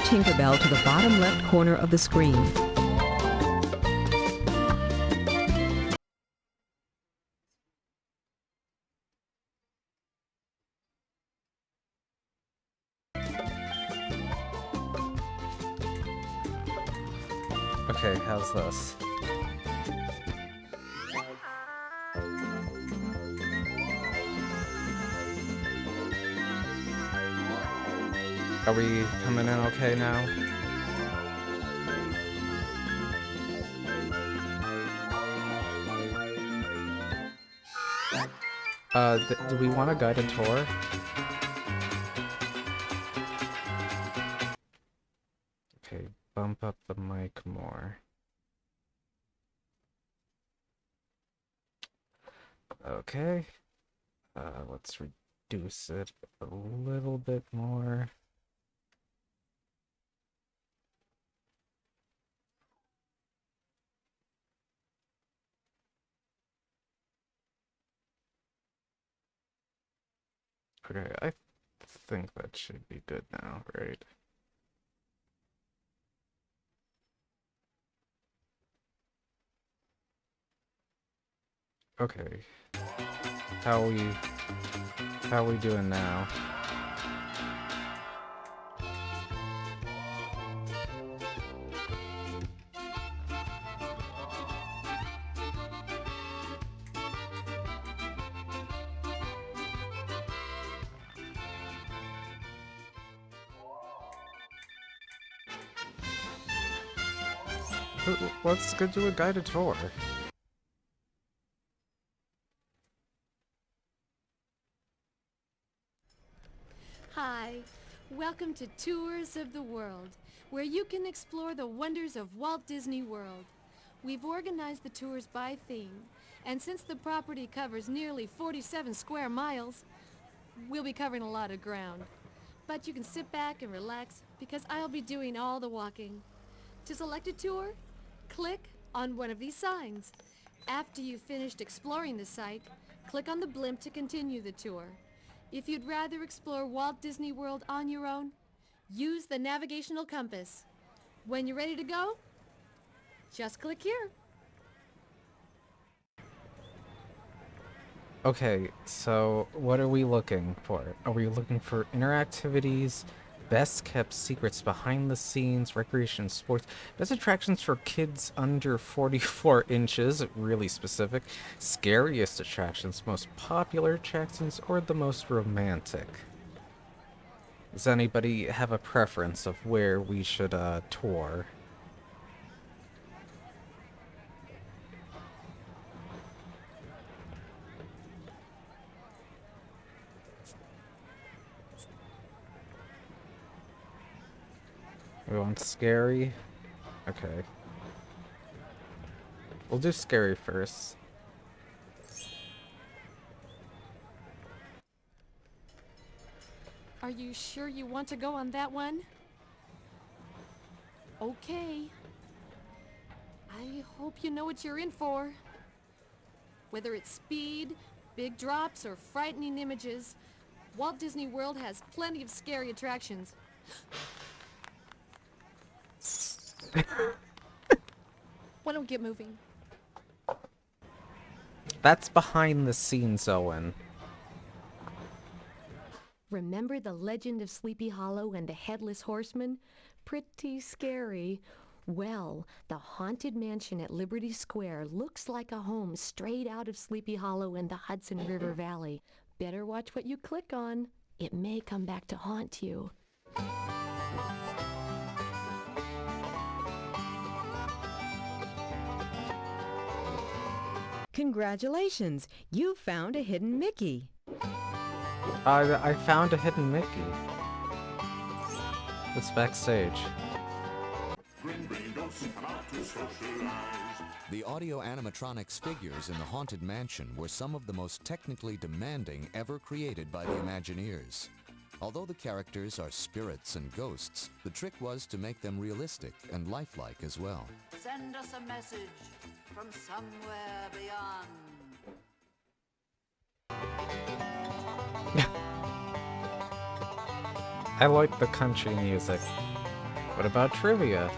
Tinkerbell to the bottom left corner of the screen. Okay, how's this? Are we coming in okay now? Do we want a guided tour? Okay, bump up the mic more. Okay. Let's reduce it a little bit more. Okay, I think that should be good now, right? Okay. How are we doing now? Let's go do a guided tour. Hi, welcome to Tours of the World, where you can explore the wonders of Walt Disney World. We've organized the tours by theme, and since the property covers nearly 47 square miles, we'll be covering a lot of ground. But you can sit back and relax because I'll be doing all the walking. To select a tour, click on one of these signs. After you've finished exploring the site, click on the blimp to continue the tour. If you'd rather explore Walt Disney World on your own, use the navigational compass. When you're ready to go, just click here. Okay, so what are we looking for? Are we looking for interactivities, best kept secrets behind the scenes, recreation, sports, best attractions for kids under 44 inches, really specific, scariest attractions, most popular attractions, or the most romantic? Does anybody have a preference of where we should tour? We want scary? Okay. We'll do scary first. Are you sure you want to go on that one? Okay. I hope you know what you're in for. Whether it's speed, big drops, or frightening images, Walt Disney World has plenty of scary attractions. Why don't we get moving? That's behind the scenes, Owen. Remember the legend of Sleepy Hollow and the Headless Horseman? Pretty scary. Well, the Haunted Mansion at Liberty Square looks like a home straight out of Sleepy Hollow and the Hudson River Valley. Better watch what you click on. It may come back to haunt you. Congratulations! You found a hidden Mickey. I found a hidden Mickey. It's backstage. The audio animatronics figures in the Haunted Mansion were some of the most technically demanding ever created by the Imagineers. Although the characters are spirits and ghosts, the trick was to make them realistic and lifelike as well. Send us a message from somewhere beyond. I like the country music. What about trivia?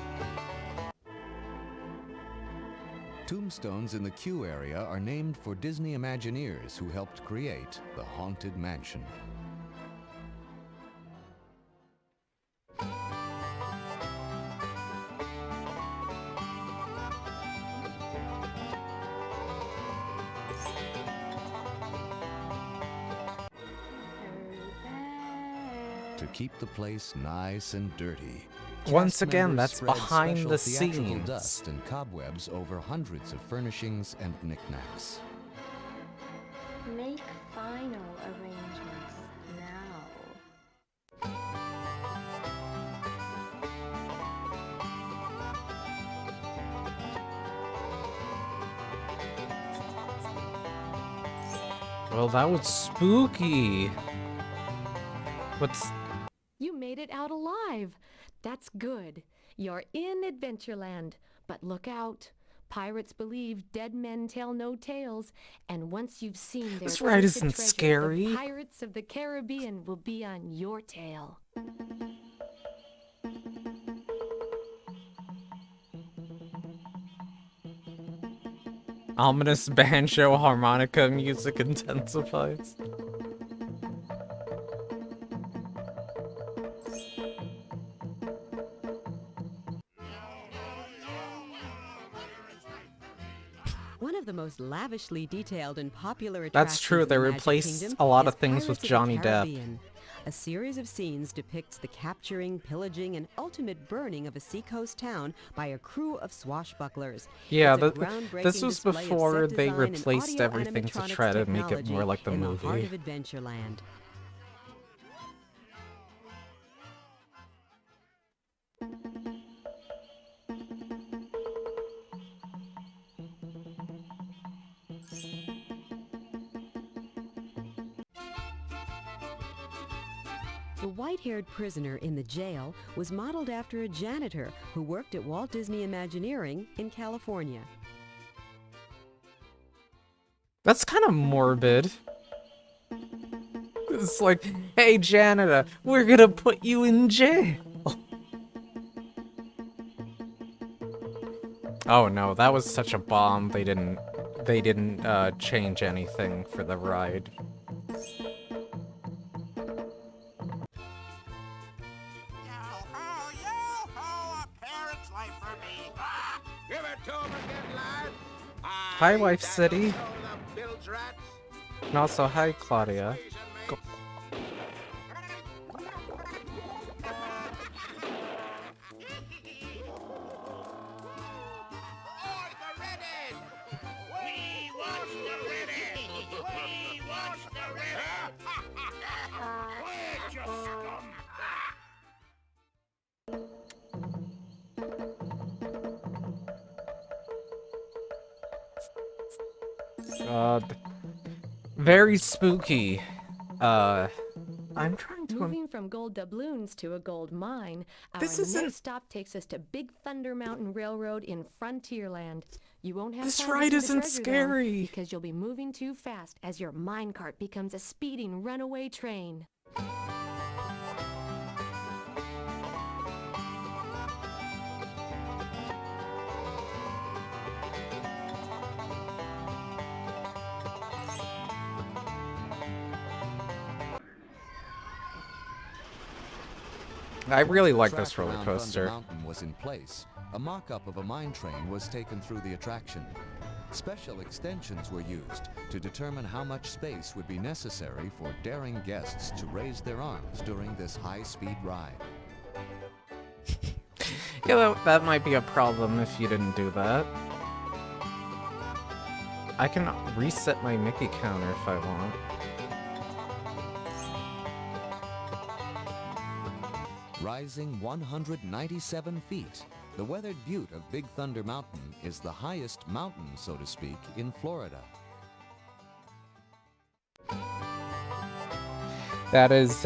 Tombstones in the queue area are named for Disney Imagineers who helped create the Haunted Mansion. To keep the place nice and dirty, Once cast again, members that's spread behind special the theatrical scenes. dust and cobwebs over hundreds of furnishings and knickknacks. Make final arrangements now. Well, that was spooky. What's... You made it out alive. That's good. You're in Adventureland. But look out. Pirates believe dead men tell no tales, and once you've seen their This ride twisted isn't treasures, scary. the Pirates of the Caribbean will be on your tail. Ominous banjo harmonica music intensifies. One of the most lavishly detailed and popular attractions That's true, in they the Magic replaced Kingdom a lot is of things with Pirates of the Johnny Depp. Caribbean. A series of scenes depicts the capturing, pillaging, and ultimate burning of a seacoast town by a crew of swashbucklers. Yeah, It's a this groundbreaking was display of before set they design and replaced audio everything to animatronics try to make it more technology like the in the heart movie. of Adventureland. The white-haired prisoner in the jail was modeled after a janitor who worked at Walt Disney Imagineering in California. That's kind of morbid. It's like, hey janitor, we're gonna put you in jail. Oh no, that was such a bomb. They didn't change anything for the ride. Yo-ho, a parrot's life for me. Ah, give it to him again, lad. Hi, Wife City. The bilge rats. And also, hi Claudia. Go- Oi, the redhead! We watch the redhead! We watch the redhead! Quit, you scum! God. Very spooky. I'm trying to... Moving from gold doubloons to a gold mine, our This isn't- next stop takes us to Big Thunder Mountain Railroad in Frontierland. You won't have This time to ride see the isn't treasure, though, scary. because you'll be moving too fast as your minecart becomes a speeding runaway train. I really like Track this roller around Thunder coaster. Mountain was in place. A mock-up of a mine train was taken through the attraction. Special extensions were used to determine how much space would be necessary for daring guests to raise their arms during this high-speed ride. Yeah, that might be a problem if you didn't do that. I can reset my Mickey counter if I want. Rising 197 feet, the weathered butte of Big Thunder Mountain is the highest mountain, so to speak, in Florida. That is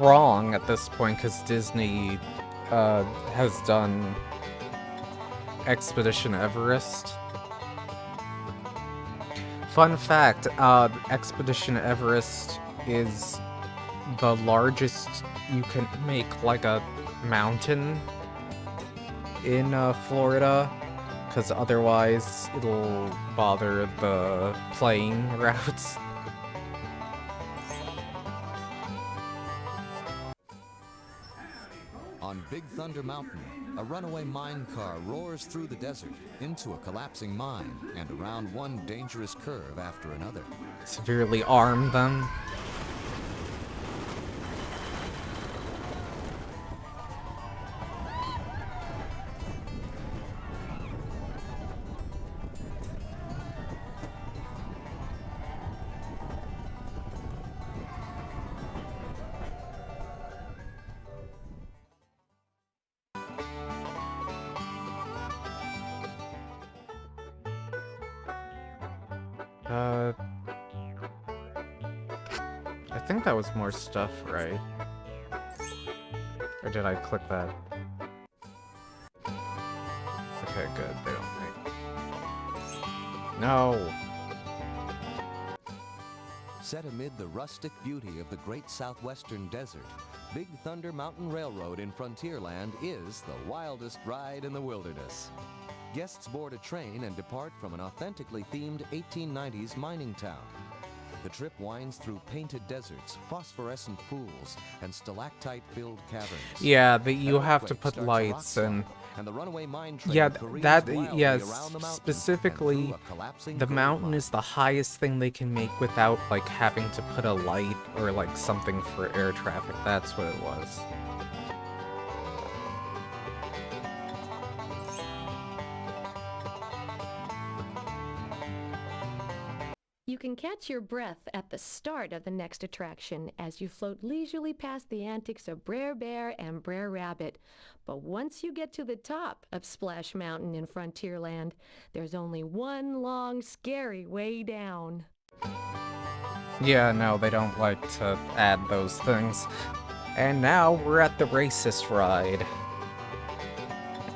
wrong at this point because Disney has done Expedition Everest. Fun fact, Expedition Everest is the largest you can make like a mountain in Florida, because otherwise it'll bother the plane routes. On Big Thunder Mountain, a runaway mine car roars through the desert into a collapsing mine and around one dangerous curve after another. Severely arm them. I think that was more stuff, right? Or did I click that? Okay, good. They don't make... No! Set amid the rustic beauty of the great southwestern desert, Big Thunder Mountain Railroad in Frontierland is the wildest ride in the wilderness. Guests board a train and depart from an authentically themed 1890s mining town. The trip winds through painted deserts, phosphorescent pools, and stalactite-filled caverns. Yeah, but you An have to earthquake put starts a lights rock and... slide, and the runaway mine train Yeah, careens that, wildly yes, around the mountain and specifically, through a collapsing the gold mountain mine. is the highest thing they can make without, like, having to put a light or, like, something for air traffic. That's what it was. You can catch your breath at the start of the next attraction as you float leisurely past the antics of Brer Bear and Brer Rabbit. But once you get to the top of Splash Mountain in Frontierland, there's only one long, scary way down. Yeah, no, they don't like to add those things. And now we're at the racist ride.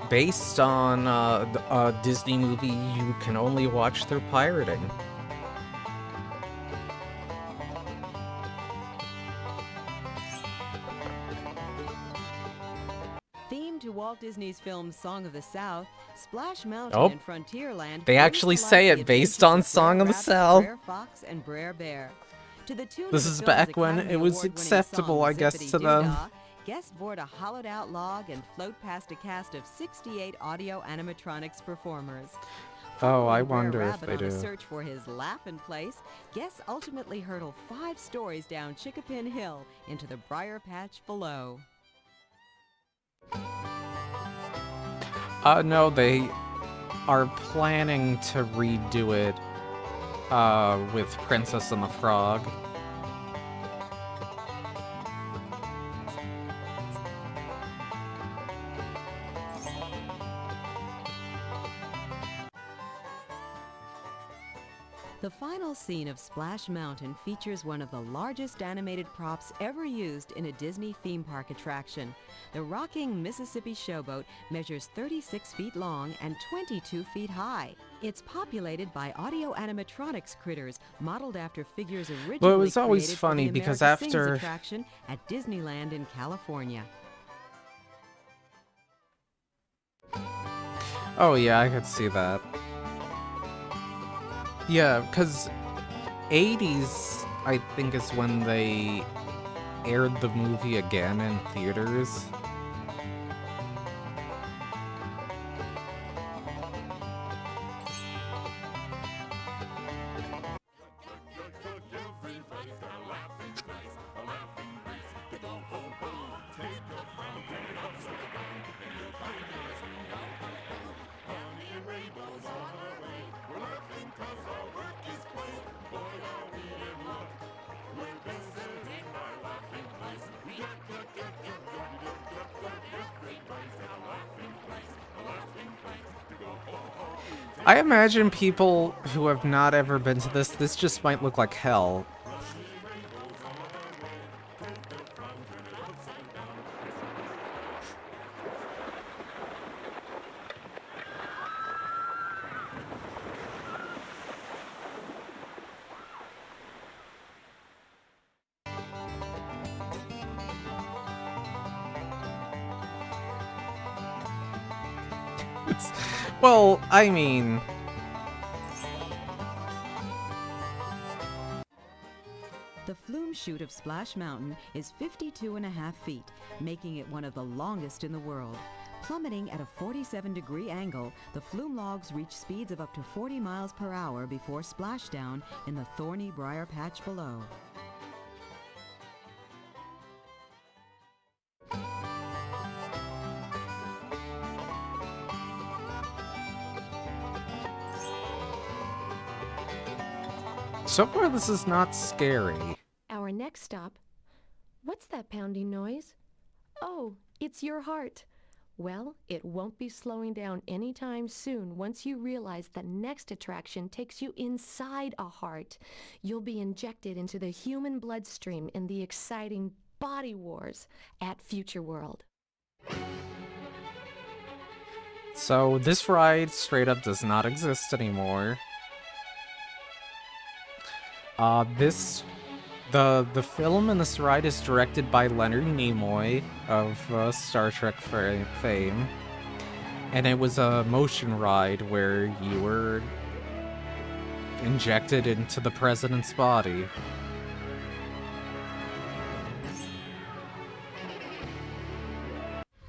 Based on a Disney movie you can only watch through pirating. Themed to Walt Disney's film Song of the South, Splash Mountain Oh, in Frontierland they brings actually to life say the it based adventures on of Song Brer of the Rabbit, South. Brer Fox, and Brer Bear. To the tune This of is the film's back when Academy it was Award-winning acceptable, song, I guess, Zippity to them. Doo-Dah, guests board a hollowed-out log and float past a cast of 68 audio animatronics performers. Oh, I Following Brer wonder if Rabbit they on a do. search for his laughing place, guests ultimately hurdle 5 stories down Chickapin Hill into the briar patch below. No, they are planning to redo it, with Princess and the Frog. The final scene of Splash Mountain features one of the largest animated props ever used in a Disney theme park attraction. The rocking Mississippi Showboat measures 36 feet long and 22 feet high. It's populated by audio animatronics critters modeled after figures originally Well, it was always created funny for the because America Sings after... attraction at Disneyland in California. Oh yeah, I could see that. Yeah, because 80s, I think, is when they aired the movie again in theaters. I imagine people who have not ever been to this just might look like hell. Well, I mean... The flume chute of Splash Mountain is 52.5 feet, making it one of the longest in the world. Plummeting at a 47-degree angle, the flume logs reach speeds of up to 40 miles per hour before splashdown in the thorny briar patch below. So far, this is not scary. Our next stop. What's that pounding noise? Oh, it's your heart. Well, it won't be slowing down anytime soon once you realize the next attraction takes you inside a heart. You'll be injected into the human bloodstream in the exciting Body Wars at Future World. So this ride straight up does not exist anymore. The film in this ride is directed by Leonard Nimoy of Star Trek fame, and it was a motion ride where you were injected into the president's body.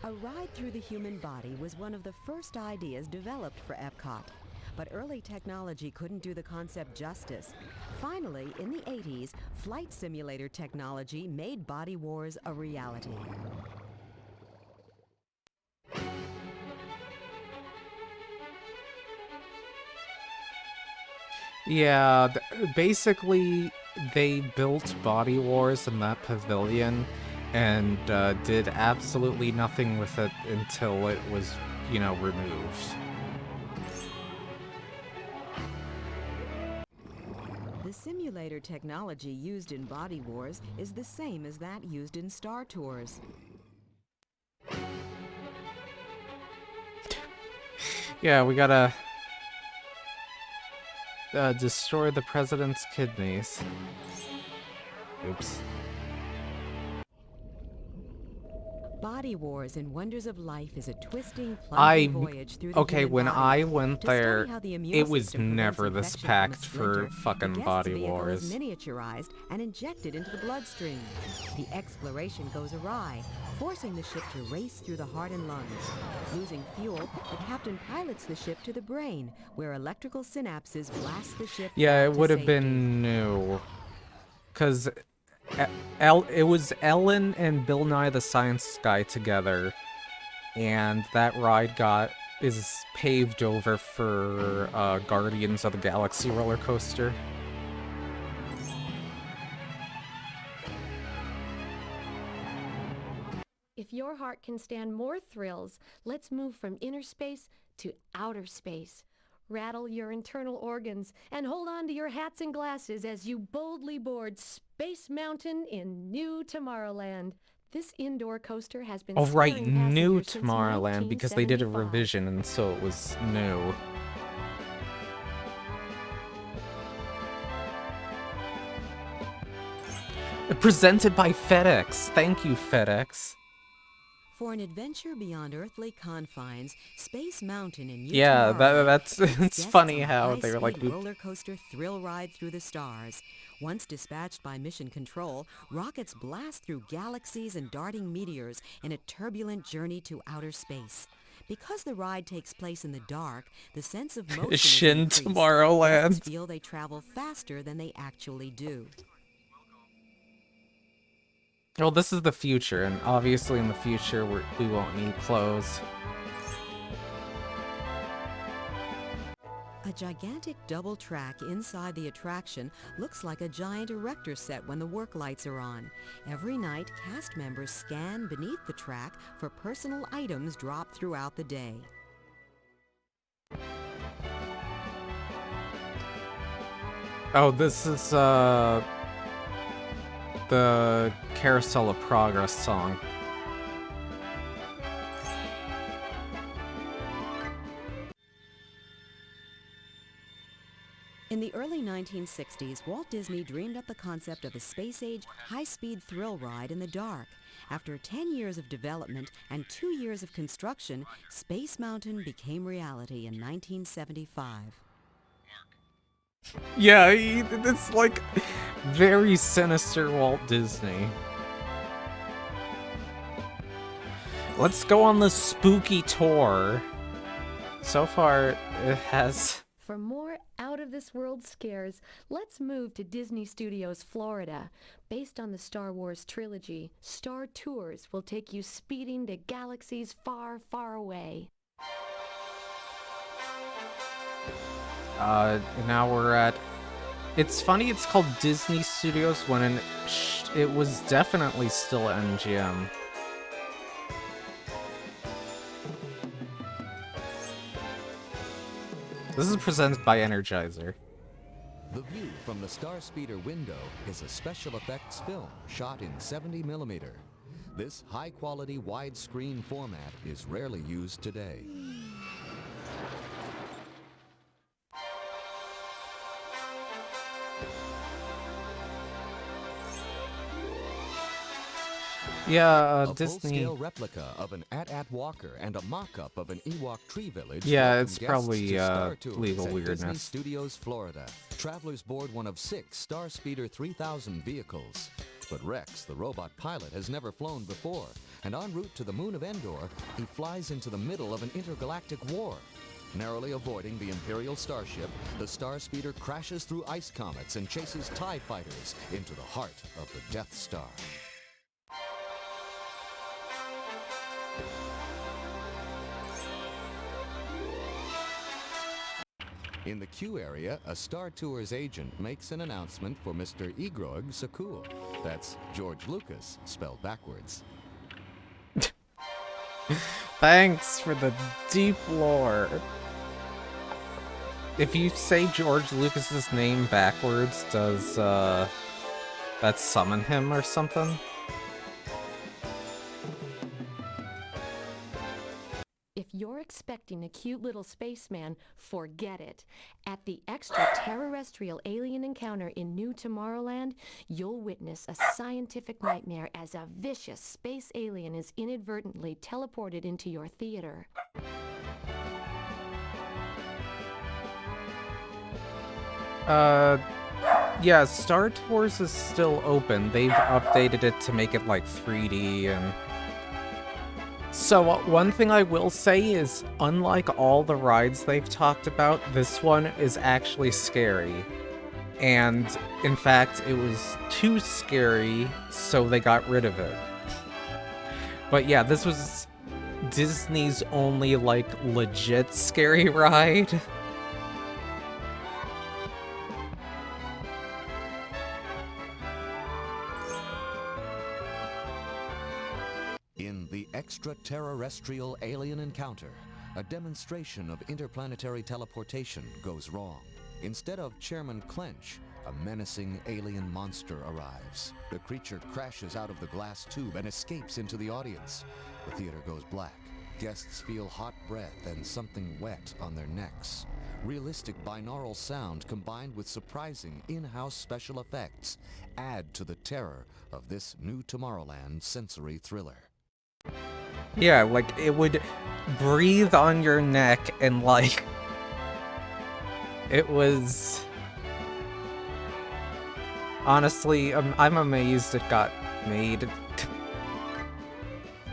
A ride through the human body was one of the first ideas developed for Epcot. But early technology couldn't do the concept justice. Finally, in the 80s, flight simulator technology made Body Wars a reality. Yeah, basically, they built Body Wars in that pavilion and did absolutely nothing with it until it was, removed. The simulator technology used in Body Wars is the same as that used in Star Tours. Yeah, we gotta destroy the president's kidneys. Oops. Body Wars and Wonders of Life is a twisting, plunging voyage through the human when body. I went To study there, how the immune it was system never prevents this infection from a packed for splinter, fucking the guest's Body vehicle Wars. is miniaturized and injected into the bloodstream. The exploration goes awry, forcing the ship to race through the heart and lungs. Losing fuel, the captain pilots the ship to the brain, where electrical synapses blast the ship Yeah, back it to would have safety. been new. Because it was Ellen and Bill Nye the Science Guy together, and that ride is paved over for Guardians of the Galaxy roller coaster. If your heart can stand more thrills, let's move from inner space to outer space. Rattle your internal organs and hold on to your hats and glasses as you boldly board Space Mountain in New Tomorrowland. This indoor coaster has been Oh right, scaring New passengers since Tomorrowland, because they did a 1975. revision and so it was new. Presented by FedEx. Thank you, FedEx. For an adventure beyond earthly confines, Space Mountain in New Yeah, Tomorrowland that's takes it's guests funny on a how they were like, high-speed roller coaster thrill ride through the stars. Once dispatched by Mission Control, rockets blast through galaxies and darting meteors in a turbulent journey to outer space. Because the ride takes place in the dark, the sense of motion is Shin increased. Tomorrowland. Guests feel they travel faster than they actually do. Well, this is the future, and obviously in the future we won't need clothes. A gigantic double track inside the attraction looks like a giant erector set when the work lights are on. Every night, cast members scan beneath the track for personal items dropped throughout the day. Oh, this is the Carousel of Progress song. In the early 1960s, Walt Disney dreamed up the concept of a space-age, high-speed thrill ride in the dark. After 10 years of development and 2 years of construction, Space Mountain became reality in 1975. Yeah, it's like very sinister Walt Disney. Let's go on the spooky tour. So far, it has... For more out-of-this-world scares, let's move to Disney Studios, Florida. Based on the Star Wars trilogy, Star Tours will take you speeding to galaxies far, far away. Now we're at... It's funny it's called Disney Studios when it was definitely still MGM. This is presented by Energizer. The view from the Star Speeder window is a special effects film shot in 70mm. This high-quality widescreen format is rarely used today. Yeah, a Disney... full-scale replica of an AT-AT walker and a mock-up of an Ewok tree village. Yeah, it's welcome probably guests to Star Tours legal at weirdness. Disney Studios, Florida. Travelers board one of 6 Star Speeder 3000 vehicles. But Rex, the robot pilot, has never flown before, and en route to the moon of Endor, he flies into the middle of an intergalactic war. Narrowly avoiding the Imperial starship, the Star Speeder crashes through ice comets and chases TIE fighters into the heart of the Death Star. In the queue area, a Star Tours agent makes an announcement for Mr. Igrog Sakul. That's George Lucas, spelled backwards. Thanks for the deep lore. If you say George Lucas's name backwards, does that summon him or something? If you're expecting a cute little spaceman, forget it. At the extraterrestrial alien encounter in New Tomorrowland, you'll witness a scientific nightmare as a vicious space alien is inadvertently teleported into your theater. Yeah, Star Tours is still open. They've updated it to make it like 3D and... So, one thing I will say is, unlike all the rides they've talked about, this one is actually scary. And, in fact, it was too scary, so they got rid of it. But yeah, this was Disney's only, like, legit scary ride. In the extraterrestrial alien encounter, a demonstration of interplanetary teleportation goes wrong. Instead of Chairman Clench, a menacing alien monster arrives. The creature crashes out of the glass tube and escapes into the audience. The theater goes black. Guests feel hot breath and something wet on their necks. Realistic binaural sound combined with surprising in-house special effects add to the terror of this New Tomorrowland sensory thriller. Yeah, like, it would breathe on your neck and, like... It was... Honestly, I'm amazed it got made.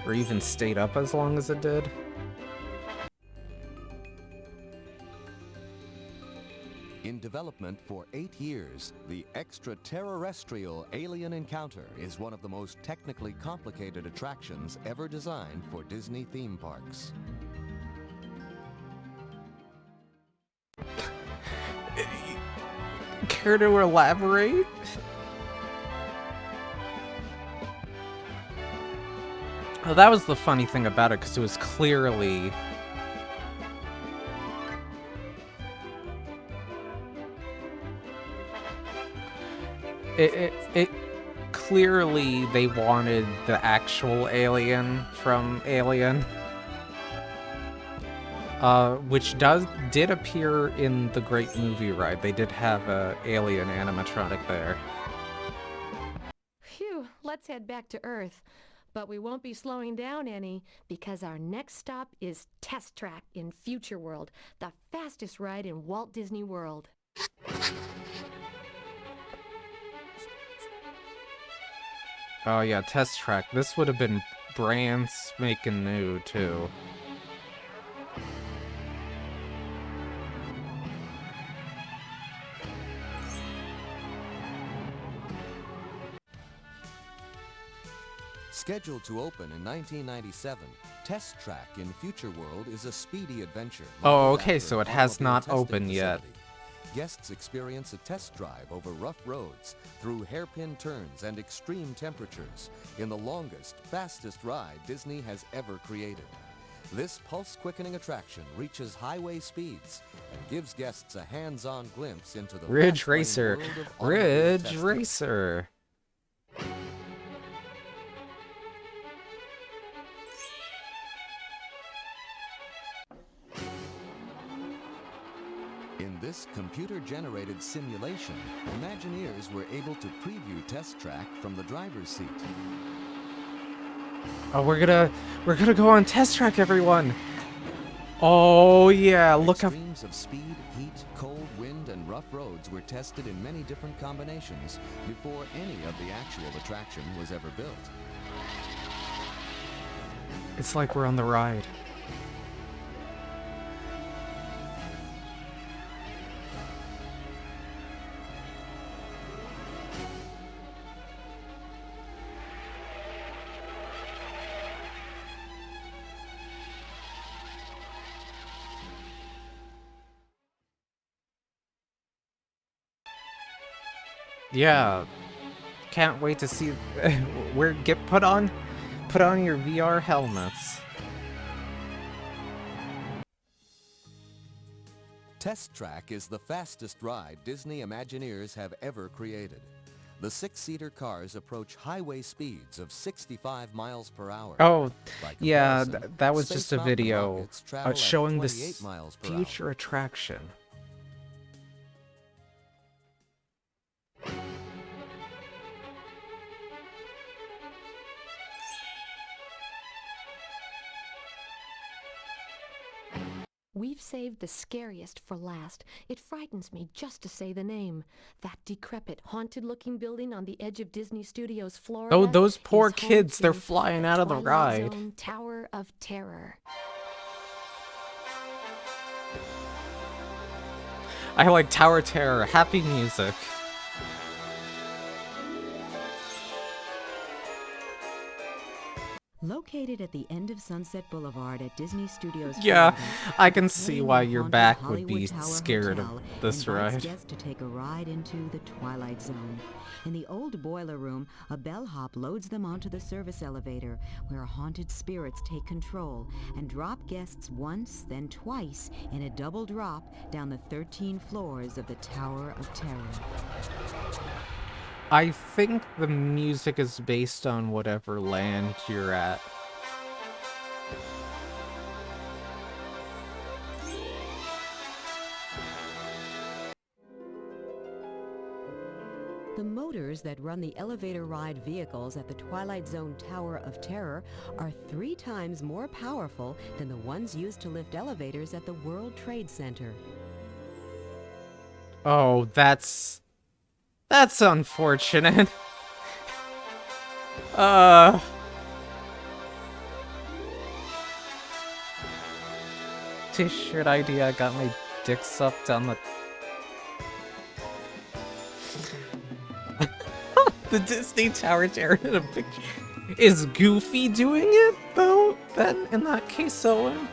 Or even stayed up as long as it did. In development for 8 years, the extraterrestrial alien encounter is one of the most technically complicated attractions ever designed for Disney theme parks. Care to elaborate? Well, that was the funny thing about it, because it was clearly... It clearly they wanted the actual alien from Alien. which did appear in the Great Movie Ride. They did have a alien animatronic there. Phew, let's head back to Earth. But we won't be slowing down any, because our next stop is Test Track in Future World, the fastest ride in Walt Disney World. Oh yeah, Test Track. This would have been brand spanking new too. Scheduled to open in 1997, Test Track in Future World is a speedy adventure. Oh, modeled okay, after so an it has automobile not testing opened yet. facility. Guests experience a test drive over rough roads, through hairpin turns and extreme temperatures, in the longest, fastest ride Disney has ever created. This pulse-quickening attraction reaches highway speeds and gives guests a hands-on glimpse into the Ridge fast-lane Racer. world of automobile Ridge testing. Racer. In this computer-generated simulation, Imagineers were able to preview Test Track from the driver's seat. Oh, we're gonna go on Test Track, everyone. Oh yeah, look how. Extremes of speed, heat, cold, wind, and rough roads were tested in many different combinations before any of the actual attraction was ever built. It's like we're on the ride. Yeah, can't wait to see. Put on your VR helmets. Test Track is the fastest ride Disney Imagineers have ever created. The six-seater cars approach highway speeds of 65 miles per hour. Oh, By yeah, comparison, that was Space just a Mountain video rockets travel at showing 28 this miles per future hour. attraction. We've saved the scariest for last. It frightens me just to say the name. That decrepit, haunted-looking building on the edge of Disney Studios, Florida. Oh, those poor is home kids, they're to flying out of the Twilight ride. Zone Tower of Terror. I like Tower Terror, happy music. Located at the end of Sunset Boulevard at Disney Studios, Yeah, Florida, I the can see why decaying your and back haunted would be Hollywood Tower scared of Hotel this invites ride. guests to take a ride into the Twilight Zone. In the old boiler room, a bellhop loads them onto the service elevator, where haunted spirits take control and drop guests once, then twice, in a double drop down the 13 floors of the Tower of Terror. I think the music is based on whatever land you're at. The motors that run the elevator ride vehicles at the Twilight Zone Tower of Terror are 3 times more powerful than the ones used to lift elevators at the World Trade Center. Oh, that's unfortunate. T-shirt idea got my dick sucked on the the Disney Tower Terror in a picture. Is Goofy doing it though? Then in that case, Owen.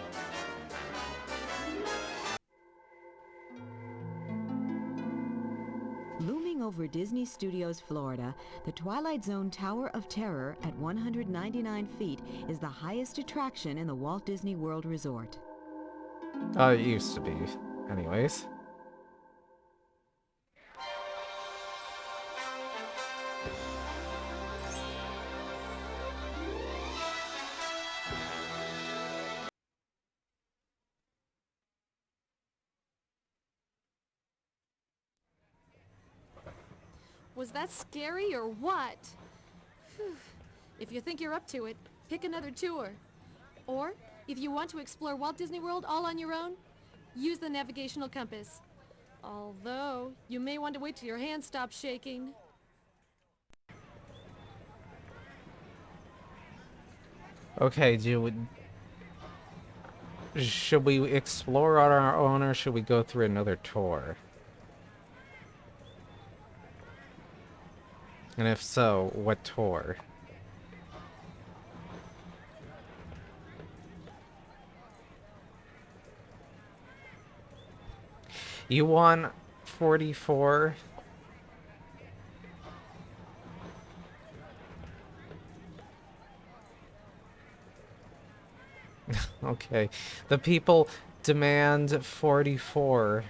Looming over Disney Studios, Florida, the Twilight Zone Tower of Terror at 199 feet is the highest attraction in the Walt Disney World Resort. It used to be. Anyways. Was that scary or what? Phew. If you think you're up to it, pick another tour. Or, if you want to explore Walt Disney World all on your own, use the navigational compass. Although, you may want to wait till your hand stops shaking. Okay, should we explore on our own or should we go through another tour? And if so, what tour? You want 44? Okay. The people demand 44.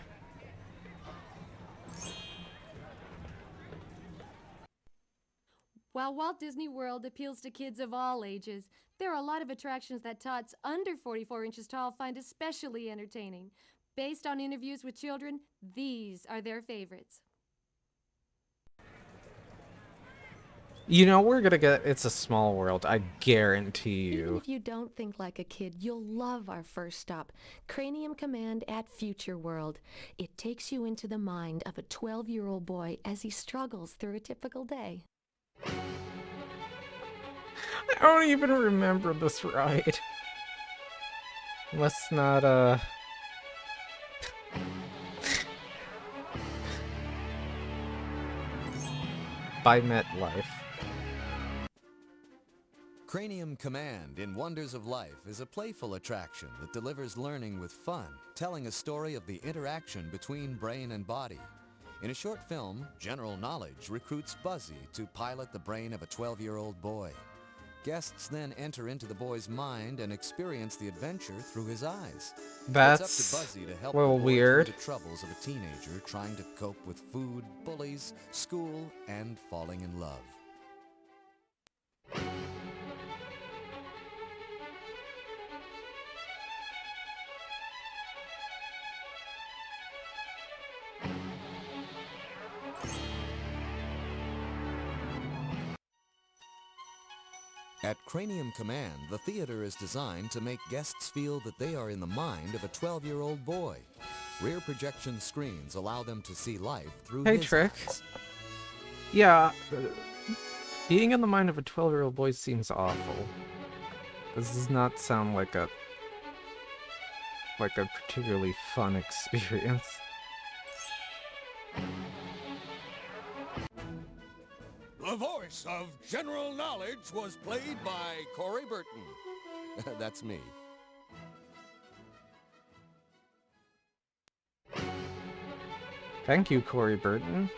While Walt Disney World appeals to kids of all ages, there are a lot of attractions that tots under 44 inches tall find especially entertaining. Based on interviews with children, these are their favorites. You know we're gonna get It's a Small World, I guarantee Even you. if you don't think like a kid, you'll love our first stop, Cranium Command at Future World. It takes you into the mind of a 12-year-old boy as he struggles through a typical day. I don't even remember this ride. Must not, by MetLife. Cranium Command in Wonders of Life is a playful attraction that delivers learning with fun, telling a story of the interaction between brain and body. In a short film, General Knowledge recruits Buzzy to pilot the brain of a 12-year-old boy. Guests then enter into the boy's mind and experience the adventure through his eyes. That's it's up to Buzzy to help a little the boy weird. through the troubles of a teenager trying to cope with food, bullies, school, and falling in love. At Cranium Command, the theater is designed to make guests feel that they are in the mind of a 12-year-old boy. Rear projection screens allow them to see life through Hey, his Trick. eyes. Yeah, being in the mind of a 12-year-old boy seems awful. This does not sound like a particularly fun experience. The voice of General Knowledge was played by Corey Burton. That's me. Thank you, Corey Burton.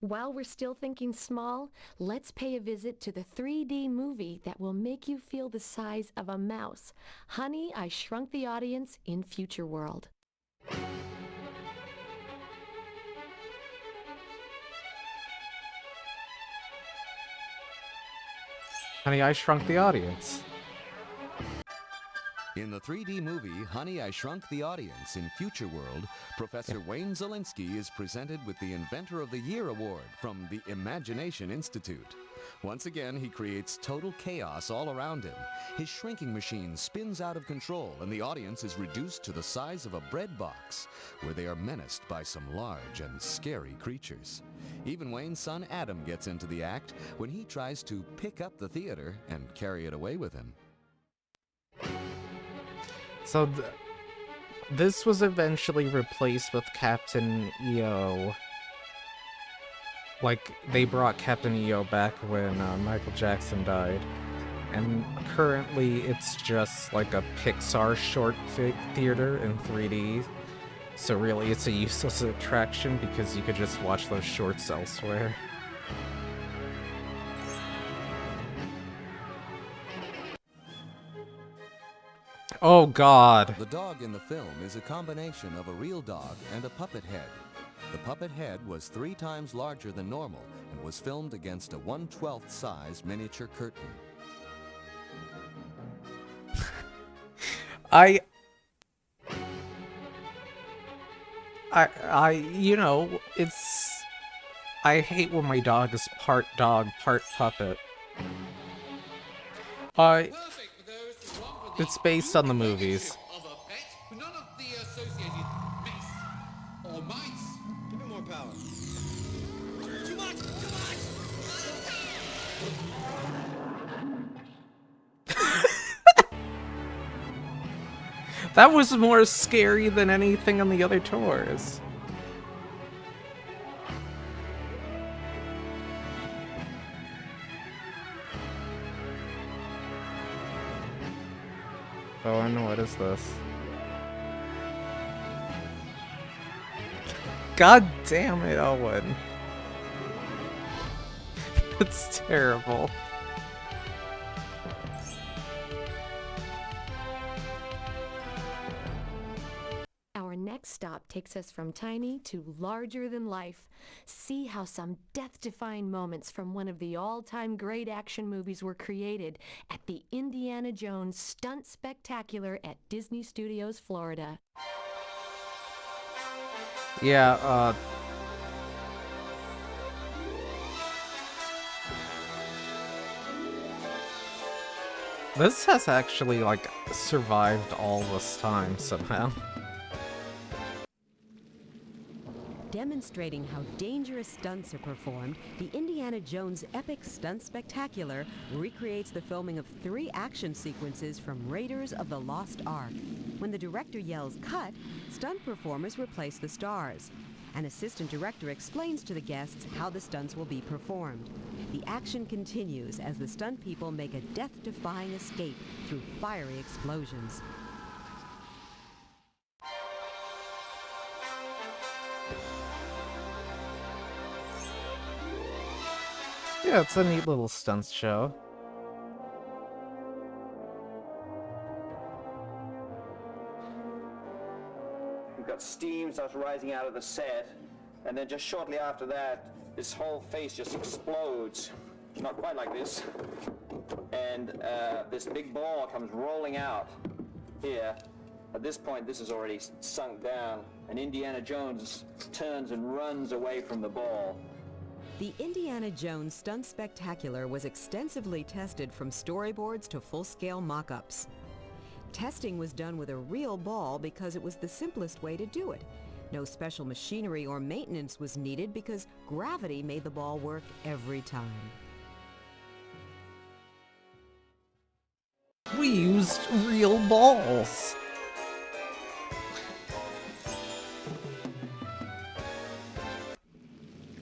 While we're still thinking small, let's pay a visit to the 3D movie that will make you feel the size of a mouse. Honey, I Shrunk the Audience in Future World. Honey, I Shrunk the Audience. In the 3D movie Honey, I Shrunk the Audience in Future World, Professor Wayne Zelinsky is presented with the Inventor of the Year Award from the Imagination Institute. Once again, he creates total chaos all around him. His shrinking machine spins out of control and the audience is reduced to the size of a bread box, where they are menaced by some large and scary creatures. Even Wayne's son Adam gets into the act when he tries to pick up the theater and carry it away with him. So this was eventually replaced with Captain EO. Like, they brought Captain EO back when Michael Jackson died. And currently it's just like a Pixar short theater in 3D. So really it's a useless attraction because you could just watch those shorts elsewhere. Oh god. The dog in the film is a combination of a real dog and a puppet head. The puppet head was 3 times larger than normal and was filmed against a 1/12 size miniature curtain. I, you know, it's... I hate when my dog is part dog, part puppet. It's based on the movies. Of a pet, none of the associated mess or mice. Give me more power. Too much! Too much! That was more scary than anything on the other tours. Oh, I know, what is this? God damn it, Owen. It's terrible. Our next stop takes us from tiny to larger than life. See how some death-defying moments from one of the all-time great action movies were created at the Indiana Jones Stunt Spectacular at Disney Studios, Florida. Yeah, this has actually, like, survived all this time somehow. Demonstrating how dangerous stunts are performed, the Indiana Jones Epic Stunt Spectacular recreates the filming of 3 action sequences from Raiders of the Lost Ark. When the director yells "cut," stunt performers replace the stars. An assistant director explains to the guests how the stunts will be performed. The action continues as the stunt people make a death-defying escape through fiery explosions. Yeah, it's a neat little stunts show. You've got steam starts rising out of the set, and then just shortly after that, this whole face just explodes. Not quite like this. And this big ball comes rolling out here. At this point, this is already sunk down, and Indiana Jones turns and runs away from the ball. The Indiana Jones Stunt Spectacular was extensively tested from storyboards to full-scale mock-ups. Testing was done with a real ball because it was the simplest way to do it. No special machinery or maintenance was needed because gravity made the ball work every time. We used real balls.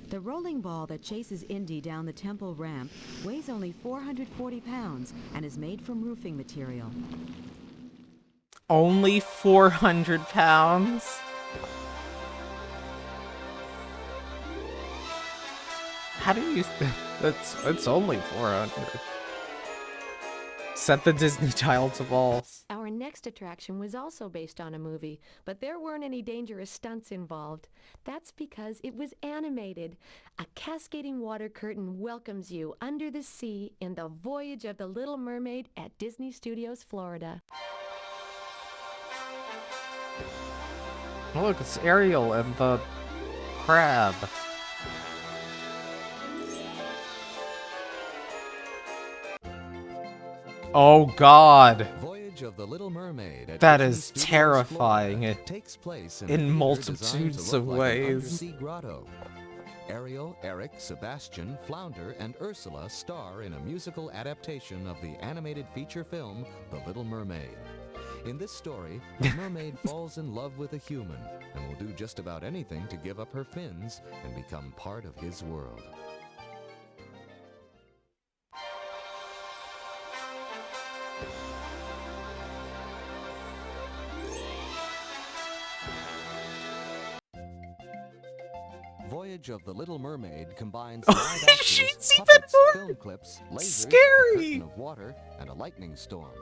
The rolling ball that chases Indy down the temple ramp weighs only 440 pounds and is made from roofing material. Only 400 pounds? How do you... It's only 400. Set the Disney child to balls. Our next attraction was also based on a movie, but there weren't any dangerous stunts involved. That's because it was animated. A cascading water curtain welcomes you under the sea in The Voyage of the Little Mermaid at Disney Studios, Florida. Look, it's Ariel and the crab. Oh God. Voyage of the Little Mermaid at That Disney is Studios, terrifying. Florida, takes place in, In a theater multitudes designed to of look like an ways. undersea grotto. Ariel, Eric, Sebastian, Flounder, and Ursula star in a musical adaptation of the animated feature film The Little Mermaid. In this story, a mermaid falls in love with a human and will do just about anything to give up her fins and become part of his world. Voyage of the Little Mermaid combines live actors, She's even puppets, more film clips, lasers, scary. a curtain of water, and a lightning storm.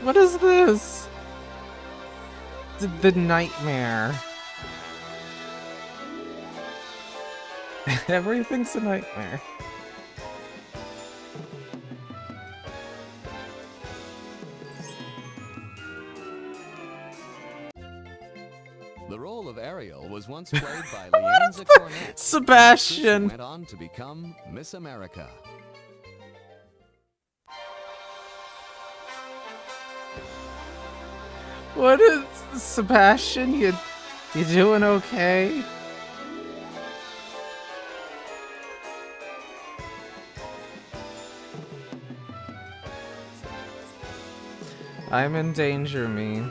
What is this? The nightmare. Everything's a nightmare. The role of Ariel was once played by Leanza Cornett. Sebastian! Who went on to become Miss America. What is Sebastian? You doing okay? I'm in danger, me.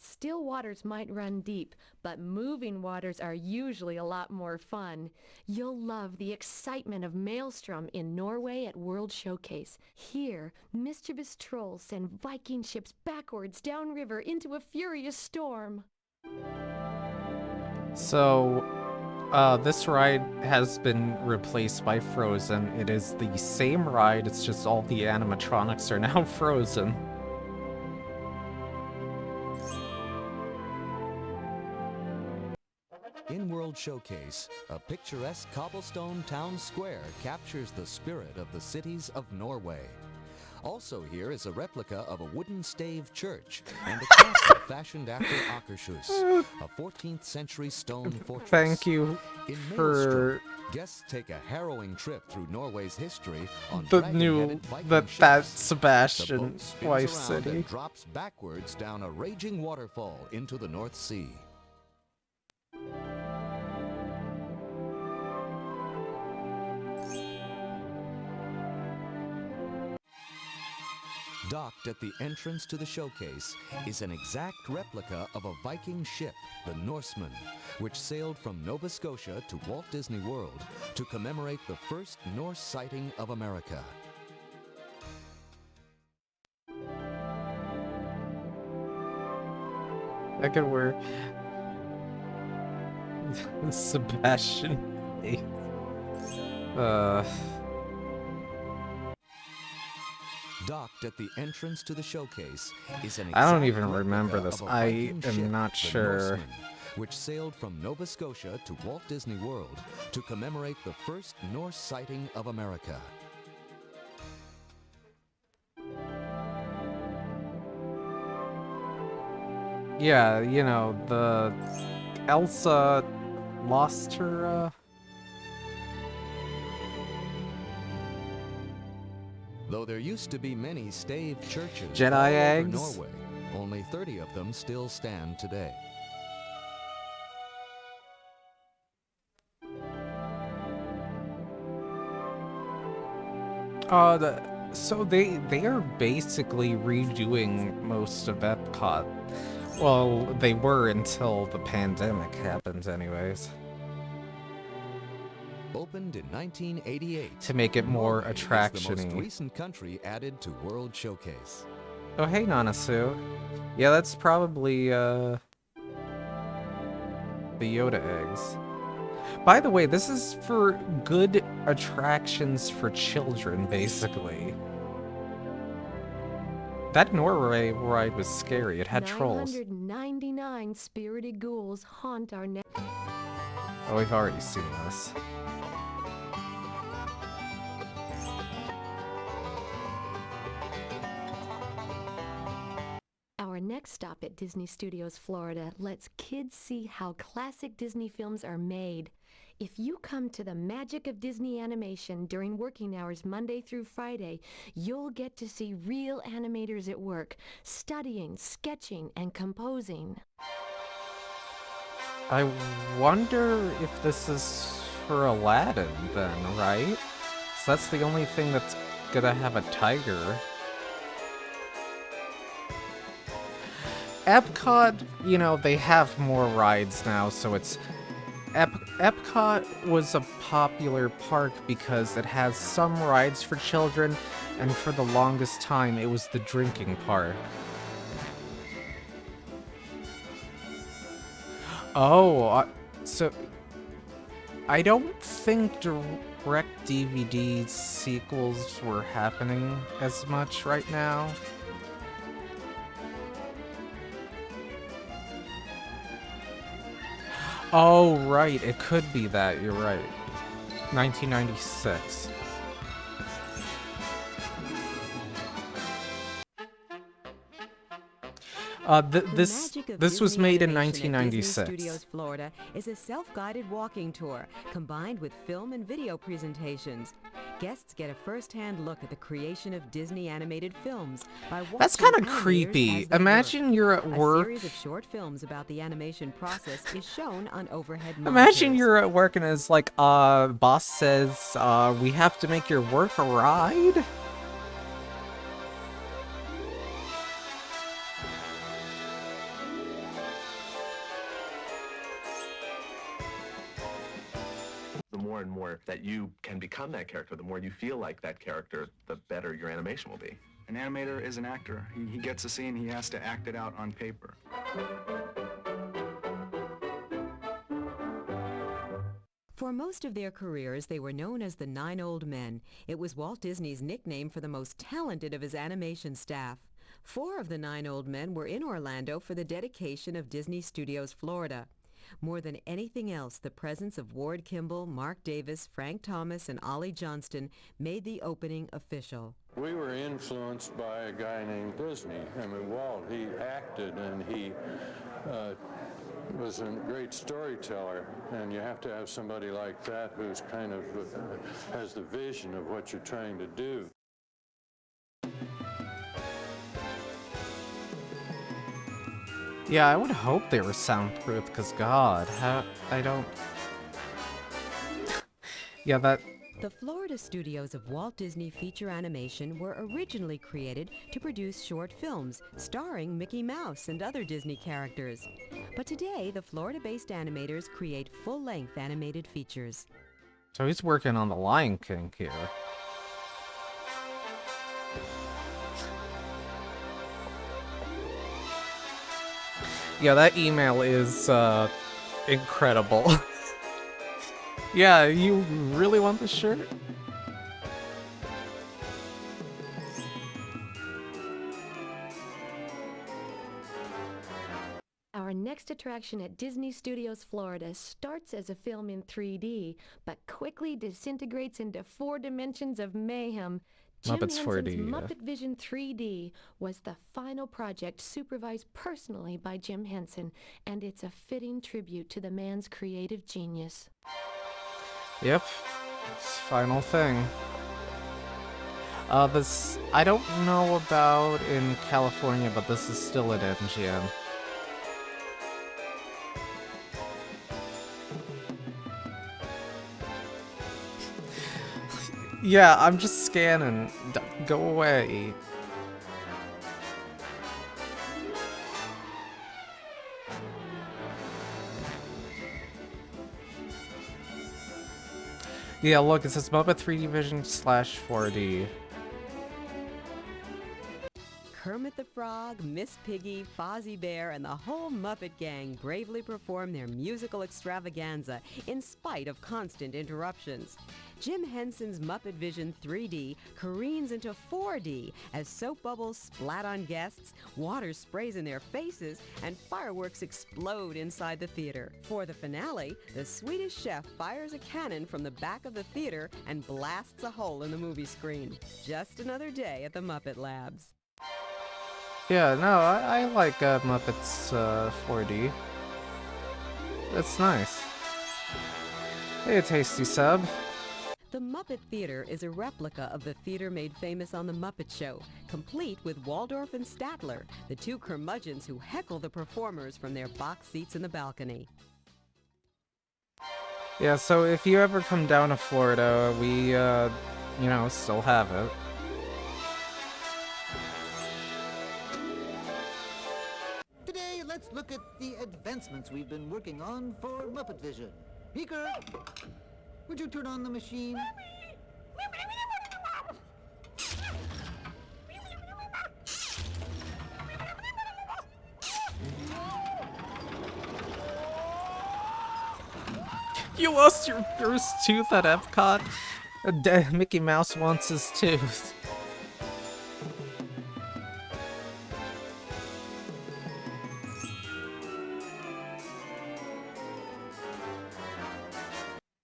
Still waters might run deep, but moving waters are usually a lot more fun. You'll love the excitement of Maelstrom in Norway at World Showcase. Here, mischievous trolls send Viking ships backwards downriver into a furious storm. So, this ride has been replaced by Frozen. It is the same ride, it's just all the animatronics are now frozen. In World Showcase, a picturesque cobblestone town square captures the spirit of the cities of Norway. Also here is a replica of a wooden stave church and a castle fashioned after Akershus, a 14th century stone fortress. Thank you In for Maelstrom, guests take a harrowing trip through Norway's history on the dragon-headed Viking that ships. Sebastian The boat spins Wife around City. and drops backwards down a raging waterfall into the North Sea. Docked at the entrance to the showcase is an exact replica of a Viking ship, the Norseman, which sailed from Nova Scotia to Walt Disney World to commemorate the first Norse sighting of America. That could work. Sebastian. Docked at the entrance to the showcase is an I don't exact even remember replica this. of a I Viking am ship, not the sure. Norseman, which sailed from Nova Scotia to Walt Disney World to commemorate the first Norse sighting of America. Yeah, you know, the Elsa lost her, Though there used to be many stave churches Jedi all over eggs? Norway, only 30 of them still stand today. So they are basically redoing most of Epcot. Well, they were until the pandemic happened anyways. Opened in 1988. To make it more Norway is the attraction-y. most recent country added to World Showcase. Oh, hey, Nanasu. Yeah, that's probably, the Yoda eggs. By the way, this is for good attractions for children, basically. That Norway ride was scary. It had trolls. 999 spirited ghouls haunt our neck. Oh, we've already seen this. Our next stop at Disney Studios Florida lets kids see how classic Disney films are made. If you come to the magic of Disney animation during working hours Monday through Friday, you'll get to see real animators at work, studying, sketching, and composing. I wonder if this is for Aladdin then, right? So that's the only thing that's gonna have a tiger. Epcot, you know, they have more rides now, so it's... Epcot was a popular park because it has some rides for children, and for the longest time, it was the drinking park. Oh, so... I don't think direct DVD sequels were happening as much right now. Oh, right. It could be that. You're right. 1996. The This magic of this was Disney made in animation at Disney 1996. Studios Florida is a self-guided walking tour combined with film and video presentations. Guests get a first-hand look at the creation of Disney animated films by watching That's kind of animators creepy. as they Imagine work. you're at A work. series of short films about the animation process is shown on overhead monitors. Imagine you're at work and it's like, boss says, we have to make your work a ride? The more and more that you can become that character, the more you feel like that character, the better your animation will be. An animator is an actor. He gets a scene, he has to act it out on paper. For most of their careers, they were known as the Nine Old Men. It was Walt Disney's nickname for the most talented of his animation staff. 4 of the 9 Old Men were in Orlando for the dedication of Disney Studios Florida. More than anything else, the presence of Ward Kimball, Mark Davis, Frank Thomas, and Ollie Johnston made the opening official. We were influenced by a guy named Disney. I mean, Walt, he acted and he was a great storyteller, and you have to have somebody like that who's kind of has the vision of what you're trying to do. Yeah, I would hope they were soundproof, because God, I don't... Yeah, that... The Florida studios of Walt Disney Feature Animation were originally created to produce short films starring Mickey Mouse and other Disney characters. But today, the Florida-based animators create full-length animated features. So he's working on The Lion King here. Yeah, that email is, incredible. Yeah, you really want the shirt? Our next attraction at Disney Studios Florida starts as a film in 3D, but quickly disintegrates into 4 dimensions of mayhem. Jim Muppets Henson's 4D, yeah. Muppet Vision 3D was the final project supervised personally by Jim Henson, and it's a fitting tribute to the man's creative genius. Yep, it's final thing. This, I don't know about in California, but this is still at MGM. Yeah, I'm just scanning. Go away. Yeah, look, it says Muppet 3D Vision /4D. Kermit the Frog, Miss Piggy, Fozzie Bear, and the whole Muppet gang bravely perform their musical extravaganza in spite of constant interruptions. Jim Henson's Muppet Vision 3D careens into 4D as soap bubbles splat on guests, water sprays in their faces, and fireworks explode inside the theater. For the finale, the Swedish chef fires a cannon from the back of the theater and blasts a hole in the movie screen. Just another day at the Muppet Labs. Yeah, no, I like Muppets 4D. That's nice. Hey, Tasty Sub. The Muppet Theater is a replica of the theater made famous on The Muppet Show, complete with Waldorf and Statler, the 2 curmudgeons who heckle the performers from their box seats in the balcony. Yeah, so if you ever come down to Florida, we, you know, still have it. Today, let's look at the advancements we've been working on for Muppet Vision. Beaker, would you turn on the machine? You lost your first tooth at Epcot? Mickey Mouse wants his tooth.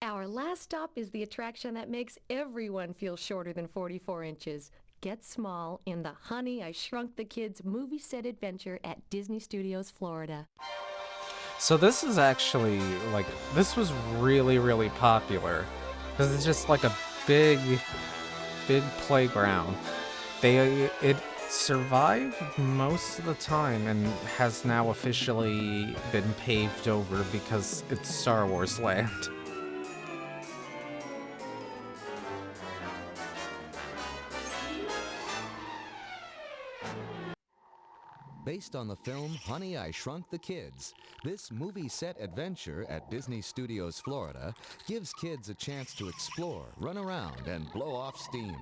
Our last stop is the attraction that makes everyone feel shorter than 44 inches, Get small in the Honey, I Shrunk the Kids movie set adventure at Disney Studios, Florida. So this is actually, like, this was really, really popular. Because it's just like a big playground. It survived most of the time and has now officially been paved over because it's Star Wars land. Based on the film Honey, I Shrunk the Kids, this movie set adventure at Disney Studios, Florida, gives kids a chance to explore, run around, and blow off steam.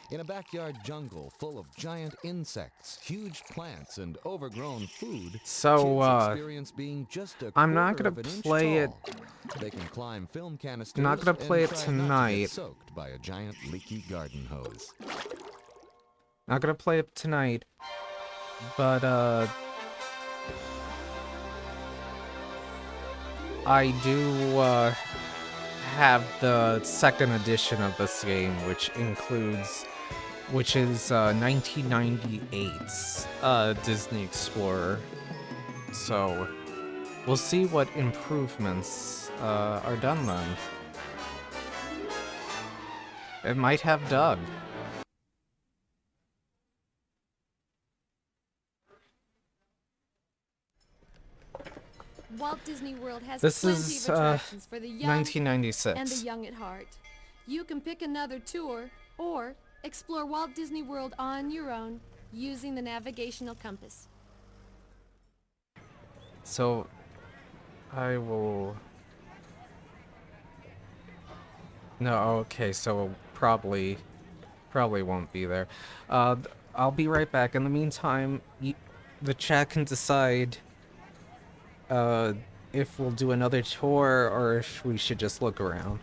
In a backyard jungle full of giant insects, huge plants, and overgrown food, So, kids experience being just a I'm not quarter gonna of an inch play it. tall. They can climb film canisters Not gonna play and it try tonight. not to get soaked by a giant leaky garden hose. Not gonna play it tonight, but I do have the second edition of this game, which is 1998's Disney Explorer. So we'll see what improvements are done then. It might have Doug. Walt Disney World has This plenty is of attractions for the young 1996. and the young at heart. You can pick another tour or explore Walt Disney World on your own using the navigational compass. So I will... No, okay, so probably won't be there. I'll be right back. In the meantime, the chat can decide if we'll do another tour or if we should just look around.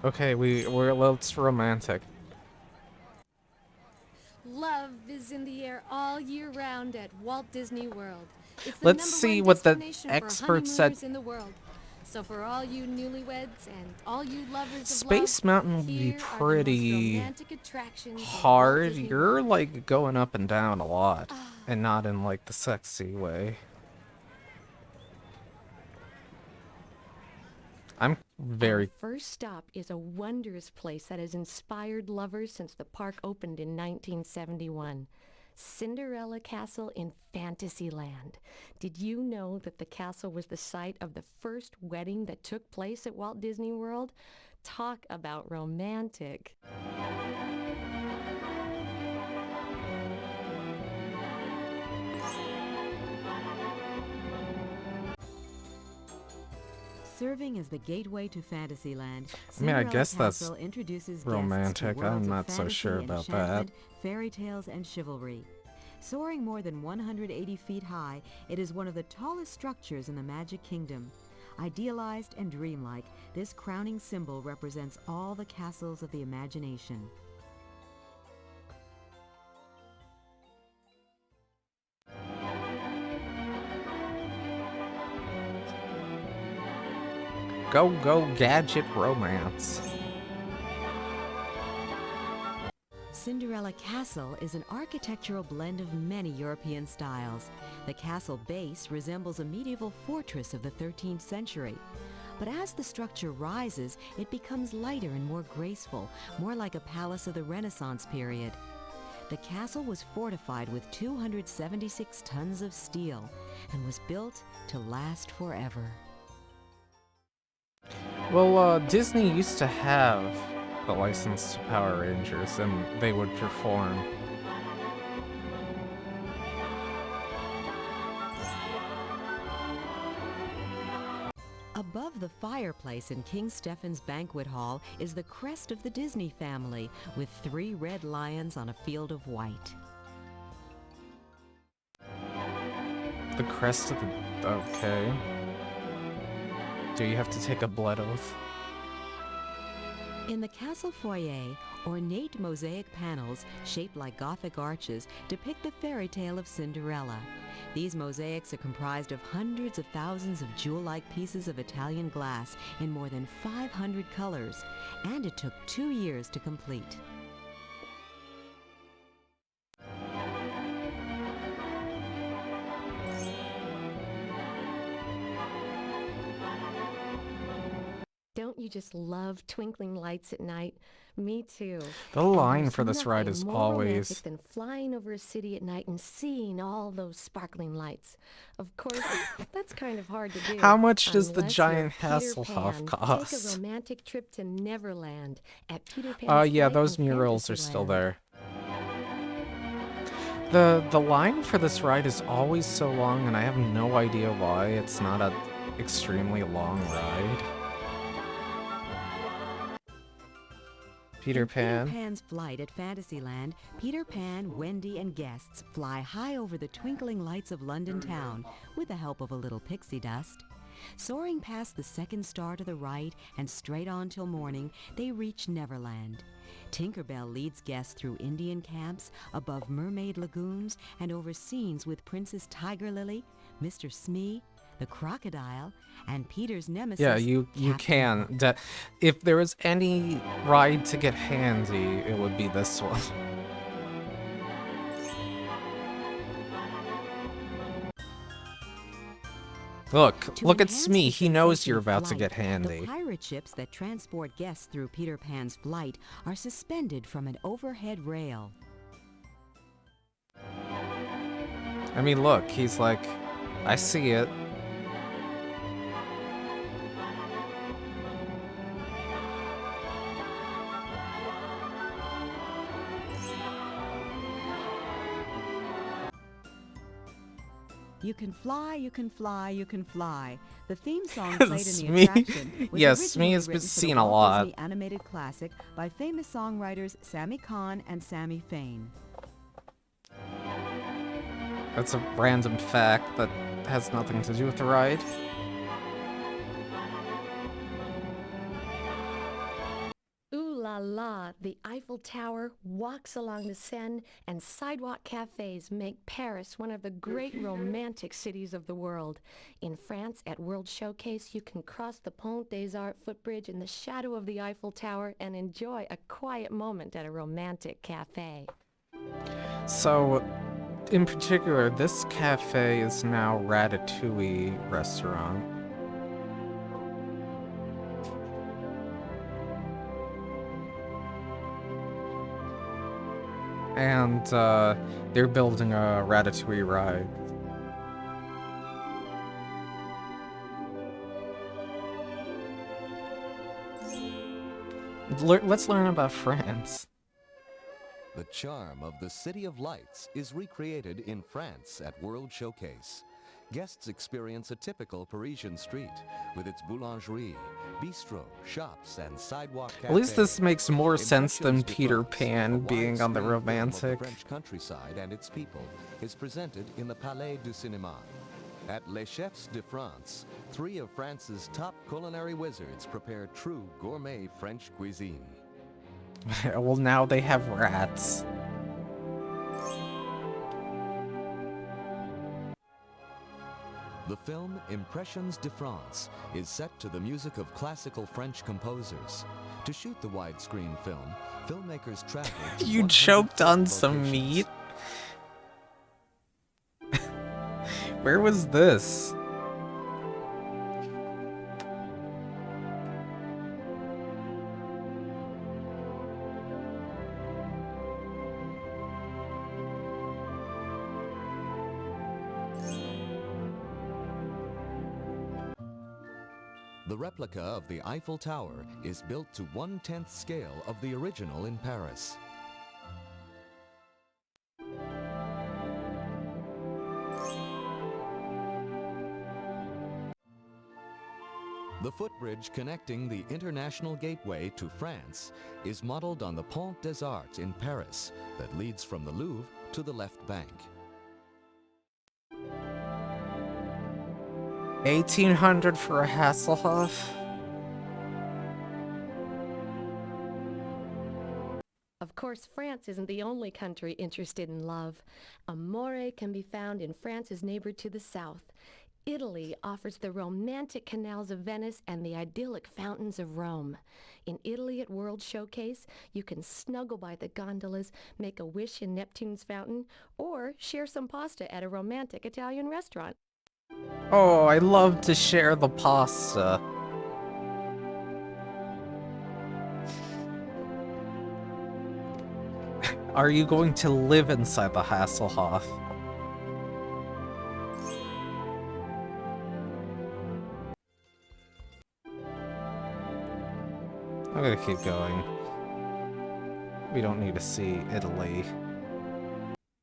Okay, let's romantic. Love is in the air all year round at Walt Disney World. It's the Let's number see one what the destination experts for said. honeymooners in the world. So for all you newlyweds and all you lovers of Space love, Mountain would be here are the most pretty romantic attractions of Walt hard. Disney You're World. like going up and down a lot, and not in like the sexy way. I'm very... Our first stop is a wondrous place that has inspired lovers since the park opened in 1971. Cinderella Castle in Fantasyland. Did you know that the castle was the site of the first wedding that took place at Walt Disney World? Talk about romantic. Serving as the gateway to Fantasyland, I mean, I Cinderella guess that's Castle introduces romantic. guests to worlds I'm of not so fantasy sure and about that. enchantment, fairy tales, and chivalry. Soaring more than 180 feet high, it is one of the tallest structures in the Magic Kingdom. Idealized and dreamlike, this crowning symbol represents all the castles of the imagination. Go, go, gadget romance. Cinderella Castle is an architectural blend of many European styles. The castle base resembles a medieval fortress of the 13th century. But as the structure rises, it becomes lighter and more graceful, more like a palace of the Renaissance period. The castle was fortified with 276 tons of steel and was built to last forever. Well, Disney used to have the license to Power Rangers, and they would perform. Above the fireplace in King Stephen's banquet hall is the crest of the Disney family, with 3 red lions on a field of white. The crest of the... okay. Do you have to take a blood oath? In the castle foyer, ornate mosaic panels shaped like Gothic arches depict the fairy tale of Cinderella. These mosaics are comprised of hundreds of thousands of jewel-like pieces of Italian glass in more than 500 colors, and it took 2 years to complete. Don't you just love twinkling lights at night? Me too. The And line there's for this ride nothing is more always... romantic than flying over a city at night and seeing all those sparkling lights. Of course, that's kind of hard to do. How much does the unless giant you're Peter Hasselhoff Pan. cost? Take a romantic trip to Neverland at Peter Pan's Yeah, Flight those in murals are still Fantasyland. there. The line for this ride is always so long, and I have no idea why. It's not an extremely long ride. Peter Pan. Peter Pan's flight at Fantasyland, Peter Pan, Wendy, and guests fly high over the twinkling lights of London town with the help of a little pixie dust. Soaring past the second star to the right and straight on till morning, they reach Neverland. Tinkerbell leads guests through Indian camps, above mermaid lagoons, and over scenes with Princess Tiger Lily, Mr. Smee, the crocodile, and Peter's nemesis. Yeah, you can. If there was any ride to get handy, it would be this one. Look at Smee. He knows you're about to get handy. The pirate ships that transport guests through Peter Pan's flight are suspended from an overhead rail. I mean, look, he's like, I see it. You can fly, you can fly, you can fly. The theme song played in the Smee. attraction was Yes, originally Smee has been written for seen the a Walt lot. Disney animated classic by famous songwriters Sammy Cahn and Sammy Fain. That's a random fact that has nothing to do with the ride. Ooh la la, the Eiffel Tower, walks along the Seine, and sidewalk cafes make Paris one of the great romantic cities of the world. In France, at World Showcase, you can cross the Pont des Arts footbridge in the shadow of the Eiffel Tower and enjoy a quiet moment at a romantic cafe. So, in particular, this cafe is now Ratatouille restaurant. And they're building a Ratatouille ride. Let's learn about France. The charm of the City of Lights is recreated in France at World Showcase. Guests experience a typical Parisian street with its boulangerie, bistro, shops, and sidewalk cafes. At least this makes more sense than Impressions de Peter France, Pan a being on the widescreen film of romantic. The French countryside and its people is presented in the Palais du Cinéma. At Les Chefs de France, 3 of France's top culinary wizards prepare true gourmet French cuisine. Well, now they have rats. The film Impressions de France is set to the music of classical French composers. To shoot the widescreen film, filmmakers traveled to You 100 choked on different some locations. meat? Where was this? The replica of the Eiffel Tower is built to 1/10 scale of the original in Paris. The footbridge connecting the International Gateway to France is modeled on the Pont des Arts in Paris that leads from the Louvre to the left bank. 1800 for a Hasselhoff? Of course, France isn't the only country interested in love. Amore can be found in France's neighbor to the south. Italy offers the romantic canals of Venice and the idyllic fountains of Rome. In Italy at World Showcase, you can snuggle by the gondolas, make a wish in Neptune's fountain, or share some pasta at a romantic Italian restaurant. Oh, I love to share the pasta. Are you going to live inside the Hasselhoff? I'm gonna keep going. We don't need to see Italy.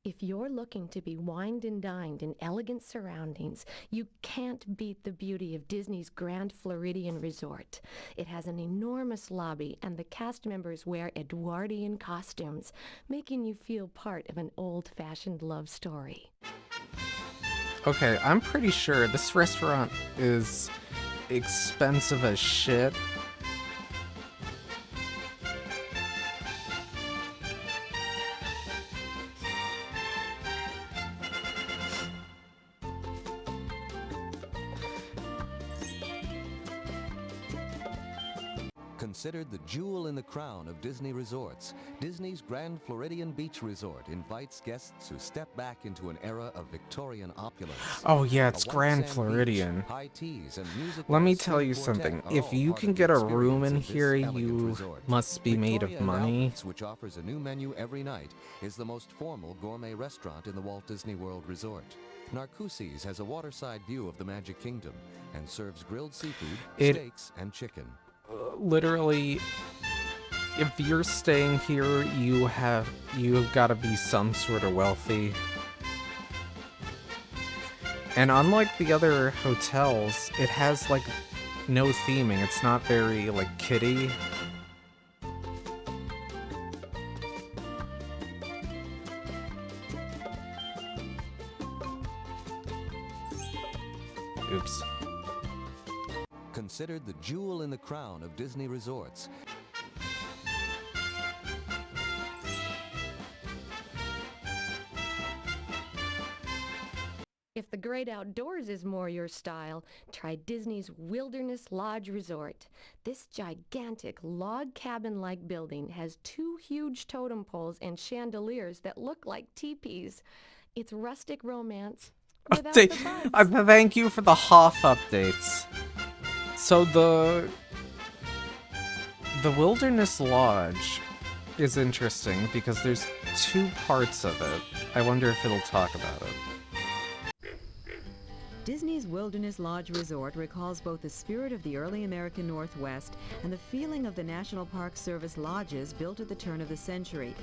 If you're looking to be wined and dined in elegant surroundings, you can't beat the beauty of Disney's Grand Floridian Resort. It has an enormous lobby, and the cast members wear Edwardian costumes, making you feel part of an old-fashioned love story. Okay, I'm pretty sure this restaurant is expensive as shit. Considered the jewel in the crown of Disney resorts, Disney's Grand Floridian Beach Resort invites guests to step back into an era of Victorian opulence. Oh yeah, it's A white Grand sand Floridian. beach, high teas, and music Let by me a tell you string something. quartet are If all you part can of the get a room in experience of this here, elegant you resort. must be made of Victoria and money. Albert's, which offers a new menu every night, is the most formal gourmet restaurant in the Walt Disney World Resort. Narcoossee's has a waterside view of the Magic Kingdom and serves grilled seafood, steaks, and chicken. Literally, if you're staying here, you've got to be some sort of wealthy. And unlike the other hotels, it has like no theming. It's not very like kiddie. Oops. Considered the jewel in the crown of Disney resorts. If the great outdoors is more your style, try Disney's Wilderness Lodge Resort. This gigantic log cabin-like building has 2 huge totem poles and chandeliers that look like teepees. It's rustic romance without the buzz. Thank you for the Hoff updates. So the Wilderness Lodge is interesting because there's 2 parts of it. I wonder if it'll talk about it. Disney's Wilderness Lodge Resort recalls both the spirit of the early American Northwest and the feeling of the National Park Service lodges built at the turn of the century.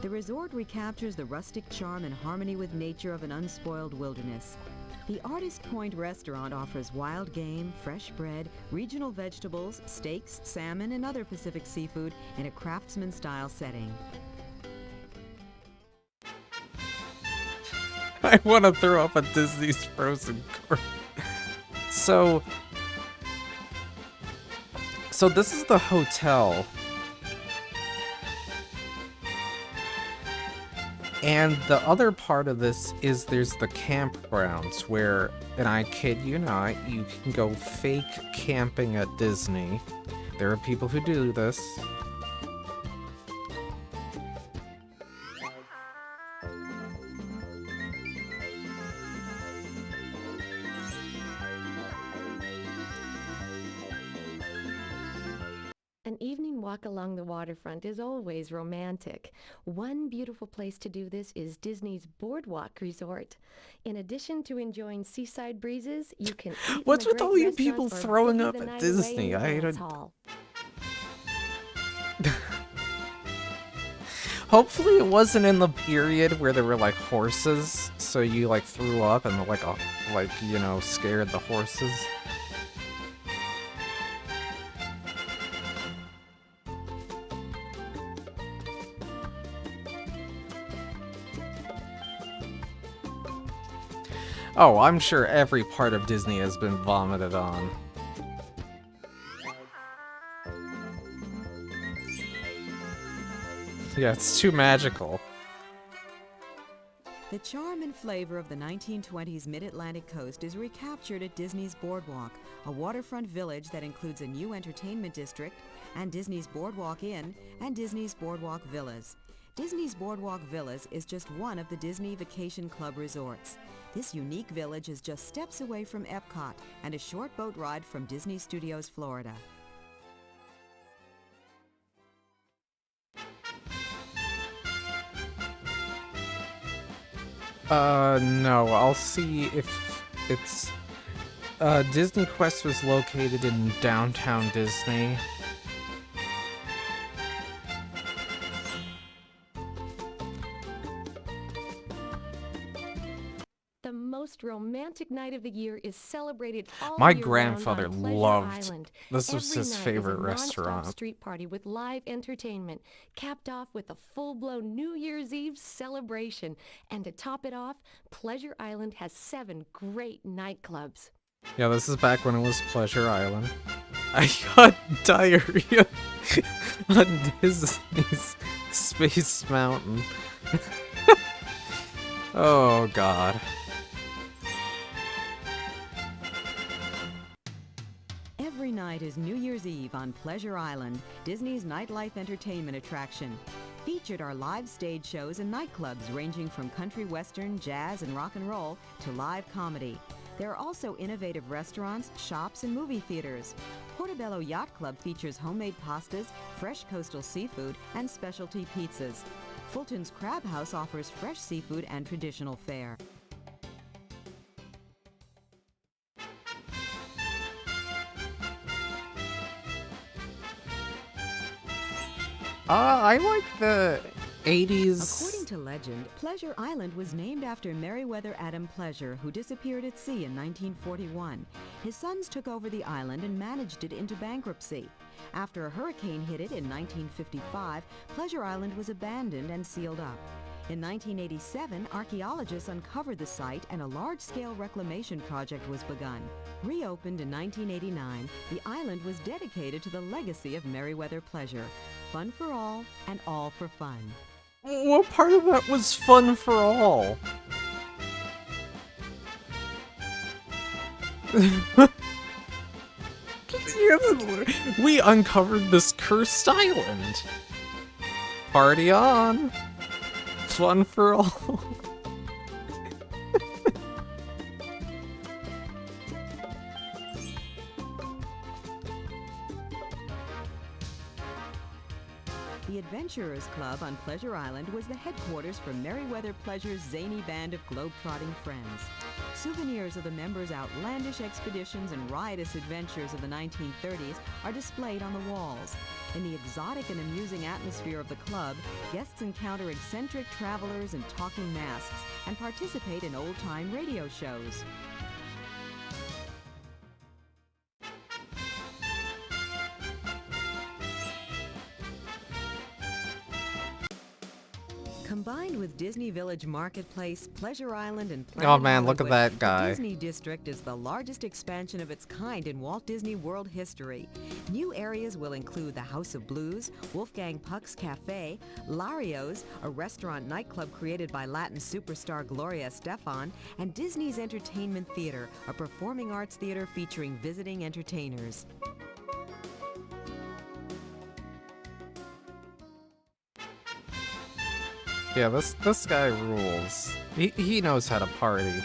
The resort recaptures the rustic charm and harmony with nature of an unspoiled wilderness. The Artist Point restaurant offers wild game, fresh bread, regional vegetables, steaks, salmon, and other Pacific seafood in a craftsman-style setting. I want to throw up at Disney's Frozen Court. So this is the hotel. And the other part of this is there's the campgrounds where, and I kid you not, you can go fake camping at Disney. There are people who do this. An evening walk along the waterfront is always romantic. One beautiful place to do this is Disney's Boardwalk Resort. In addition to enjoying seaside breezes, you can eat What's in the with great all you people restaurants or throwing boogie up the at night away Disney? in the I dance don't... hall. Hopefully it wasn't in the period where there were like horses, so you like threw up and like you know, scared the horses. Oh, I'm sure every part of Disney has been vomited on. Yeah, it's too magical. The charm and flavor of the 1920s Mid-Atlantic coast is recaptured at Disney's Boardwalk, a waterfront village that includes a new entertainment district, and Disney's Boardwalk Inn, and Disney's Boardwalk Villas. Disney's Boardwalk Villas is just one of the Disney Vacation Club resorts. This unique village is just steps away from Epcot and a short boat ride from Disney Studios, Florida. No, I'll see if it's... Disney Quest was located in downtown Disney. The most romantic night of the year is celebrated all My year grandfather round on Pleasure loved... Island. This was Every his night favorite is a restaurant. non-stop street party with live entertainment, capped off with a full-blown New Year's Eve celebration. And to top it off, Pleasure Island has 7 great nightclubs. Yeah, this is back when it was Pleasure Island. I got diarrhea on Disney's Space Mountain. Oh, God. Every night is New Year's Eve on Pleasure Island, Disney's nightlife entertainment attraction. Featured are live stage shows and nightclubs ranging from country western, jazz, and rock and roll to live comedy. There are also innovative restaurants, shops, and movie theaters. Portobello Yacht Club features homemade pastas, fresh coastal seafood, and specialty pizzas. Fulton's Crab House offers fresh seafood and traditional fare. I like the 80s. According to legend, Pleasure Island was named after Meriwether Adam Pleasure, who disappeared at sea in 1941. His sons took over the island and managed it into bankruptcy. After a hurricane hit it in 1955, Pleasure Island was abandoned and sealed up. In 1987, archaeologists uncovered the site and a large-scale reclamation project was begun. Reopened in 1989, the island was dedicated to the legacy of Meriwether Pleasure. Fun for all, and all for fun. What part of that was fun for all? We uncovered this cursed island. Party on. Fun for all. The Adventurers Club on Pleasure Island was the headquarters for Meriwether Pleasure's zany band of globe-trotting friends. Souvenirs of the members' outlandish expeditions and riotous adventures of the 1930s are displayed on the walls. In the exotic and amusing atmosphere of the club, guests encounter eccentric travelers and talking masks and participate in old-time radio shows. Combined with Disney Village Marketplace, Pleasure Island, and Oh Planet man, look at Hollywood, that guy. the Disney District is the largest expansion of its kind in Walt Disney World history. New areas will include the House of Blues, Wolfgang Puck's Cafe, Lario's, a restaurant nightclub created by Latin superstar Gloria Estefan, and Disney's Entertainment Theater, a performing arts theater featuring visiting entertainers. Yeah, this guy rules. He knows how to party.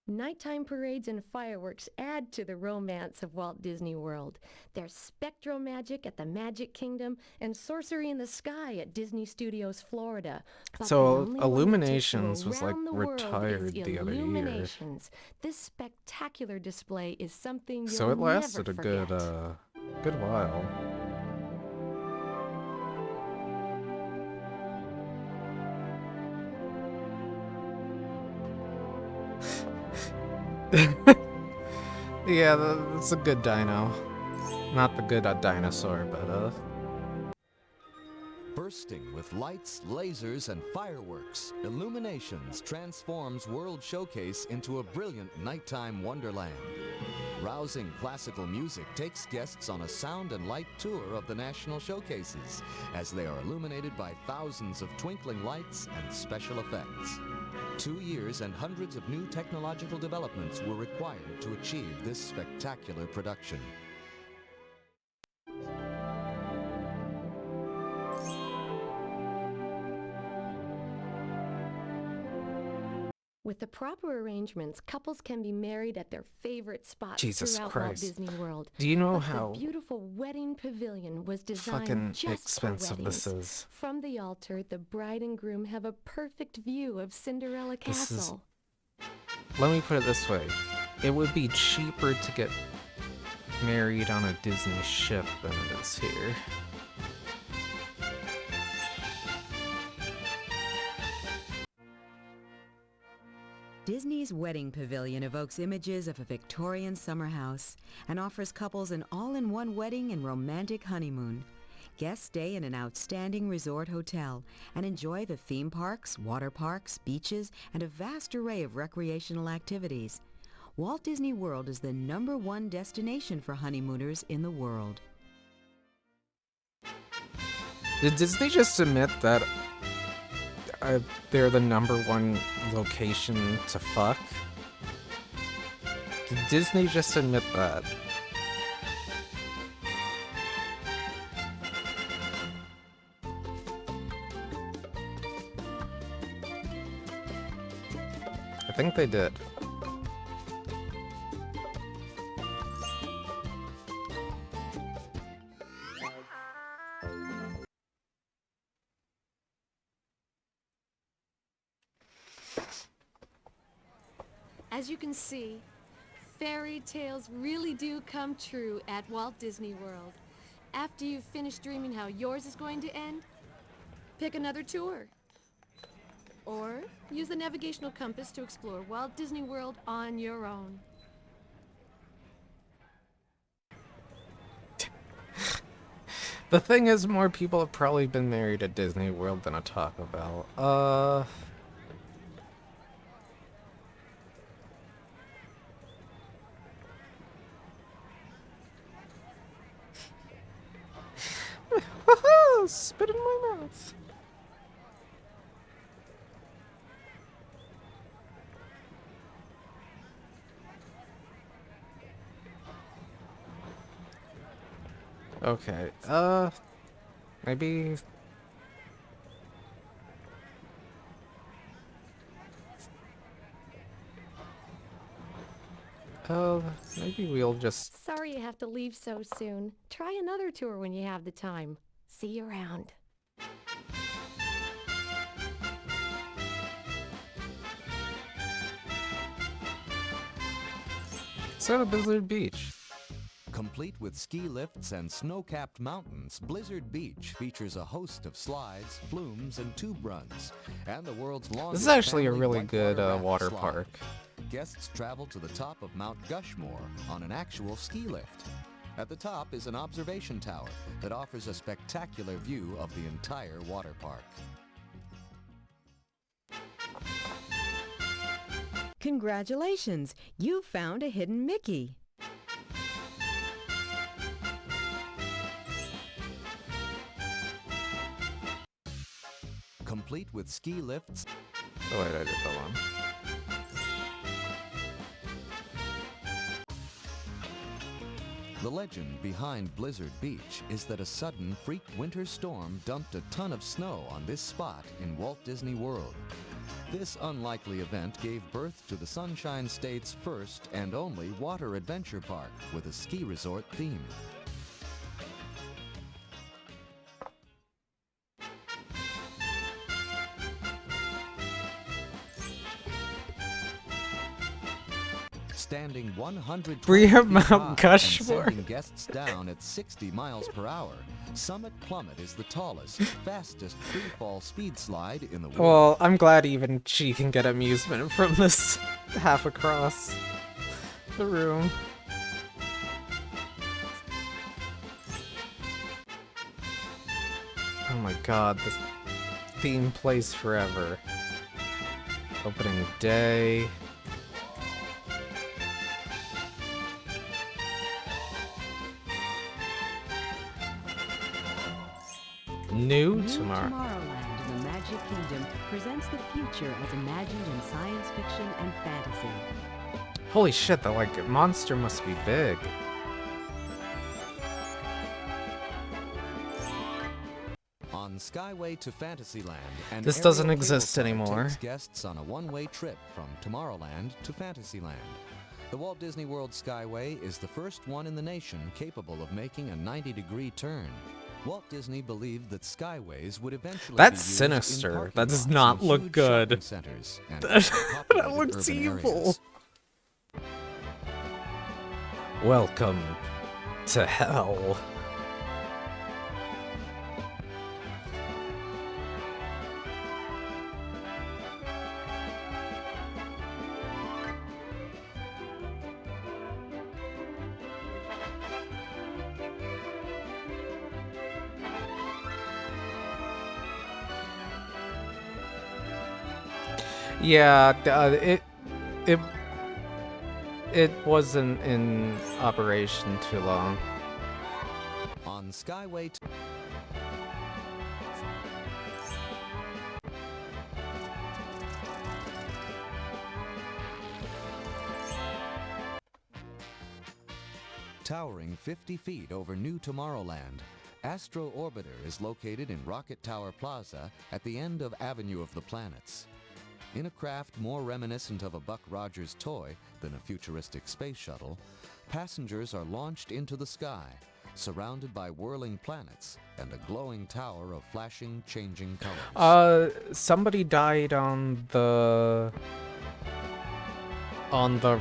Nighttime parades and fireworks add to the romance of Walt Disney World. There's spectral magic at the Magic Kingdom and sorcery in the sky at Disney Studios Florida. But So the only one that takes you Illuminations was like around the world retired is the other year. Illuminations. This spectacular display is something you'll So it lasted never a good forget. good while. Yeah, that's a good dino. Not the good dinosaur, but Bursting with lights, lasers, and fireworks, Illuminations transforms World Showcase into a brilliant nighttime wonderland. Rousing classical music takes guests on a sound and light tour of the national showcases as they are illuminated by thousands of twinkling lights and special effects. 2 years and hundreds of new technological developments were required to achieve this spectacular production. With the proper arrangements, couples can be married at their favorite spots Jesus throughout Christ. Walt Disney World. Do you know But how the beautiful wedding pavilion was designed fucking just expensive for this weddings. is? From the altar, the bride and groom have a perfect view of Cinderella This is- Castle. Let me put it this way. It would be cheaper to get married on a Disney ship than it is here. Disney's Wedding Pavilion evokes images of a Victorian summer house and offers couples an all-in-one wedding and romantic honeymoon. Guests stay in an outstanding resort hotel and enjoy the theme parks, water parks, beaches, and a vast array of recreational activities. Walt Disney World is the #1 destination for honeymooners in the world. Did Disney just admit that they're the #1 location to fuck? Did Disney just admit that? I think they did. As you can see, fairy tales really do come true at Walt Disney World. After you've finished dreaming how yours is going to end, pick another tour. Or use the navigational compass to explore Walt Disney World on your own. The thing is, more people have probably been married at Disney World than at Taco Bell. Spit in my mouth. Okay, maybe... maybe we'll just... Sorry you have to leave so soon. Try another tour when you have the time. See you around. So to Blizzard Beach. Complete with ski lifts and snow-capped mountains, Blizzard Beach features a host of slides, flumes, and tube runs, and the world's longest This is actually a family really whitewater good raft water slide. park. guests travel to the top of Mount Gushmore on an actual ski lift. At the top is an observation tower that offers a spectacular view of the entire water park. Congratulations! You found a hidden Mickey. Complete with ski lifts. Oh wait, I did that one. The legend behind Blizzard Beach is that a sudden freak winter storm dumped a ton of snow on this spot in Walt Disney World. This unlikely event gave birth to the Sunshine State's first and only water adventure park with a ski resort theme. Standing 120 Bria feet Mount high and Gushmore. sending guests down at 60 miles per hour, Summit Plummet is the tallest, fastest free-fall speed slide in the world. Well, I'm glad even she can get amusement from this half across the room. Oh my god, this theme plays forever. Opening day. New Tomorrow. Tomorrowland in the Magic Kingdom presents the future as imagined in science fiction and fantasy. Holy shit, that monster must be big. On Skyway to Fantasyland, an This doesn't aerial exist cable car anymore. takes guests on a one-way trip from Tomorrowland to Fantasyland. The Walt Disney World Skyway is the first one in the nation capable of making a 90-degree turn. Walt Disney believed that skyways would eventually That's be used sinister. in parking That does lots not in look huge good. shopping centers and That populated looks urban evil. areas. Welcome to hell. Yeah, it wasn't in operation too long. On Skyway to Towering 50 feet over New Tomorrowland, Astro Orbiter is located in Rocket Tower Plaza at the end of Avenue of the Planets. In a craft more reminiscent of a Buck Rogers toy than a futuristic space shuttle, passengers are launched into the sky, surrounded by whirling planets and a glowing tower of flashing, changing colors. Somebody died on the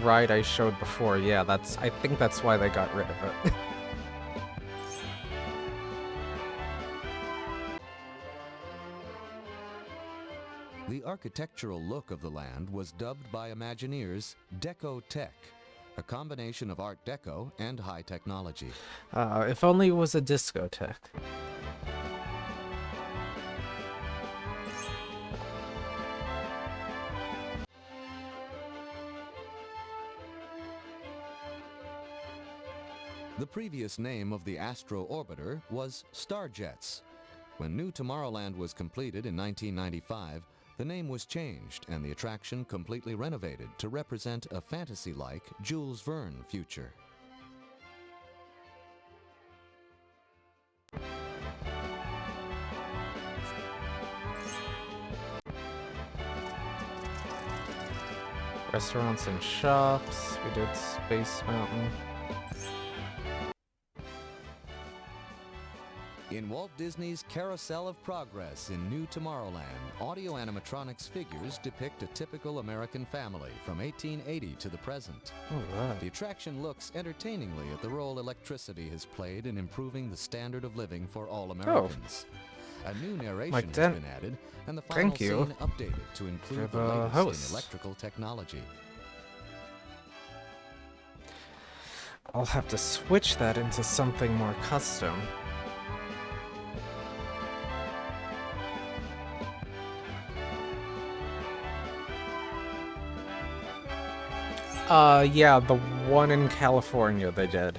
ride I showed before. Yeah, I think that's why they got rid of it. The architectural look of the land was dubbed by Imagineers Deco Tech, a combination of Art Deco and high technology. If only it was a discotheque. The previous name of the Astro Orbiter was Starjets. When New Tomorrowland was completed in 1995, the name was changed and the attraction completely renovated to represent a fantasy-like Jules Verne future. Restaurants and shops. We did Space Mountain. In Walt Disney's Carousel of Progress in New Tomorrowland, audio animatronics figures depict a typical American family from 1880 to the present. Alright. The attraction looks entertainingly at the role electricity has played in improving the standard of living for all Americans. A new narration has been added, and the final scene updated to include the latest in electrical technology. I'll have to switch that into something more custom. Yeah, the one in California they did.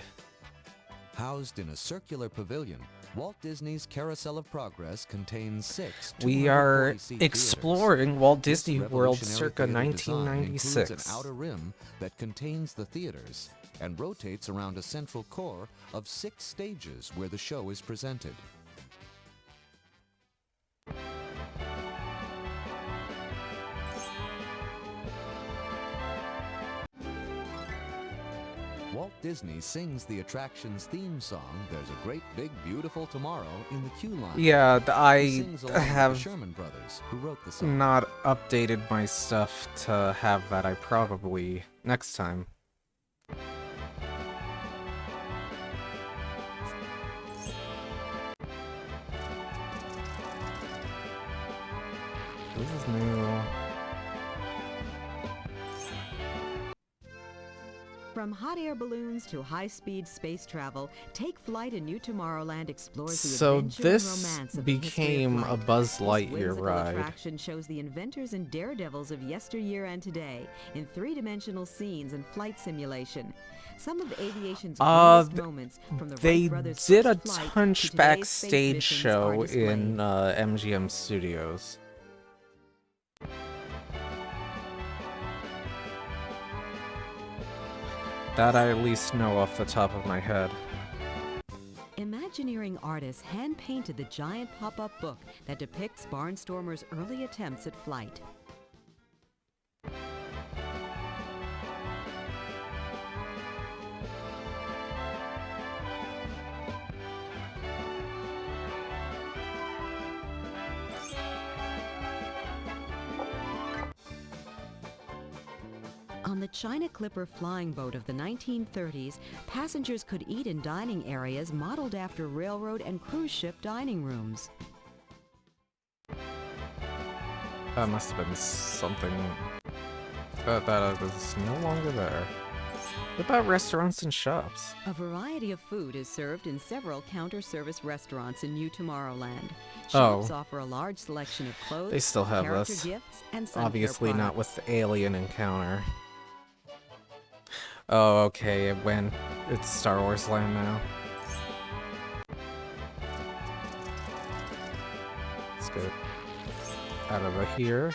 Housed in a circular pavilion, Walt Disney's Carousel of Progress contains 6 We are 240-seat exploring theaters. Walt This Disney World revolutionary circa theater design 1996. includes an outer rim that contains the theaters and rotates around a central core of 6 stages where the show is presented. Walt Disney sings the attraction's theme song, There's a Great Big Beautiful Tomorrow, in the queue line. Yeah, He I sings along with the have Sherman Brothers, who wrote the song. not updated my stuff to have that. I probably next time. This is new. From hot air balloons to high-speed space travel, Take Flight in New Tomorrowland explores the So adventure this and romance of the history of became flight. a Buzz This Lightyear whimsical ride. attraction shows the inventors and daredevils of yesteryear and today in three-dimensional scenes and flight simulation. Some of aviation's greatest moments, from the They Wright brothers' did a first flight to Hunchback today's space stage missions show are displayed. in MGM Studios. That I at least know off the top of my head. Imagineering artists hand-painted the giant pop-up book that depicts Barnstormer's early attempts at flight. On the China Clipper flying boat of the 1930s, passengers could eat in dining areas modeled after railroad and cruise ship dining rooms. That must have been something that is no longer there. What about restaurants and shops? A variety of food is served in several counter-service restaurants in New Tomorrowland. Shops offer a large selection of clothes, They still have character this. gifts, and sun care Obviously not products. with the alien encounter. Oh, okay, it's Star Wars Land now. Let's go out of here.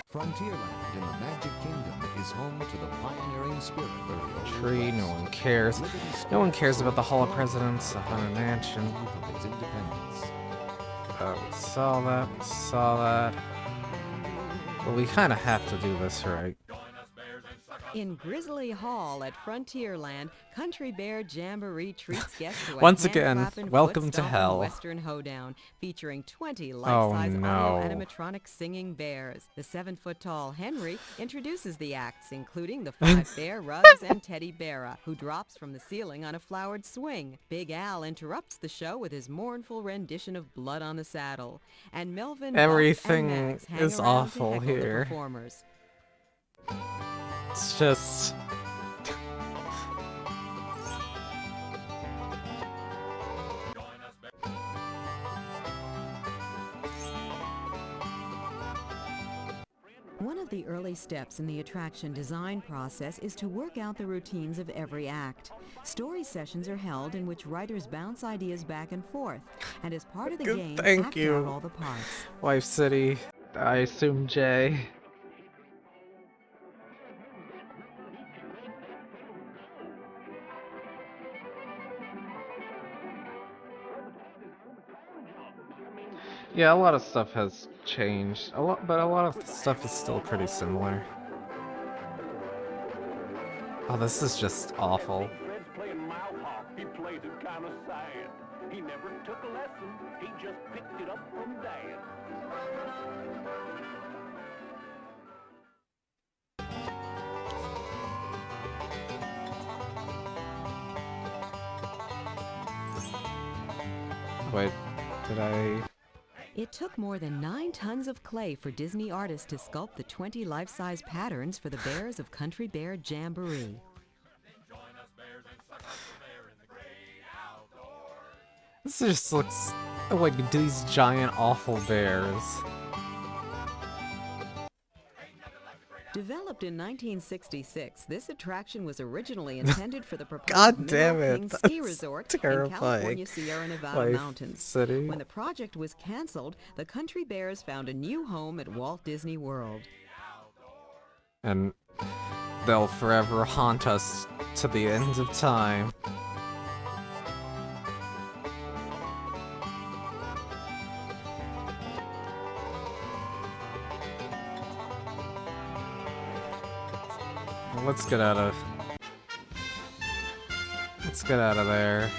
Frontierland in the Magic Kingdom is home to the pioneering spirit of the Old Tree, West. no one cares. No one cares about the Hall of Presidents, the Haunted Mansion. Of its independence. We saw that. But we kind of have to do this right. In Grizzly Hall at Frontierland, Country Bear Jamboree treats guests to a Once again, hand-clapping, welcome to foot-stomping hell. Western hoedown, featuring 20 life-size no. audio-animatronic singing bears. The 7-foot-tall Henry introduces the acts, including the 5 bear rugs and Teddy Beara, who drops from the ceiling on a flowered swing. Big Al interrupts the show with his mournful rendition of Blood on the Saddle. And Melvin, Buck, Everything and Max hang is around awful to heckle here. the performers. It's just... One of the early steps in the attraction design process is to work out the routines of every act. Story sessions are held in which writers bounce ideas back and forth, and as part of the game, Thank act you. out all the parts. Wife City, I assume Jay. Yeah, a lot of stuff has changed. But a lot of stuff is still pretty similar. Oh, this is just awful. Fred's playing Mile He played it kind of sad. He never took a lesson. He just picked it up from Dad. Wait, did I... It took more than 9 tons of clay for Disney artists to sculpt the 20 life-size patterns for the bears of Country Bear Jamboree. This just looks like these giant awful bears. Developed in 1966, this attraction was originally intended for the proposed God damn Mineral it, King ski that's resort in terrifying. California Sierra Nevada Life mountains. City. When the project was canceled, the Country Bears found a new home at Walt Disney World. And they'll forever haunt us to the end of time. Let's get out of there.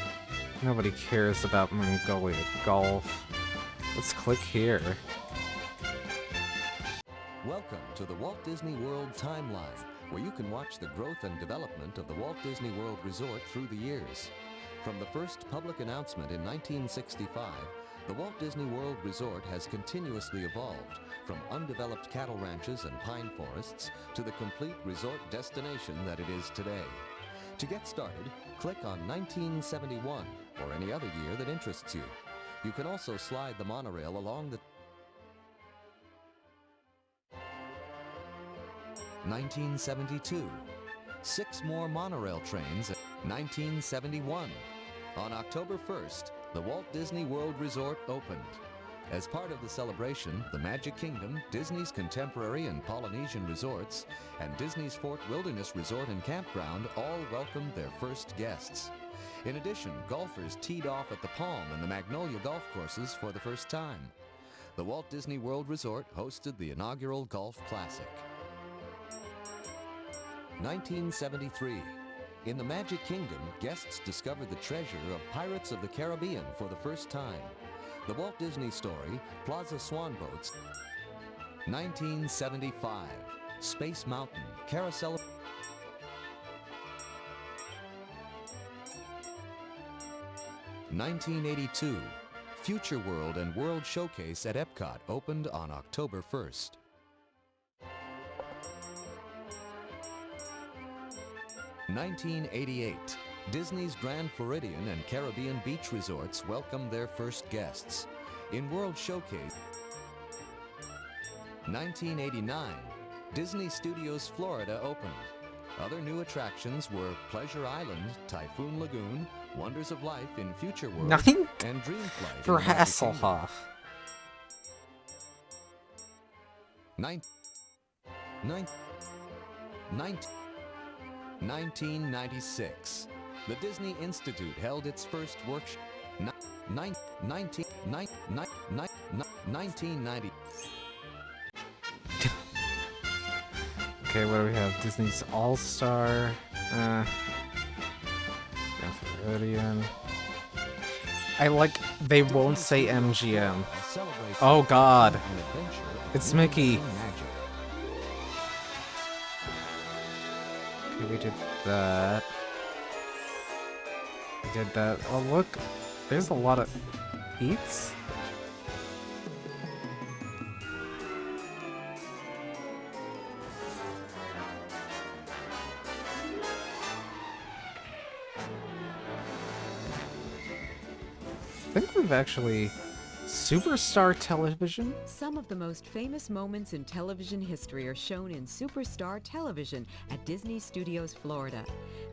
Nobody cares about Mongolia golf. Let's click here. Welcome to the Walt Disney World Timeline, where you can watch the growth and development of the Walt Disney World Resort through the years. From the first public announcement in 1965, the Walt Disney World Resort has continuously evolved, from undeveloped cattle ranches and pine forests to the complete resort destination that it is today. To get started, click on 1971 or any other year that interests you. You can also slide the monorail along the 1972. 6 more monorail trains. 1971. On October 1st, the Walt Disney World Resort opened. As part of the celebration, the Magic Kingdom, Disney's Contemporary and Polynesian Resorts, and Disney's Fort Wilderness Resort and Campground all welcomed their first guests. In addition, golfers teed off at the Palm and the Magnolia golf courses for the first time. The Walt Disney World Resort hosted the inaugural Golf Classic. 1973. In the Magic Kingdom, guests discovered the treasure of Pirates of the Caribbean for the first time. The Walt Disney Story, Plaza Swan Boats. 1975. Space Mountain, Carousel. 1982. Future World and World Showcase at Epcot opened on October 1st. 1988. Disney's Grand Floridian and Caribbean Beach Resorts welcomed their first guests. In World Showcase. 1989. Disney Studios Florida opened. Other new attractions were Pleasure Island, Typhoon Lagoon, Wonders of Life in Future World, and Dreamflight for in Magic Hasselhoff. Kingdom. 1996. The Disney Institute held its first workshop. 1990. Okay, what do we have? Disney's All-Star. Grand Floridian. I like they won't say MGM. Oh god. It's Mickey. Okay, we did that. We did that. Oh look, there's a lot of eats. I think we've actually... Superstar Television? Some of the most famous moments in television history are shown in Superstar Television at Disney Studios Florida.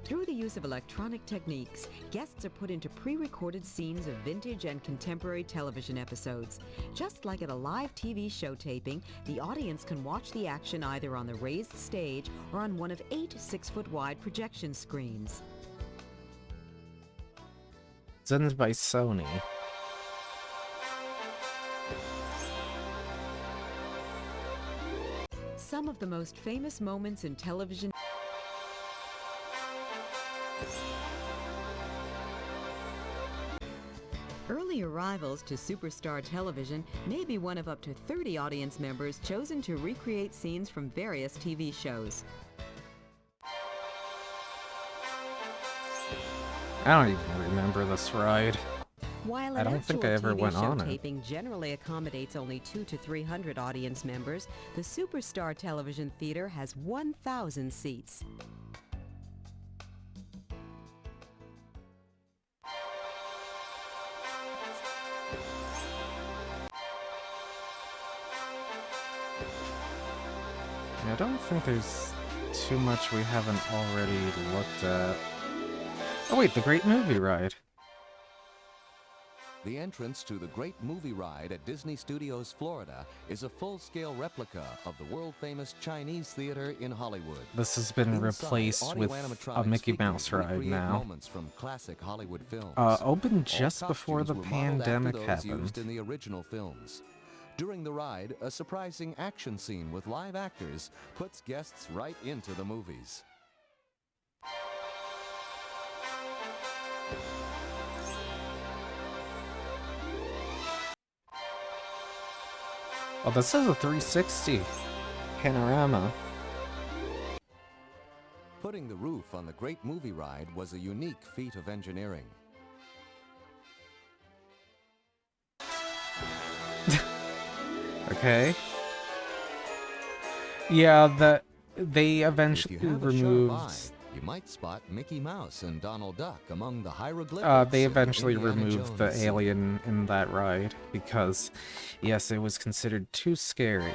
Through the use of electronic techniques, guests are put into pre-recorded scenes of vintage and contemporary television episodes. Just like at a live TV show taping, the audience can watch the action either on the raised stage or on one of 8 6-foot-wide projection screens. Presented by Sony. Some of the most famous moments in television. Early arrivals to Superstar Television may be one of up to 30 audience members chosen to recreate scenes from various TV shows. I don't even remember this ride. While I an don't think I actual ever TV went show on it. taping generally accommodates only 200 to 300 audience members, the Superstar Television Theater has 1,000 seats. I don't think there's too much we haven't already looked at. Oh wait, the Great Movie Ride. The entrance to the Great Movie Ride at Disney Studios Florida is a full-scale replica of the world-famous Chinese theater in Hollywood. This has been Inside, replaced audio with a animatronics Mickey frequently Mouse ride recreate now. moments from classic Hollywood films. Opened All just before the costumes were modeled after pandemic those happened. used in the original films. During the ride, a surprising action scene with live actors puts guests right into the movies. Oh, this is a 360 panorama. Putting the roof on the Great Movie Ride was a unique feat of engineering. Okay. Yeah, they eventually If you have a removed. sharp eye, you might spot Mickey Mouse and Donald Duck among the hieroglyphics. They in the eventually Indiana removed Jones the scene. alien in that ride because, yes, it was considered too scary.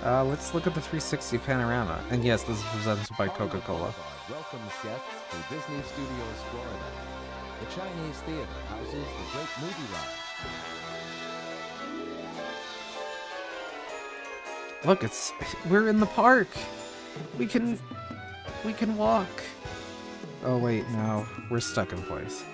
Let's look at the 360 panorama. And yes, this is presented by Coca-Cola. Welcomes guests to Disney Studios Florida. The Chinese theater houses the Great Movie Ride. Look, we're in the park. We can walk. Oh wait, no, we're stuck in place.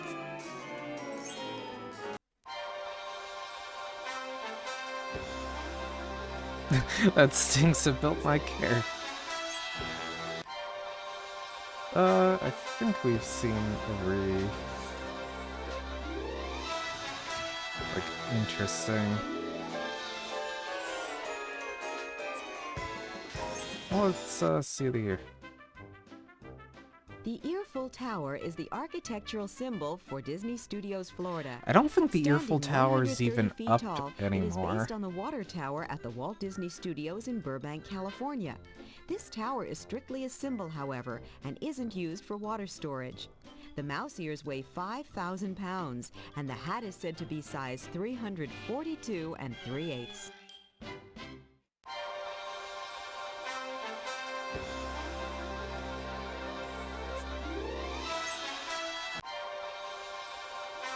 That stinks of built my care. I think we've seen every interesting. Well, let's see the year. The Earful Tower is the architectural symbol for Disney Studios Florida. I don't think the Earful Standing Tower is 130 even feet up tall, anymore. It is based on the water tower at the Walt Disney Studios in Burbank, California. This tower is strictly a symbol, however, and isn't used for water storage. The mouse ears weigh 5,000 pounds, and the hat is said to be size 342 3/8.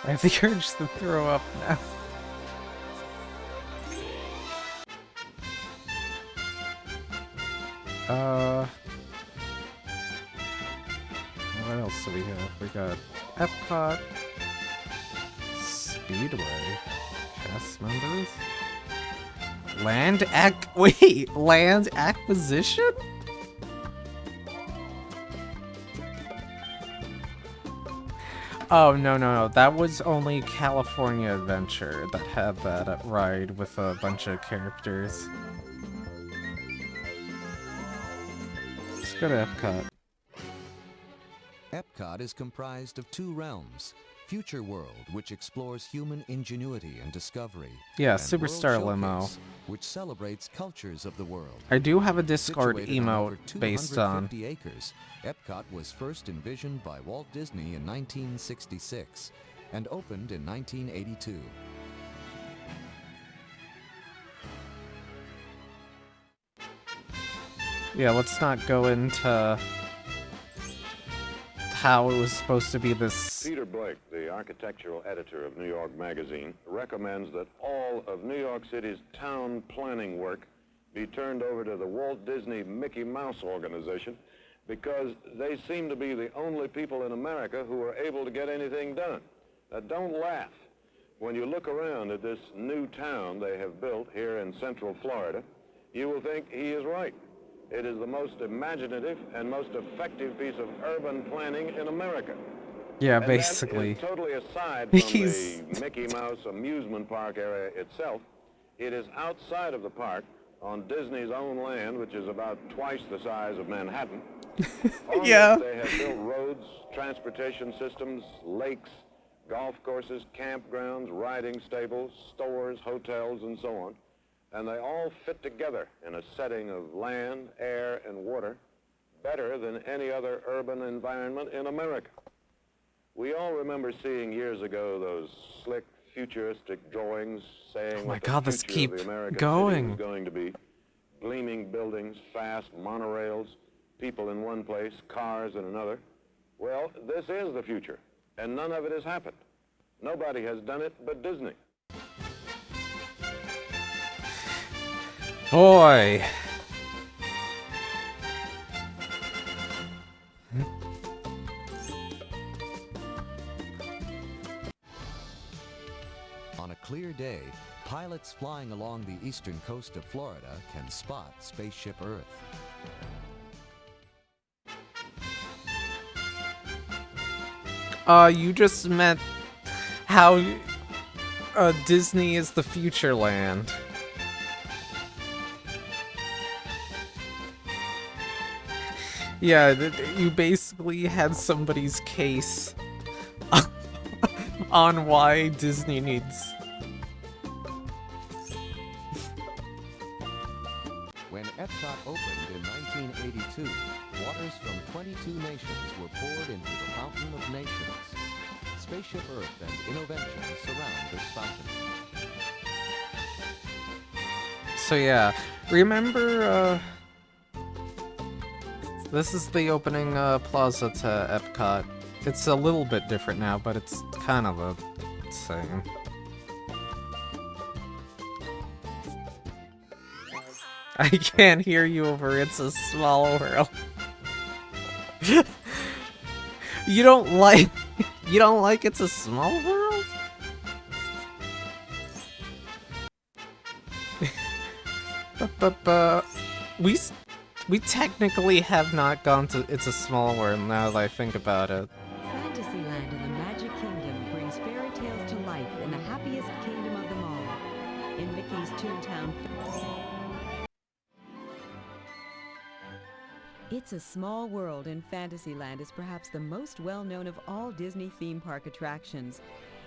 I have the urge to throw up now. What else do we have? We got Epcot, Speedway, cast members, land acquisition? Oh, no. That was only California Adventure that had that ride with a bunch of characters. Let's go to Epcot. Epcot is comprised of two realms. Future World, which explores human ingenuity and discovery. Yeah, and Superstar World Limo. Showcase, which celebrates cultures of the world. I do have a Discord Situated on over emote based on. 250 acres, Epcot was first envisioned by Walt Disney in 1966 and opened in 1982. Yeah, let's not go into how it was supposed to be this. Peter Blake, the architectural editor of New York Magazine, recommends that all of New York City's town planning work be turned over to the Walt Disney Mickey Mouse organization because they seem to be the only people in America who are able to get anything done. Now, don't laugh. When you look around at this new town they have built here in Central Florida, you will think he is right. It is the most imaginative and most effective piece of urban planning in America. Yeah, and basically. That is totally aside from the Mickey Mouse amusement park area itself. It is outside of the park on Disney's own land, which is about twice the size of Manhattan. Yeah. They have built roads, transportation systems, lakes, golf courses, campgrounds, riding stables, stores, hotels, and so on. And they all fit together in a setting of land, air, and water better than any other urban environment in America. We all remember seeing years ago those slick, futuristic drawings saying Oh my what God, the this future of keep the American going. city was going to be. Gleaming buildings, fast monorails, people in one place, cars in another. Well, this is the future, and none of it has happened. Nobody has done it but Disney. Boy. On a clear day, pilots flying along the eastern coast of Florida can spot Spaceship Earth. You just meant how Disney is the future land. Yeah, you basically had somebody's case on why Disney needs... When Epcot opened in 1982, waters from 22 nations were poured into the Fountain of Nations. Spaceship Earth and Innovention surround this fountain. So yeah, remember, this is the opening plaza to Epcot. It's a little bit different now, but it's kind of the same. I can't hear you over It's a Small World. You don't like It's a Small World? But we technically have not gone to It's a Small World now that I think about it. Fantasyland in the Magic Kingdom brings fairy tales to life in the happiest kingdom of them all. In Mickey's Toontown... It's a Small World in Fantasyland is perhaps the most well-known of all Disney theme park attractions.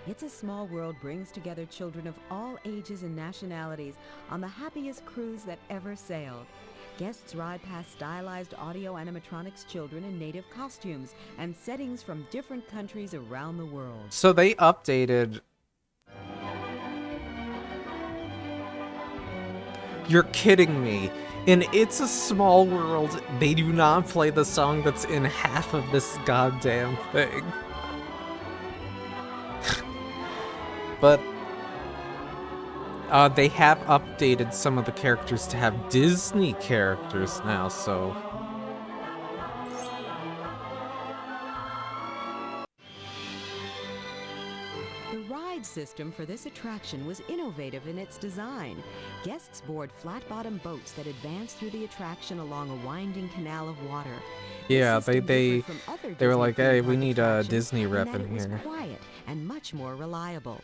It's a Small World brings together children of all ages and nationalities on the happiest cruise that ever sailed. Guests ride past stylized audio animatronics children in native costumes and settings from different countries around the world. So they updated... You're kidding me. In It's a Small World, they do not play the song that's in half of this goddamn thing. But they have updated some of the characters to have Disney characters now, so... The ride system for this attraction was innovative in its design. Guests board flat-bottom boats that advance through the attraction along a winding canal of water. Yeah, This system differed from other they were Disney like, theme hey, park we need a attractions Disney in rep that in it was here. quiet and much more reliable.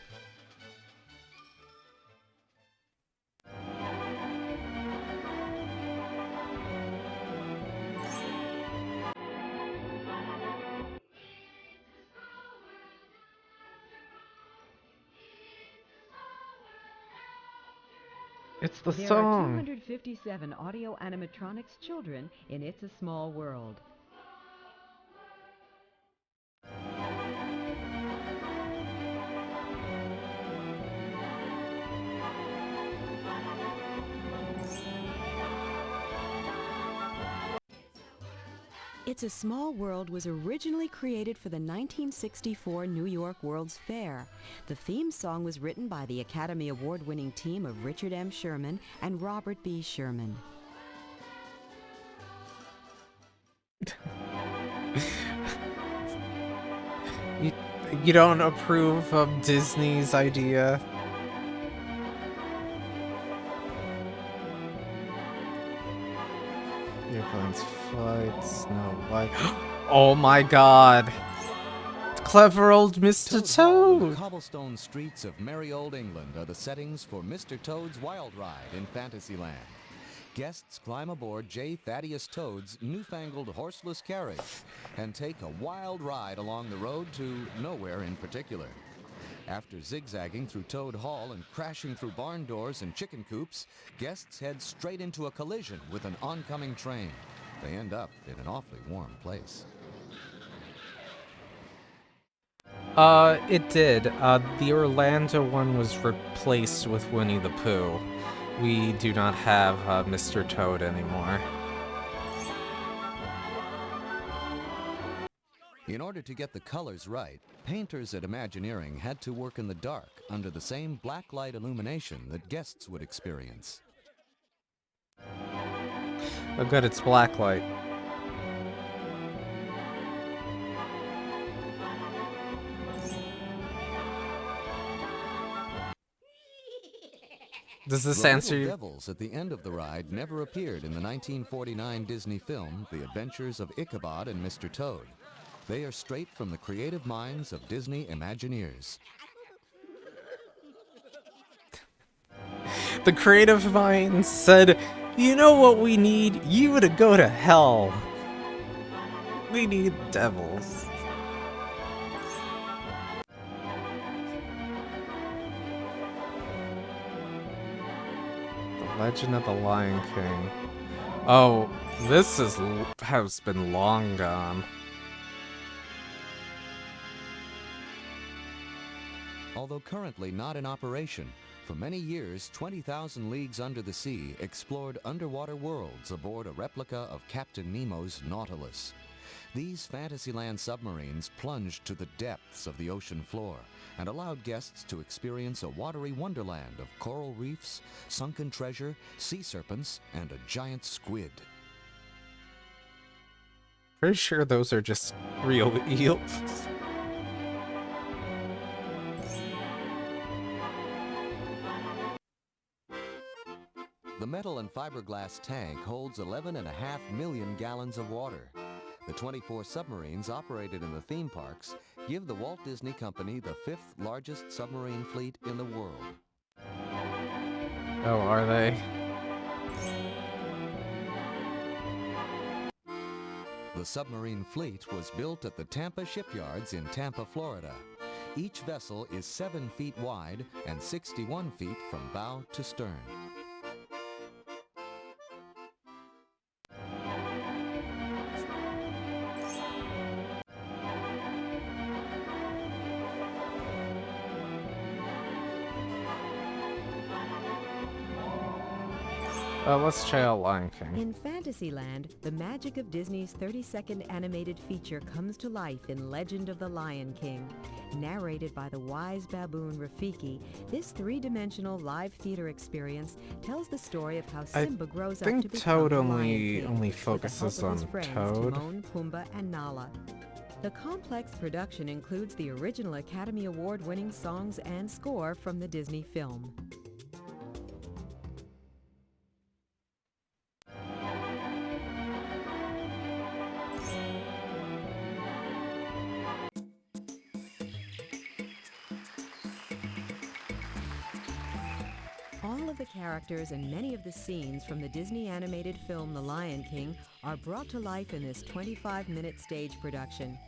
It's the There song. are 257 audio animatronics children in It's a Small World. It's a Small World was originally created for the 1964 New York World's Fair. The theme song was written by the Academy Award-winning team of Richard M. Sherman and Robert B. Sherman. You don't approve of Disney's idea? Airplanes, flights, Snow White. Oh my god! Clever old Mr. Toad! The cobblestone streets of merry old England are the settings for Mr. Toad's Wild Ride in Fantasyland. guests climb aboard J. Thaddeus Toad's newfangled horseless carriage and take a wild ride along the road to nowhere in particular. After zigzagging through Toad Hall and crashing through barn doors and chicken coops, guests head straight into a collision with an oncoming train. They end up in an awfully warm place. It did. The Orlando one was replaced with Winnie the Pooh. We do not have Mr. Toad anymore. In order to get the colors right, painters at Imagineering had to work in the dark under the same blacklight illumination that guests would experience. Oh good, it's blacklight. Does this answer The little devils at the end of the ride never appeared in the 1949 Disney film, The Adventures of Ichabod and Mr. Toad. They are straight from the creative minds of Disney Imagineers. The creative mind said, you know what we need? You to go to hell. We need devils. The Legend of the Lion King. Oh, this has been long gone. Although currently not in operation, for many years 20,000 Leagues Under the Sea explored underwater worlds aboard a replica of Captain Nemo's Nautilus. These Fantasyland submarines plunged to the depths of the ocean floor and allowed guests to experience a watery wonderland of coral reefs, sunken treasure, sea serpents, and a giant squid. Pretty sure those are just real eels. The metal and fiberglass tank holds 11.5 million gallons of water. The 24 submarines operated in the theme parks give the Walt Disney Company the 5th largest submarine fleet in the world. Oh, are they? The submarine fleet was built at the Tampa shipyards in Tampa, Florida. Each vessel is 7 feet wide and 61 feet from bow to stern. Let's try out Lion King. In Fantasyland, the magic of Disney's 30-second animated feature comes to life in Legend of the Lion King. Narrated by the wise baboon Rafiki, this three-dimensional live theater experience tells the story of how Simba grows up to become Toad the Lion King, only with the focuses help of his on friends Toad. Timon, Pumbaa, and Nala. The complex production includes the original Academy Award-winning songs and score from the Disney film. All of the characters and many of the scenes from the Disney animated film The Lion King are brought to life in this 25-minute stage production.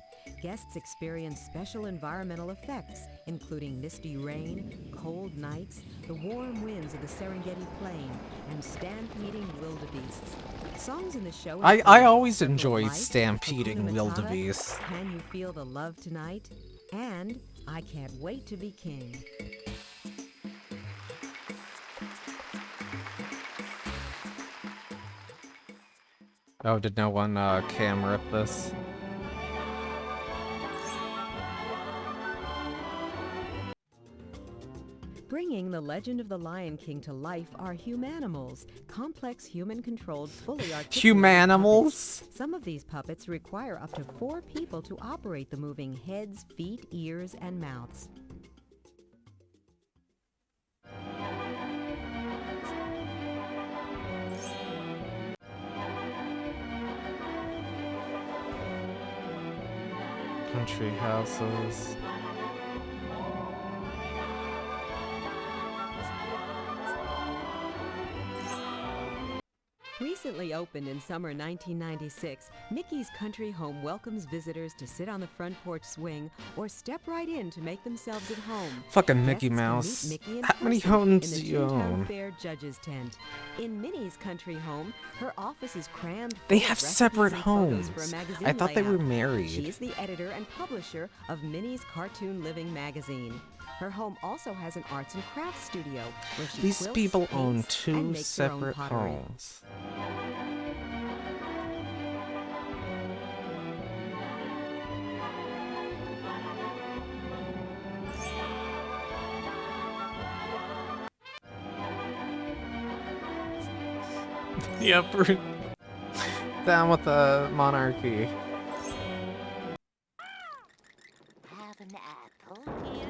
Guests experience special environmental effects, including misty rain, cold nights, the warm winds of the Serengeti Plain, and stampeding wildebeests. Songs in the show I always include enjoyed Life, stampeding Hakuna Matata, wildebeest. Can You Feel the Love Tonight? And I Can't Wait to Be King. Oh, did no one cam rip this? Bringing the Legend of the Lion King to life are humanimals, complex human-controlled, fully articulated Humanimals? puppets. Some of these puppets require up to 4 people to operate the moving heads, feet, ears, and mouths. Country houses. Recently opened in summer 1996, Mickey's Country Home welcomes visitors to sit on the front porch swing or step right in to make themselves at home. Fucking Mickey Guests can Mouse. meet Mickey in How many person homes in the do you Toontown own? Fair judges tent. In Minnie's Country Home, her office is crammed They full have of recipes separate and photos homes. for a magazine I thought they were layout. married. She is the editor and publisher of Minnie's Cartoon Living magazine. Her home also has an arts and crafts studio where she These quilts, people own paints, and two makes her own separate pottery. homes. Yep. Down with the monarchy. Have an apple here?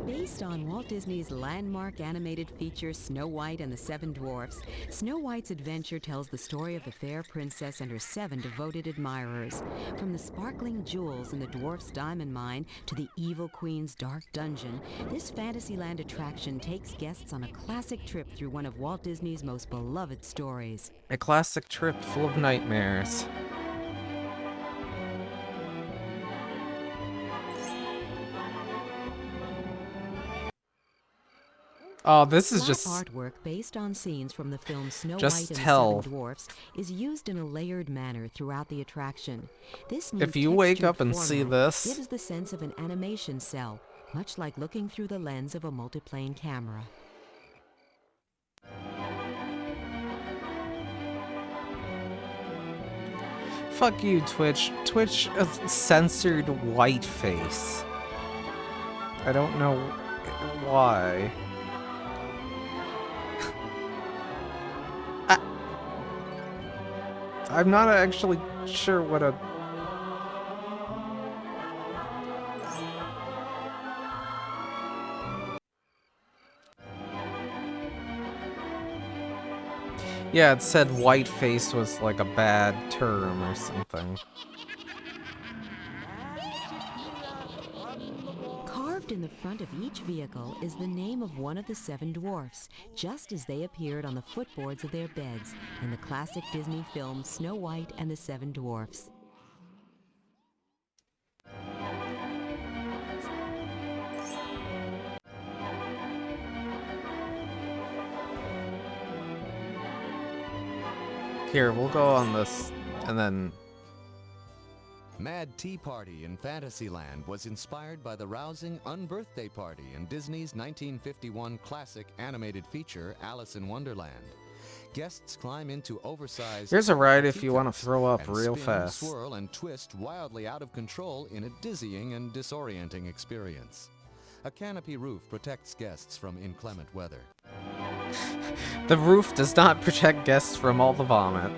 Based on Walt Disney's landmark animated feature Snow White and the Seven Dwarfs, Snow White's adventure tells the story of the fair princess and her 7 devoted admirers. From the sparkling jewels in the dwarf's diamond mine to the evil queen's dark dungeon, this Fantasyland attraction takes guests on a classic trip through one of Walt Disney's most beloved stories. A classic trip full of nightmares. Oh, this is Flat just artwork based on scenes from the film Snow Just White and tell. the Seven Dwarfs is used in a layered manner throughout the attraction. This new If you wake textured up and see format this- gives the sense of an animation cell, much like looking through the lens of a multiplane camera. Fuck you, Twitch. Twitch censored whiteface. I don't know why. I'm not actually sure what a... Yeah, it said whiteface was like a bad term or something. Carved in the front of each vehicle is the name of one of the 7 dwarfs, just as they appeared on the footboards of their beds in the classic Disney film Snow White and the 7 Dwarfs. Here, we'll go on this, and then... Mad Tea Party in Fantasyland was inspired by the rousing Unbirthday Party in Disney's 1951 classic animated feature Alice in Wonderland. Guests climb into oversized... Here's a ride if you want to teacups throw up and real spin, fast. swirl, and twist wildly out of control in a dizzying and disorienting experience. A canopy roof protects guests from inclement weather. The roof does not protect guests from all the vomit.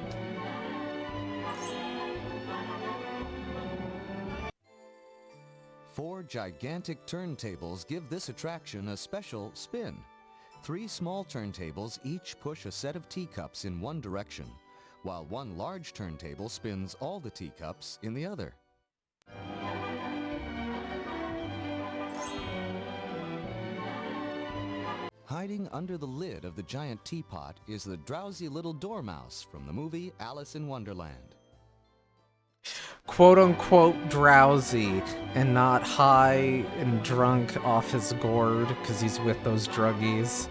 Four gigantic turntables give this attraction a special spin. 3 small turntables each push a set of teacups in one direction, while one large turntable spins all the teacups in the other. Hiding under the lid of the giant teapot is the drowsy little dormouse from the movie Alice in Wonderland. Quote-unquote drowsy and not high and drunk off his gourd because he's with those druggies.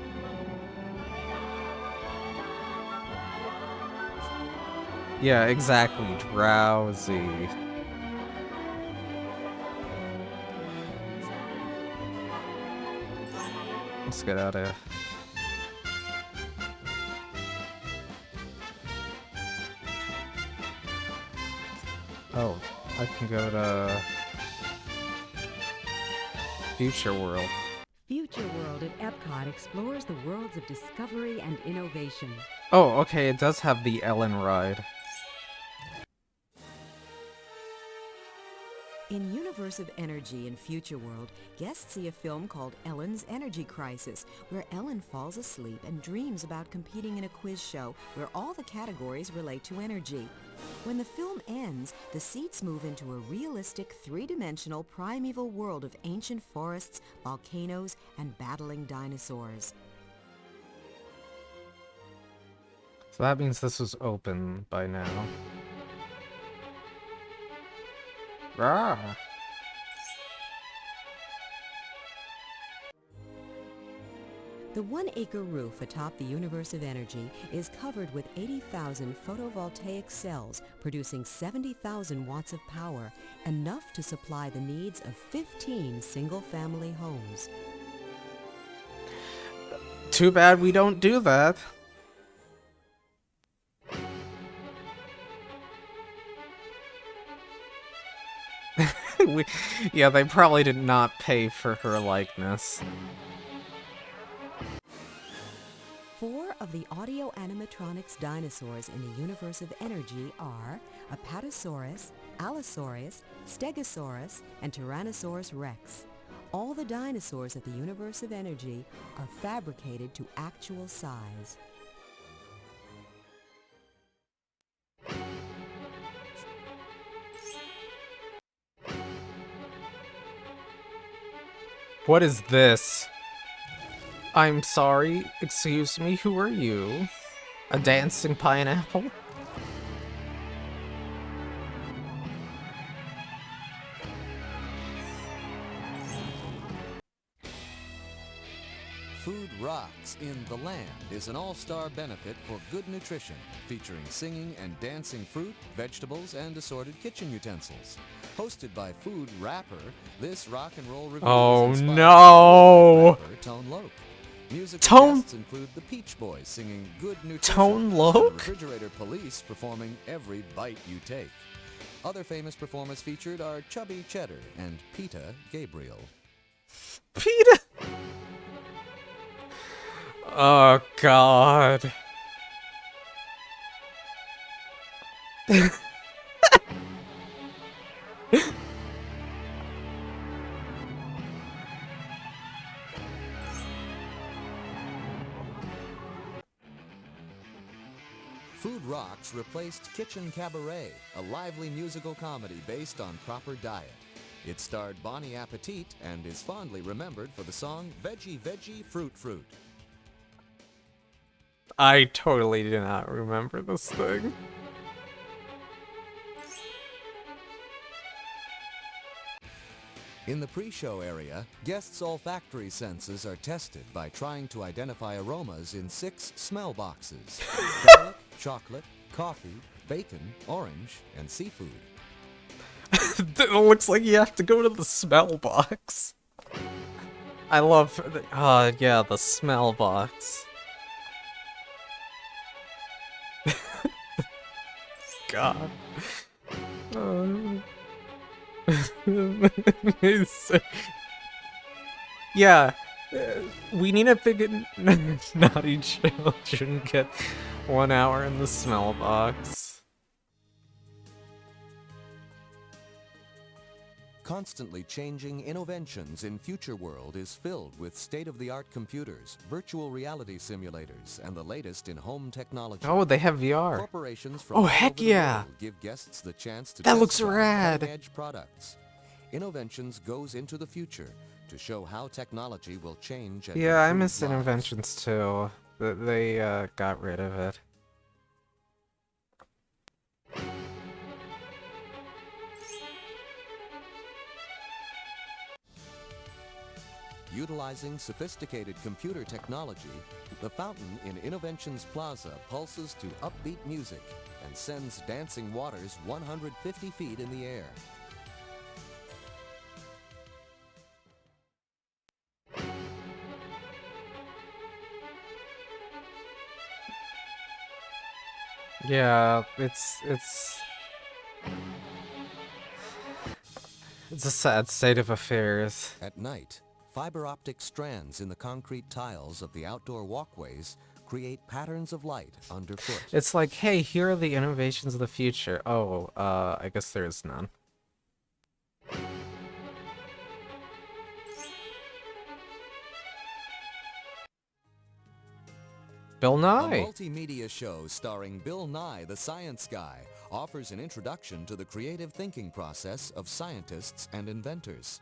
Yeah, exactly, drowsy. Let's get out of here. Oh, I can go to Future World. Future World at Epcot explores the worlds of discovery and innovation. Oh, okay, it does have the Ellen ride. In Universe of Energy in Future World, guests see a film called Ellen's Energy Crisis, where Ellen falls asleep and dreams about competing in a quiz show where all the categories relate to energy. When the film ends, the seats move into a realistic, three-dimensional primeval world of ancient forests, volcanoes, and battling dinosaurs. So that means this was open by now. Ah! The 1-acre roof atop the Universe of Energy is covered with 80,000 photovoltaic cells producing 70,000 watts of power, enough to supply the needs of 15 single-family homes. Too bad we don't do that. Yeah, they probably did not pay for her likeness. 4 of the audio animatronics dinosaurs in the Universe of Energy are Apatosaurus, Allosaurus, Stegosaurus, and Tyrannosaurus rex. All the dinosaurs at the Universe of Energy are fabricated to actual size. What is this? I'm sorry, excuse me, who are you? A dancing pineapple? Food Rocks in the Land is an all-star benefit for good nutrition, featuring singing and dancing fruit, vegetables, and assorted kitchen utensils. Hosted by Food Rapper, this rock and roll review is inspired by rapper Tone Loc. Musical guests include the Peach Boys singing Good Nutrition, Tone Loc? and the Refrigerator Police performing Every Bite You Take. Other famous performers featured are Chubby Cheddar and Peta Gabriel. Peta? Oh, God. Food Rocks replaced Kitchen Cabaret, a lively musical comedy based on proper diet. It starred Bonnie Appetit and is fondly remembered for the song Veggie Veggie Fruit Fruit. I totally do not remember this thing. In the pre-show area, guests' olfactory senses are tested by trying to identify aromas in 6 smell boxes: garlic, chocolate, coffee, bacon, orange, and seafood. It looks like you have to go to the smell box. I love, yeah, the smell box. God. Yeah, we need to figure naughty children get 1 hour in the smell box. Constantly changing Innoventions in Future World is filled with state-of-the-art computers, virtual reality simulators, and the latest in home technology. Oh, they have VR. Corporations from all heck over the yeah! world give guests the chance to That test looks drive rad. cutting-edge products. Innoventions goes into the future to show how technology will change and Yeah, I improve miss lives. Innoventions too. They got rid of it. Utilizing sophisticated computer technology, the fountain in Innoventions Plaza pulses to upbeat music and sends dancing waters 150 feet in the air. Yeah, it's a sad state of affairs. At night, fiber optic strands in the concrete tiles of the outdoor walkways create patterns of light underfoot. It's like, hey, here are the innovations of the future. Oh, I guess there is none. Bill Nye. A multimedia show starring Bill Nye the Science Guy offers an introduction to the creative thinking process of scientists and inventors.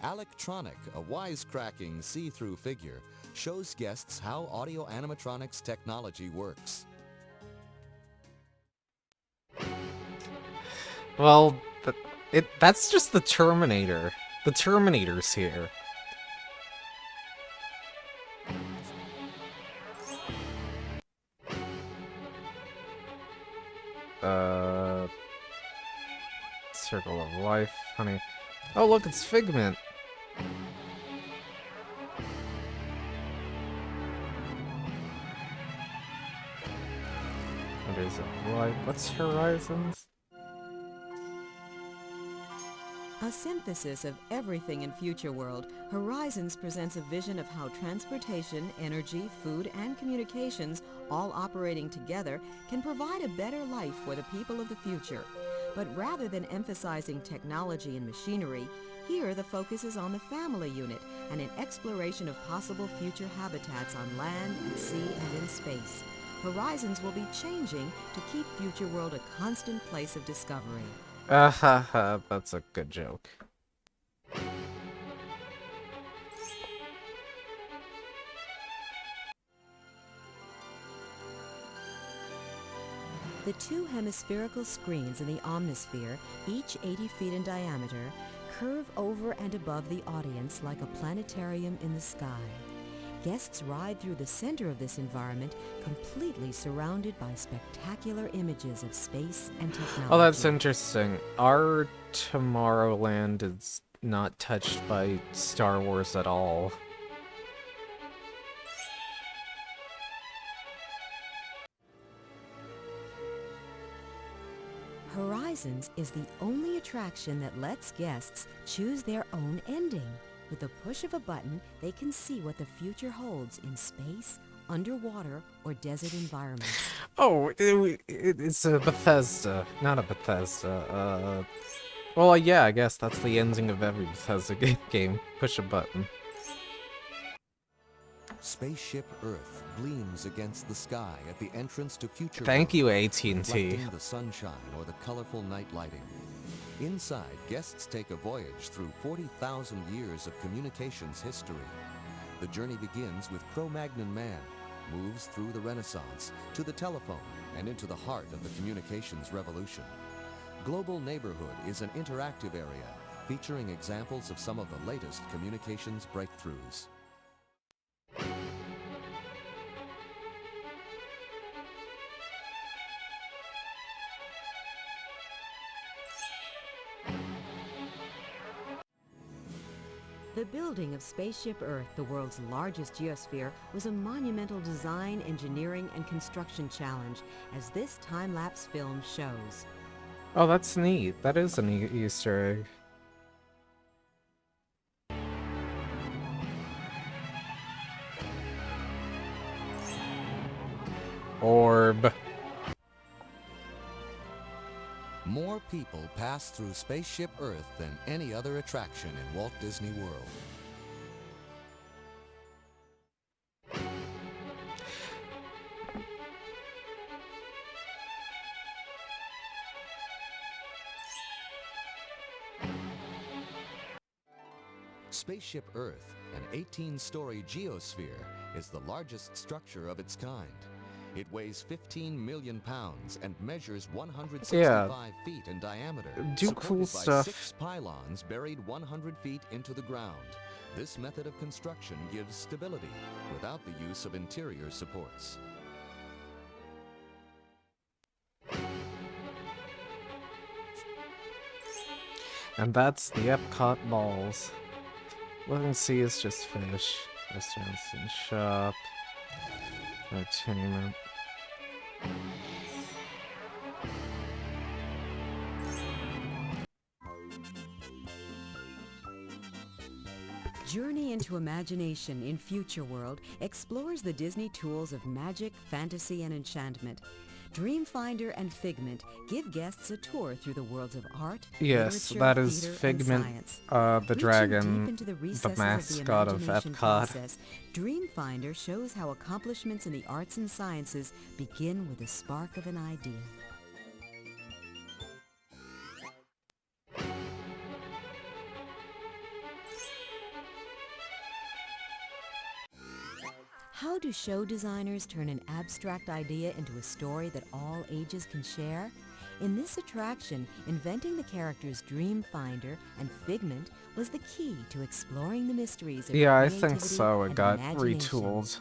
Alectronic, a wisecracking see-through figure, shows guests how audio animatronics technology works. Well, that's just the Terminator. The Terminator's here. Circle of Life, honey. Oh, look, it's Figment. Wonders of Life. What's Horizons? A synthesis of everything in Future World, Horizons presents a vision of how transportation, energy, food, and communications, all operating together, can provide a better life for the people of the future. But rather than emphasizing technology and machinery, here the focus is on the family unit and an exploration of possible future habitats on land, at sea, and in space. Horizons will be changing to keep Future World a constant place of discovery. Haha, that's a good joke. The two hemispherical screens in the omnisphere, each 80 feet in diameter, curve over and above the audience like a planetarium in the sky. Guests ride through the center of this environment, completely surrounded by spectacular images of space and technology. Oh, that's interesting. Our Tomorrowland is not touched by Star Wars at all. Horizons is the only attraction that lets guests choose their own ending. With the push of a button, they can see what the future holds in space, underwater, or desert environments. Oh, it's a Bethesda, not a Bethesda. Well, yeah, I guess that's the ending of every Bethesda game. Push a button. Spaceship Earth gleams against the sky at the entrance to Future Thank World, you, AT&T. reflecting the sunshine or the colorful night lighting. Inside, guests take a voyage through 40,000 years of communications history. The journey begins with Cro-Magnon man, moves through the Renaissance, to the telephone, and into the heart of the communications revolution. Global Neighborhood is an interactive area featuring examples of some of the latest communications breakthroughs. The building of Spaceship Earth, the world's largest geosphere, was a monumental design, engineering, and construction challenge, as this time-lapse film shows. Oh, that's neat. That is a neat Easter egg. Orb. More people pass through Spaceship Earth than any other attraction in Walt Disney World. Spaceship Earth, an 18-story geosphere, is the largest structure of its kind. It weighs 15 million pounds and measures 165 feet in diameter, Do cool stuff. 6 pylons buried 100 feet into the ground. This method of construction gives stability without the use of interior supports. And that's the Epcot balls. Living Sea is just fish. Restaurants and shop. Entertainment. Journey into Imagination in Future World explores the Disney tools of magic, fantasy, and enchantment. Dreamfinder and Figment give guests a tour through the worlds of art, Yes, literature, that is theater, Figment, and science. the Reaching dragon, deep into the the recesses mascot of the imagination Epcot. process, Dreamfinder shows how accomplishments in the arts and sciences begin with a spark of an idea. How do show designers turn an abstract idea into a story that all ages can share? In this attraction, inventing the character's dream finder and figment was the key to exploring the mysteries of Yeah, I creativity think so. It and got imagination. retooled.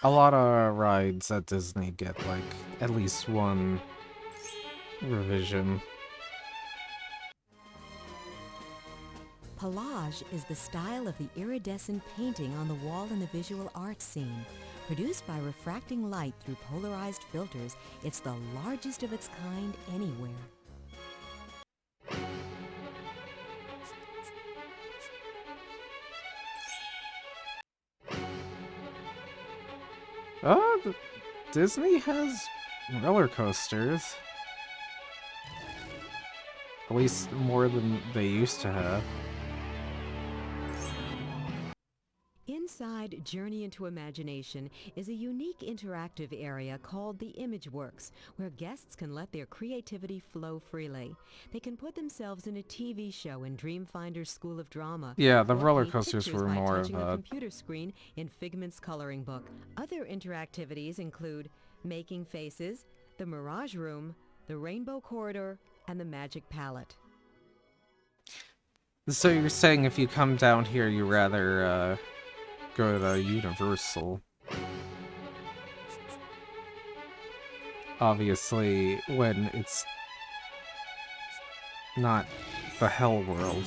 A lot of rides at Disney get, like, at least one revision. Collage is the style of the iridescent painting on the wall in the visual arts scene. Produced by refracting light through polarized filters, it's the largest of its kind anywhere. Oh, Disney has roller coasters. At least more than they used to have. Inside Journey into Imagination is a unique interactive area called the ImageWorks, where guests can let their creativity flow freely. They can put themselves in a TV show in Dreamfinder's School of Drama. Yeah, the or roller paint coasters pictures were by more of touching a a... computer screen in Figment's coloring book. Other interactivities include Making Faces, the Mirage Room, the Rainbow Corridor, and the Magic Palette. So you're saying if you come down here, you rather, go to Universal. Obviously, when it's not the Hell World.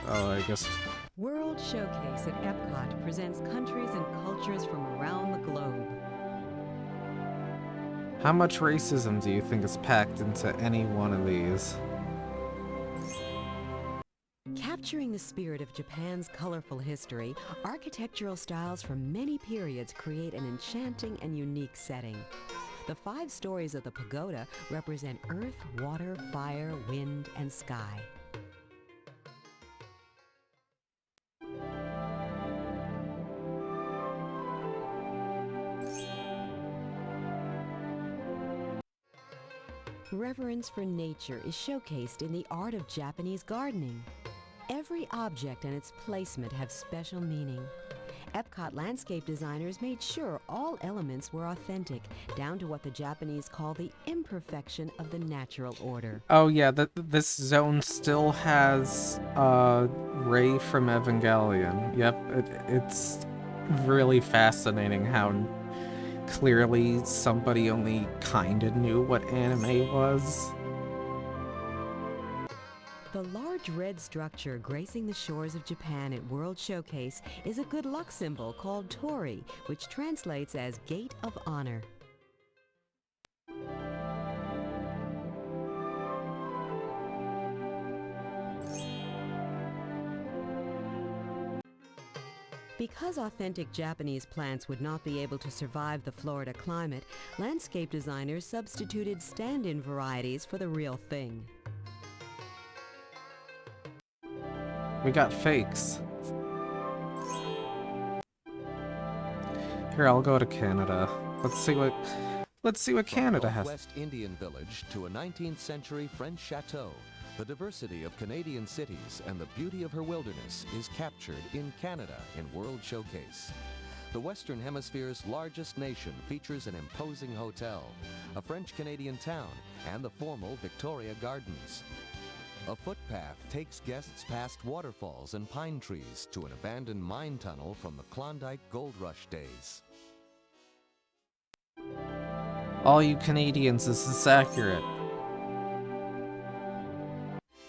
Oh, I guess... World Showcase at Epcot presents countries and cultures from around the globe. How much racism do you think is packed into any one of these? Capturing the spirit of Japan's colorful history, architectural styles from many periods create an enchanting and unique setting. The 5 stories of the pagoda represent earth, water, fire, wind, and sky. Reverence for nature is showcased in the art of Japanese gardening. Every object and its placement have special meaning. Epcot landscape designers made sure all elements were authentic, down to what the Japanese call the imperfection of the natural order. Oh yeah, this zone still has Rei from Evangelion. Yep, it's really fascinating how clearly somebody only kinda knew what anime was. The large red structure gracing the shores of Japan at World Showcase is a good luck symbol called Tori, which translates as Gate of Honor. Because authentic Japanese plants would not be able to survive the Florida climate, landscape designers substituted stand-in varieties for the real thing. We got fakes. Here, I'll go to Canada. Let's see what Canada has. From Northwest Indian village to a 19th century French chateau, the diversity of Canadian cities and the beauty of her wilderness is captured in Canada in World Showcase. The Western Hemisphere's largest nation features an imposing hotel, a French-Canadian town, and the formal Victoria Gardens. A footpath takes guests past waterfalls and pine trees to an abandoned mine tunnel from the Klondike Gold Rush days. All you Canadians, is this accurate?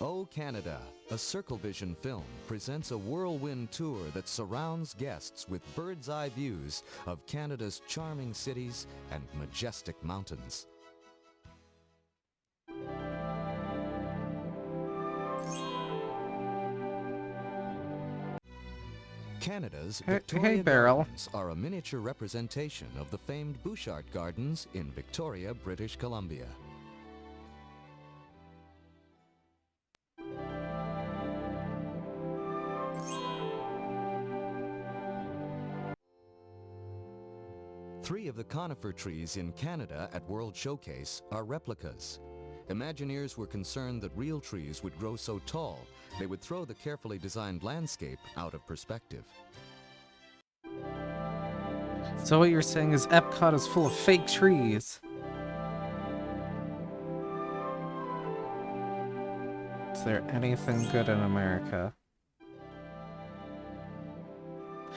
Oh Canada, a Circle Vision film, presents a whirlwind tour that surrounds guests with bird's-eye views of Canada's charming cities and majestic mountains. Canada's Victoria Gardens are a miniature representation of the famed Bouchard Gardens in Victoria, British Columbia. Three of the conifer trees in Canada at World Showcase are replicas. Imagineers were concerned that real trees would grow so tall they would throw the carefully designed landscape out of perspective. So what you're saying is Epcot is full of fake trees. Is there anything good in America?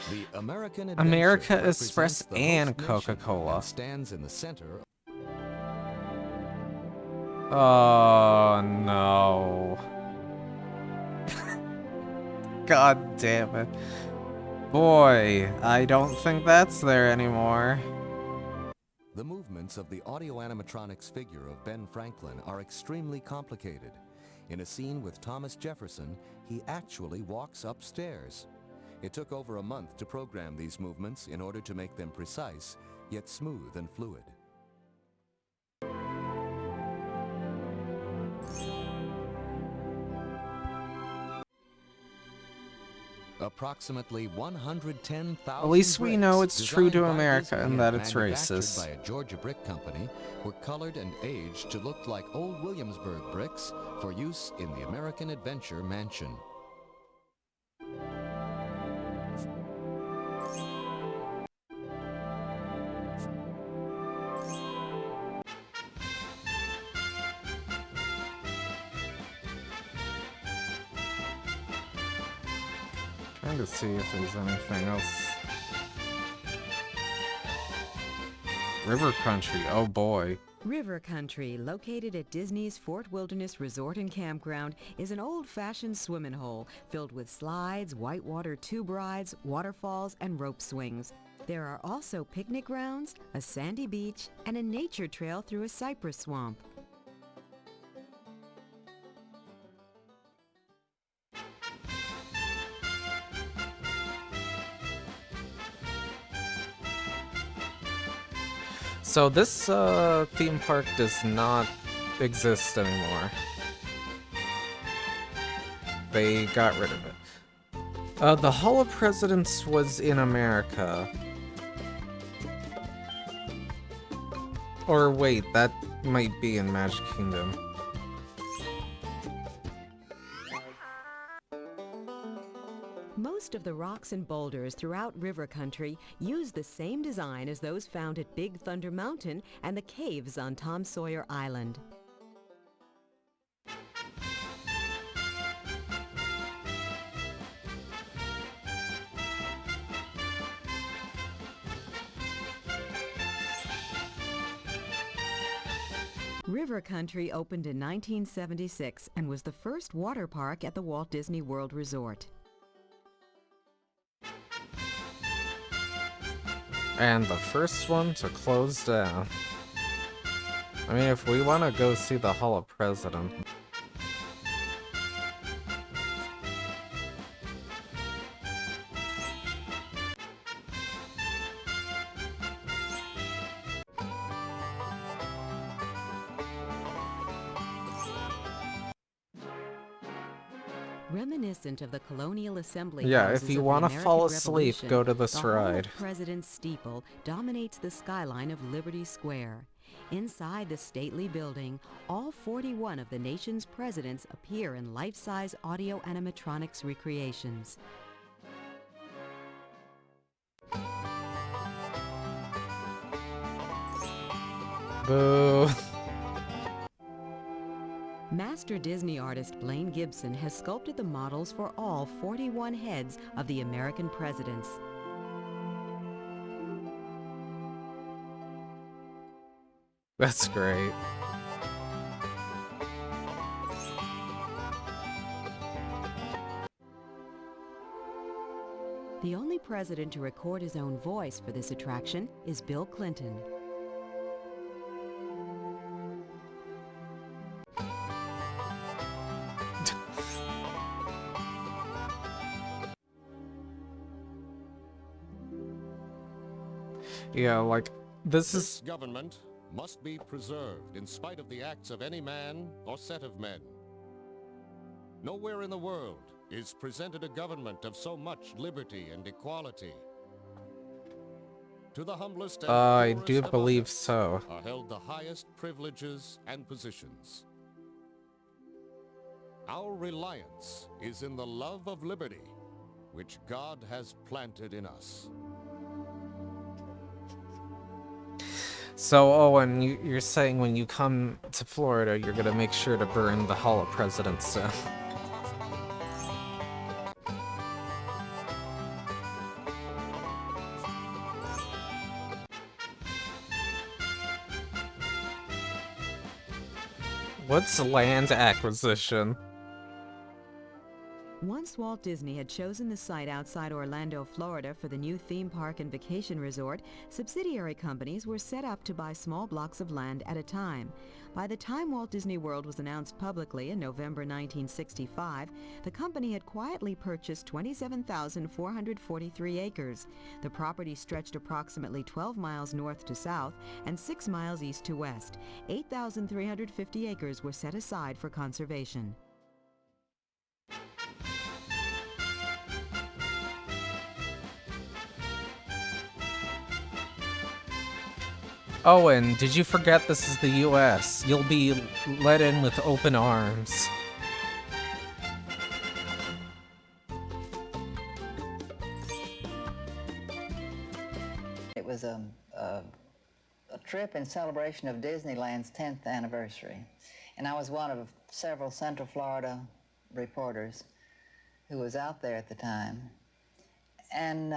The American America Adventure Express represents the and host nation Coca-Cola. and stands in the center. Oh no. God damn it. Boy, I don't think that's there anymore. The movements of the audio animatronics figure of Ben Franklin are extremely complicated. In a scene with Thomas Jefferson, he actually walks upstairs. It took over a month to program these movements in order to make them precise, yet smooth and fluid. Approximately 110,000 At least we know it's true to designed by America Disney and that it's manufactured racist. by a Georgia brick company were colored and aged to look like old Williamsburg bricks for use in the American Adventure Mansion. Trying to see if there's anything else. River Country, oh boy. River Country, located at Disney's Fort Wilderness Resort and Campground, is an old-fashioned swimming hole filled with slides, whitewater tube rides, waterfalls, and rope swings. There are also picnic grounds, a sandy beach, and a nature trail through a cypress swamp. So this theme park does not exist anymore. They got rid of it. The Hall of Presidents was in America. Or wait, that might be in Magic Kingdom. Most of the rocks and boulders throughout River Country use the same design as those found at Big Thunder Mountain and the caves on Tom Sawyer Island. River Country opened in 1976 and was the first water park at the Walt Disney World Resort. And the first one to close down. I mean, if we want to go see the Hall of President. Reminiscent of the Colonial Assembly Yeah, houses if you of the want to American fall asleep, Revolution, go to this the Hall ride. of President's steeple dominates the skyline of Liberty Square. Inside the stately building, all 41 of the nation's presidents appear in life-size audio animatronics recreations. Boo. Master Disney artist Blaine Gibson has sculpted the models for all 41 heads of the American presidents. That's great. The only president to record his own voice for this attraction is Bill Clinton. Yeah, like, This government must be preserved in spite of the acts of any man or set of men. Nowhere in the world is presented a government of so much liberty and equality. To the humblest and I poorest do among believe us so. are held the highest privileges and positions. Our reliance is in the love of liberty, which God has planted in us. So, Owen, you're saying when you come to Florida, you're gonna make sure to burn the Hall of Presidents down. What's land acquisition? Once Walt Disney had chosen the site outside Orlando, Florida for the new theme park and vacation resort, subsidiary companies were set up to buy small blocks of land at a time. By the time Walt Disney World was announced publicly in November 1965, the company had quietly purchased 27,443 acres. The property stretched approximately 12 miles north to south and 6 miles east to west. 8,350 acres were set aside for conservation. Owen, did you forget this is the U.S.? You'll be let in with open arms. It was a trip in celebration of Disneyland's 10th anniversary. And I was one of several Central Florida reporters who was out there at the time. And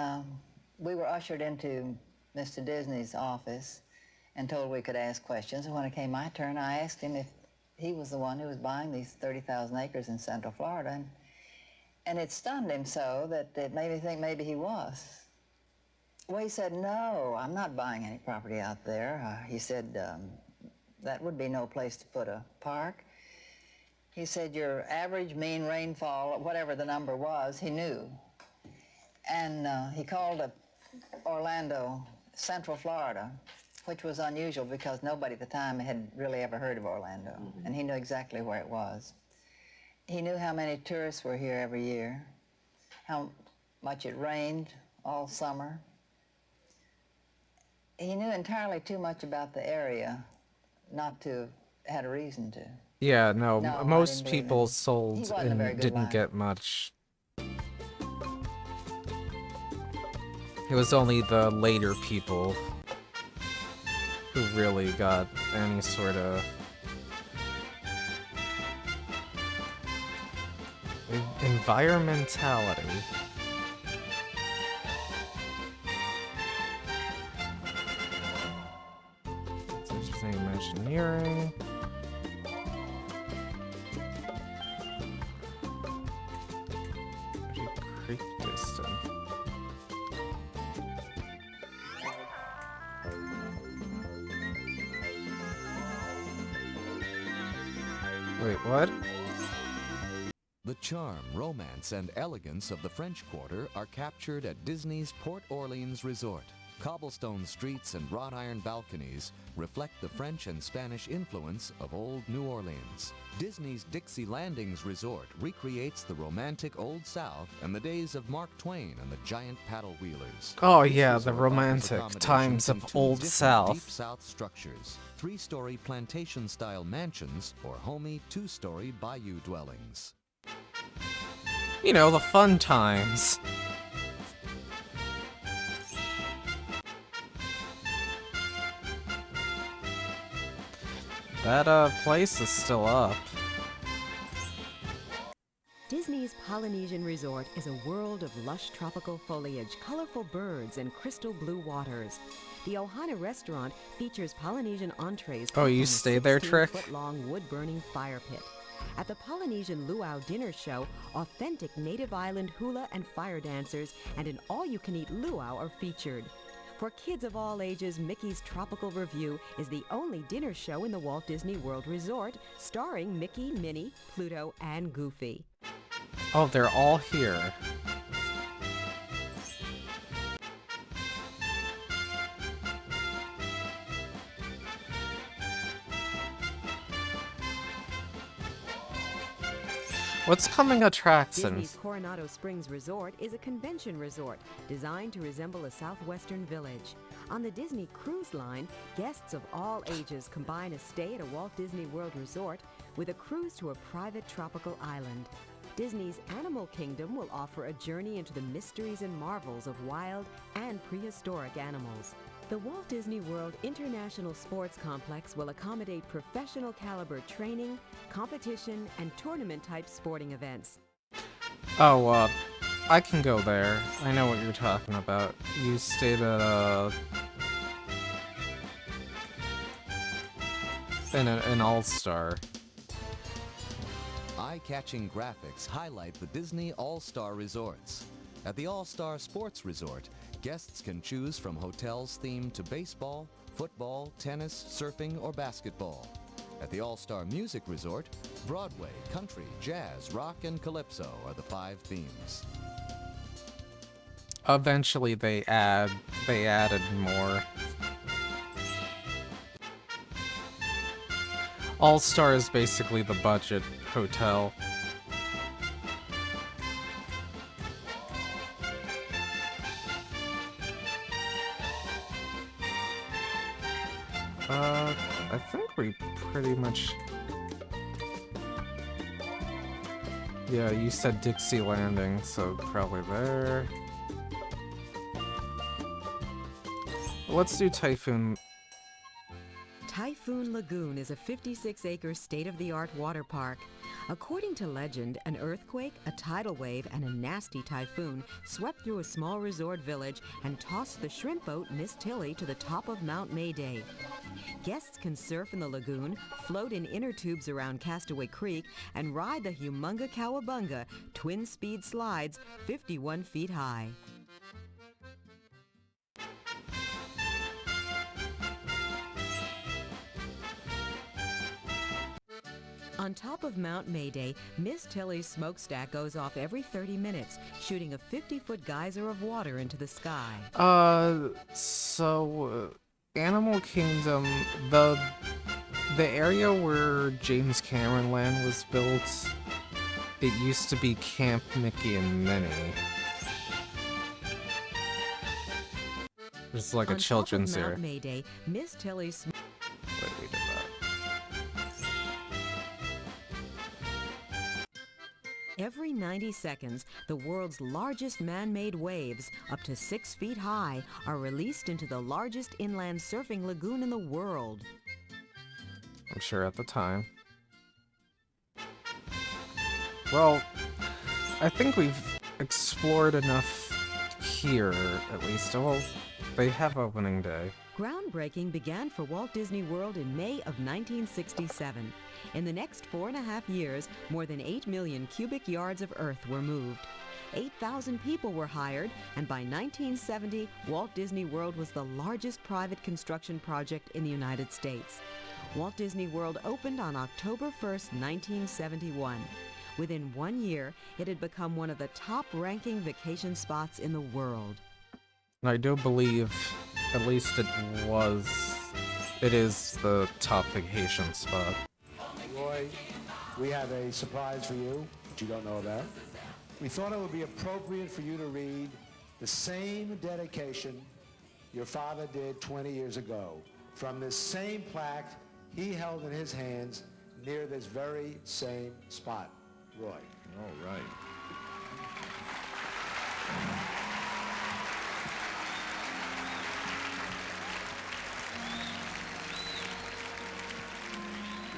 we were ushered into Mr. Disney's office and told we could ask questions. And when it came my turn, I asked him if he was the one who was buying these 30,000 acres in Central Florida. And it stunned him so that it made me think maybe he was. Well, he said, no, I'm not buying any property out there. He said, that would be no place to put a park. He said, your average mean rainfall, whatever the number was, he knew. And he called up Orlando, Central Florida, which was unusual because nobody at the time had really ever heard of Orlando. Mm-hmm. And he knew exactly where it was. He knew how many tourists were here every year, how much it rained all summer. He knew entirely too much about the area not to have had a reason to. Yeah, no, No, most people sold and didn't line. get much. It was only the later people who really got any sort of environmentality. Interesting engineering. Creek distant. Wait, what? The charm, romance, and elegance of the French Quarter are captured at Disney's Port Orleans Resort. Cobblestone streets and wrought iron balconies reflect the French and Spanish influence of old New Orleans. Disney's Dixie Landings Resort recreates the romantic Old South and the days of Mark Twain and the giant paddle wheelers. Oh yeah, the romantic times of Old South. Deep South structures, 3-story plantation-style mansions or homey 2-story bayou dwellings. You know, the fun times. That place is still up. Disney's Polynesian Resort is a world of lush tropical foliage, colorful birds, and crystal blue waters. The Ohana restaurant features Polynesian entrees. Oh, you stay there, Trick? 16-foot-long wood-burning fire pit. At the Polynesian Luau Dinner Show, authentic native island hula and fire dancers and an all-you-can-eat luau are featured. For kids of all ages, Mickey's Tropical Review is the only dinner show in the Walt Disney World Resort, starring Mickey, Minnie, Pluto, and Goofy. Oh, they're all here. What's coming attractions? Disney's Coronado Springs Resort is a convention resort designed to resemble a southwestern village. On the Disney Cruise Line, guests of all ages combine a stay at a Walt Disney World Resort with a cruise to a private tropical island. Disney's Animal Kingdom will offer a journey into the mysteries and marvels of wild and prehistoric animals. The Walt Disney World International Sports Complex will accommodate professional caliber training, competition, and tournament-type sporting events. Oh, I can go there. I know what you're talking about. You stayed at, an All-Star. Eye-catching graphics highlight the Disney All-Star Resorts. At the All-Star Sports Resort, guests can choose from hotels themed to baseball, football, tennis, surfing, or basketball. At the All-Star Music Resort, Broadway, country, jazz, rock, and calypso are the 5 themes. Eventually they added more. All-Star is basically the budget hotel. I think we pretty much... Yeah, you said Dixie Landing, so probably there. Let's do Typhoon. Typhoon Lagoon is a 56-acre state-of-the-art water park. According to legend, an earthquake, a tidal wave, and a nasty typhoon swept through a small resort village and tossed the shrimp boat Miss Tilly to the top of Mount Mayday. Guests can surf in the lagoon, float in inner tubes around Castaway Creek, and ride the Humunga Cowabunga twin-speed slides 51 feet high. On top of Mount Mayday, Miss Tilly's smokestack goes off every 30 minutes, shooting a 50-foot geyser of water into the sky. Animal Kingdom, the area where James Cameron Land was built, it used to be Camp Mickey and Minnie. It's like a children's area. On top of Mount Mayday, Miss Tilly's... Wait, we did that. Every 90 seconds, the world's largest man-made waves, up to 6 feet high, are released into the largest inland surfing lagoon in the world. I'm sure at the time. Well, I think we've explored enough here, at least. Well, they have opening day. Groundbreaking began for Walt Disney World in May of 1967. In the next 4.5 years, more than 8 million cubic yards of earth were moved. 8,000 people were hired, and by 1970, Walt Disney World was the largest private construction project in the United States. Walt Disney World opened on October 1st, 1971. Within 1 year, it had become one of the top-ranking vacation spots in the world. I do believe, at least it is the top vacation spot. Roy, we have a surprise for you that you don't know about. We thought it would be appropriate for you to read the same dedication your father did 20 years ago from this same plaque he held in his hands near this very same spot. Roy. All right.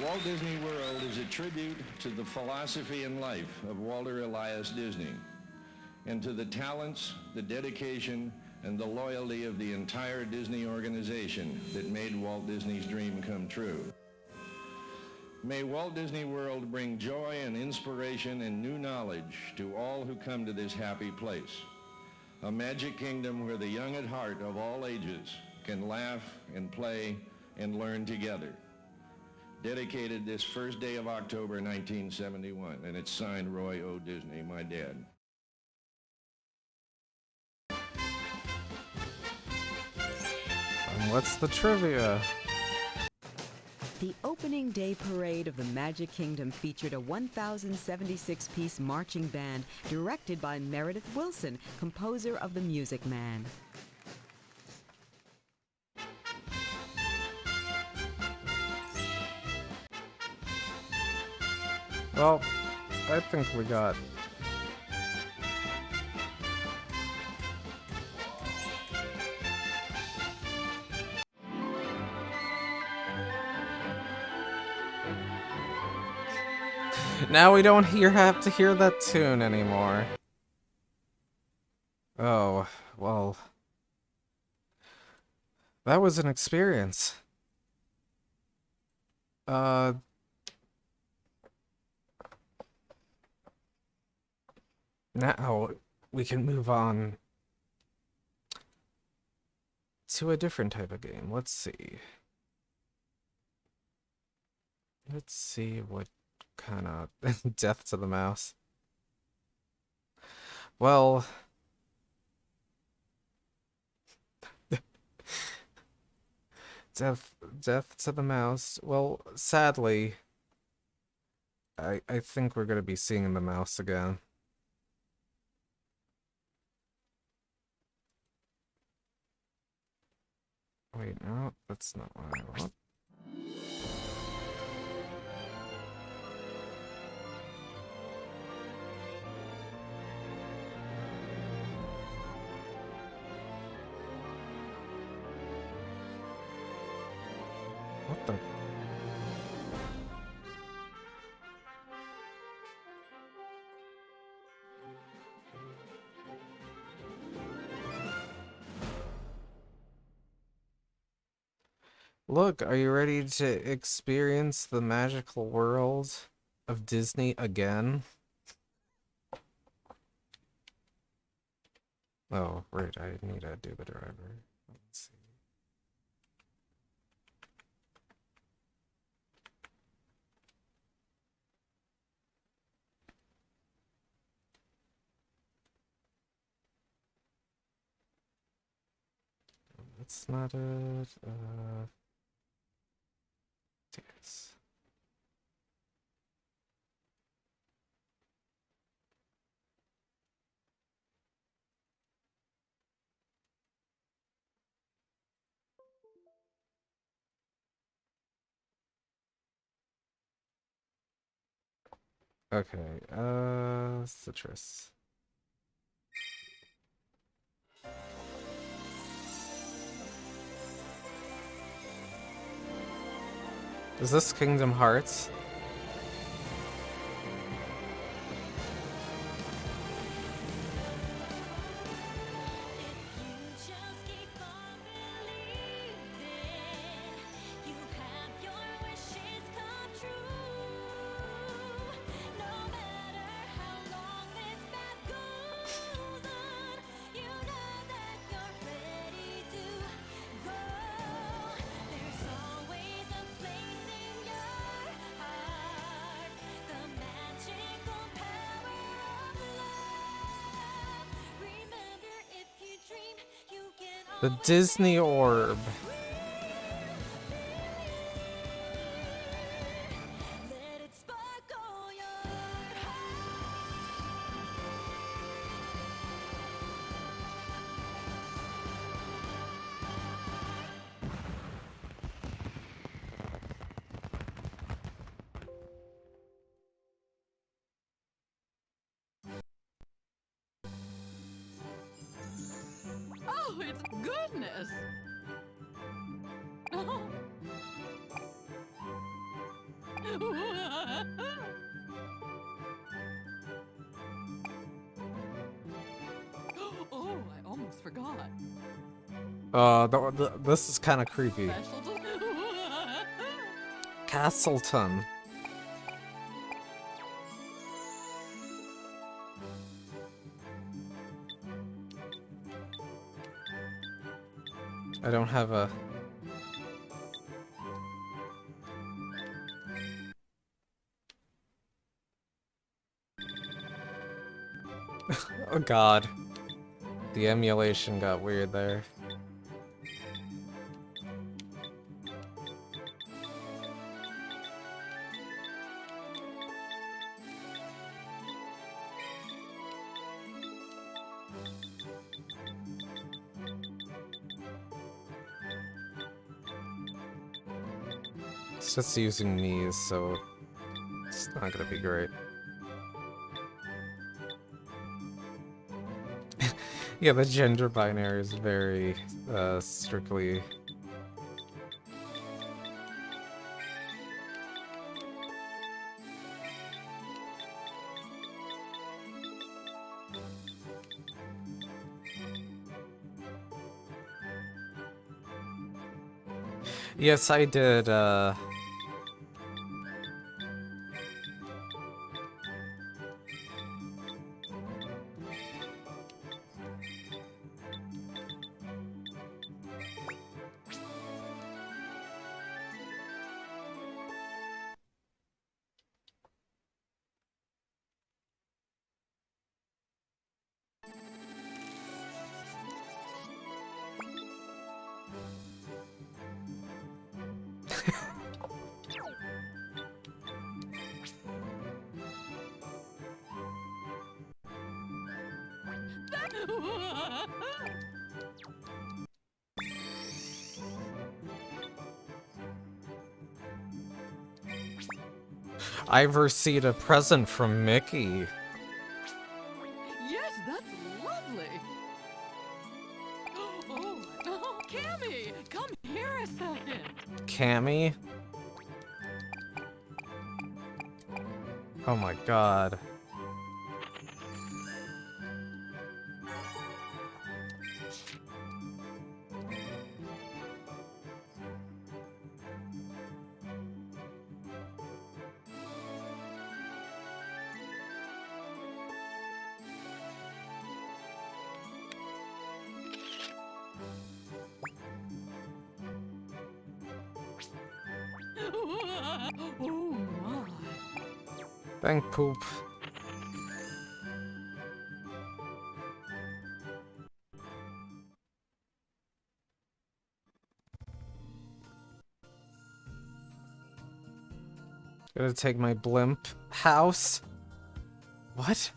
Walt Disney World is a tribute to the philosophy and life of Walter Elias Disney, and to the talents, the dedication, and the loyalty of the entire Disney organization that made Walt Disney's dream come true. May Walt Disney World bring joy and inspiration and new knowledge to all who come to this happy place, a magic kingdom where the young at heart of all ages can laugh and play and learn together. Dedicated this first day of October 1971, and it's signed Roy O. Disney, my dad. And what's the trivia? The opening day parade of the Magic Kingdom featured a 1,076-piece marching band directed by Meredith Willson, composer of The Music Man. Well, I think we got... Now we don't have to hear that tune anymore. Oh, well. That was an experience. Now we can move on to a different type of game. Let's see. Let's see what kind of death to the mouse. Well, death to the mouse. Well, sadly, I think we're gonna be seeing the mouse again. Wait, no, that's not what I want. What the? Look, are you ready to experience the magical world of Disney again? Oh, right, I need to do the driver. Let's see. That's not it. Yes. Okay, citrus. Is this Kingdom Hearts? The Disney Orb. Oh, it's goodness! Oh, I almost forgot. This is kind of creepy. Castleton. I don't have a... Oh god. The emulation got weird there. It's just using these, so it's not gonna be great. Yeah, the gender binary is very strictly... Yes, I did, I've received a present from Mickey. Yes, that's lovely. Oh, Cammy, come here a second. Cammy? Oh my god. Oh my. Thank poop. Gotta take my blimp house. What?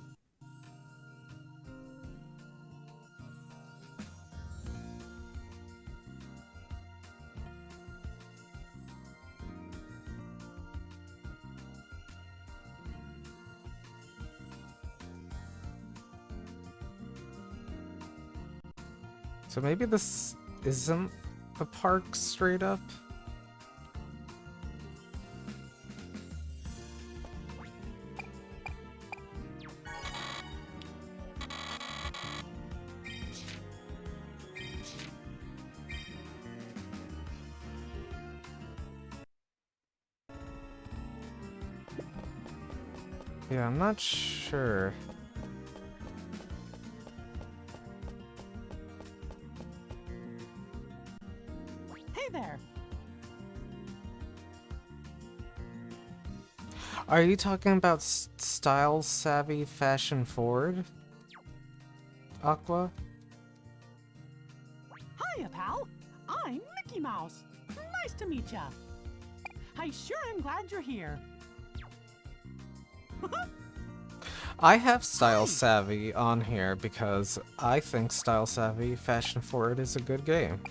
So maybe this isn't a park straight up? Yeah, I'm not sure. Hey there. Are you talking about style savvy, fashion forward? Aqua? Hiya, pal. I'm Mickey Mouse. Nice to meet ya. I sure am glad you're here. I have Style Savvy on here because I think Style Savvy Fashion Forward is a good game.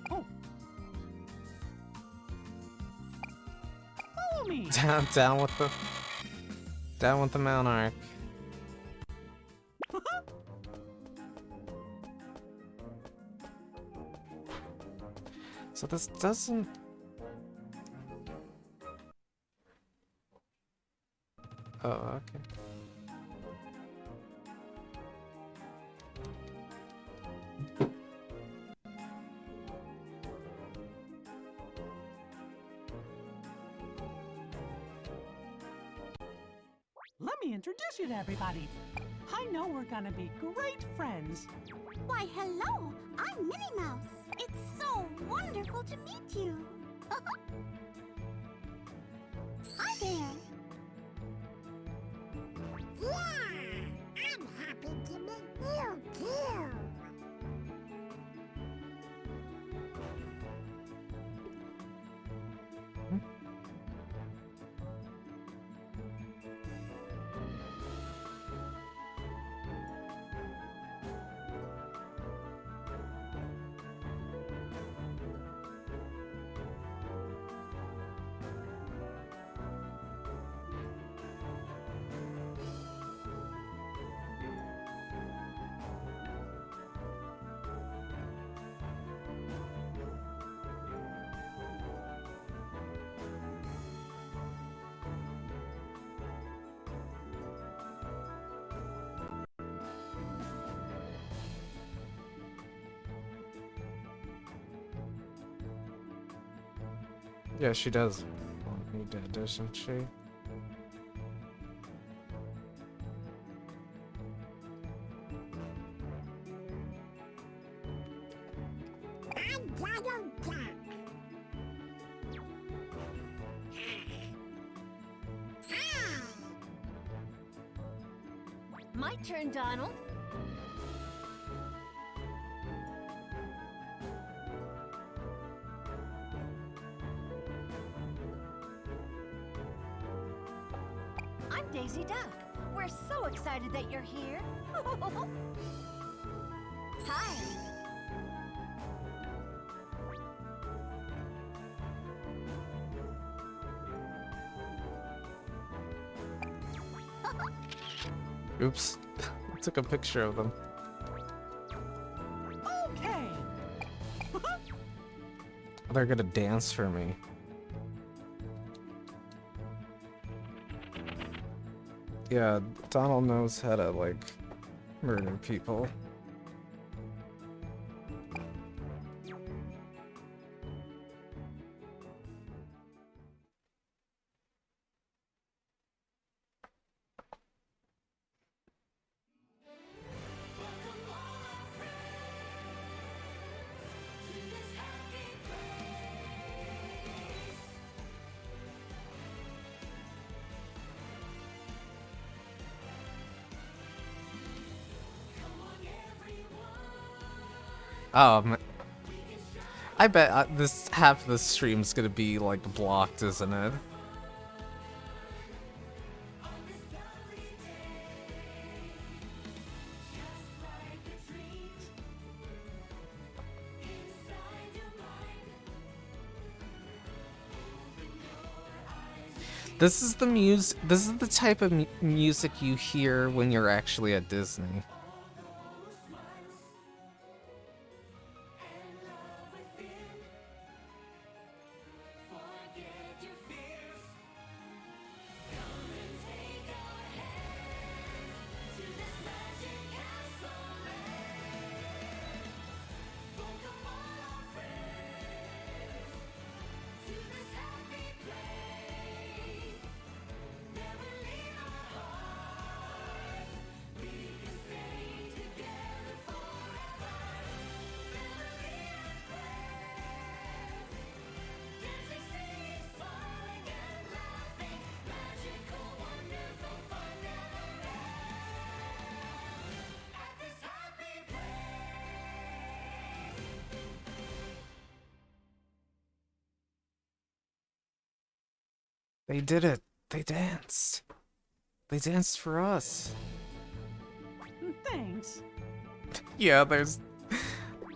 Oh. Follow me. Down with the Monarch. So this doesn't. Oh, okay. Let me introduce you to everybody. I know we're gonna be great friends. Why, hello! I'm Minnie Mouse. It's so wonderful to meet you. Hi there. Yeah, I'm happy to meet you too. Yeah, she does want me dead, doesn't she? My turn, Donald. I'm Daisy Duck. We're so excited that you're here. Hi. Oops. I took a picture of them. Okay. They're gonna dance for me. Yeah, Donald knows how to, like, murder people. I bet this half of the stream's gonna be like blocked, isn't it? This is the type of music you hear when you're actually at Disney. They did it. They danced. They danced for us. Thanks. Yeah, there's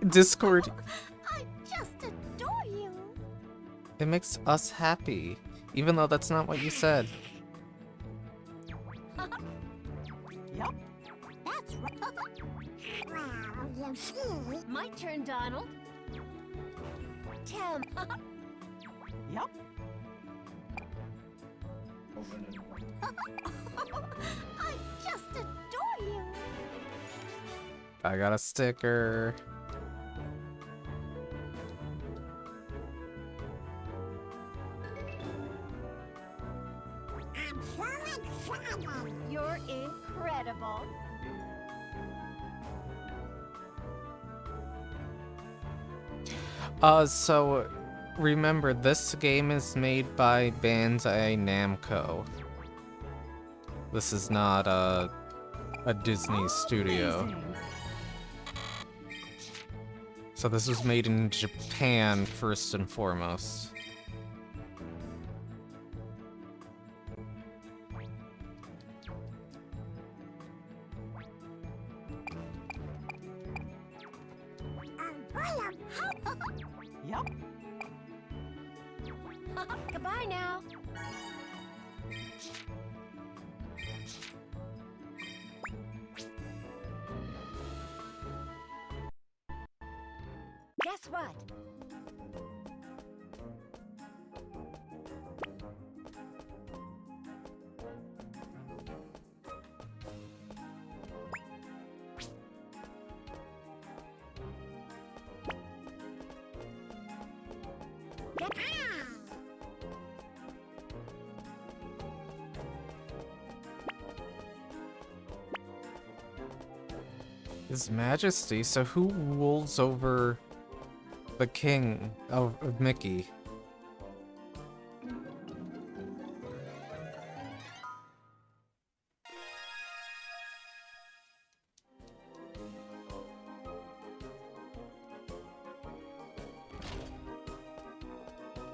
Discord. I just adore you. It makes us happy, even though that's not what you said. Yep. That's right. Well, you see. My turn, Donald. Tim. Yep. I just adore you. I got a sticker. I'm so excited. You're incredible. So remember, this game is made by Bandai Namco. This is not a Disney studio. Amazing. So this was made in Japan first and foremost. Yep. Goodbye now. Guess what? His Majesty? So who rules over the king of Mickey?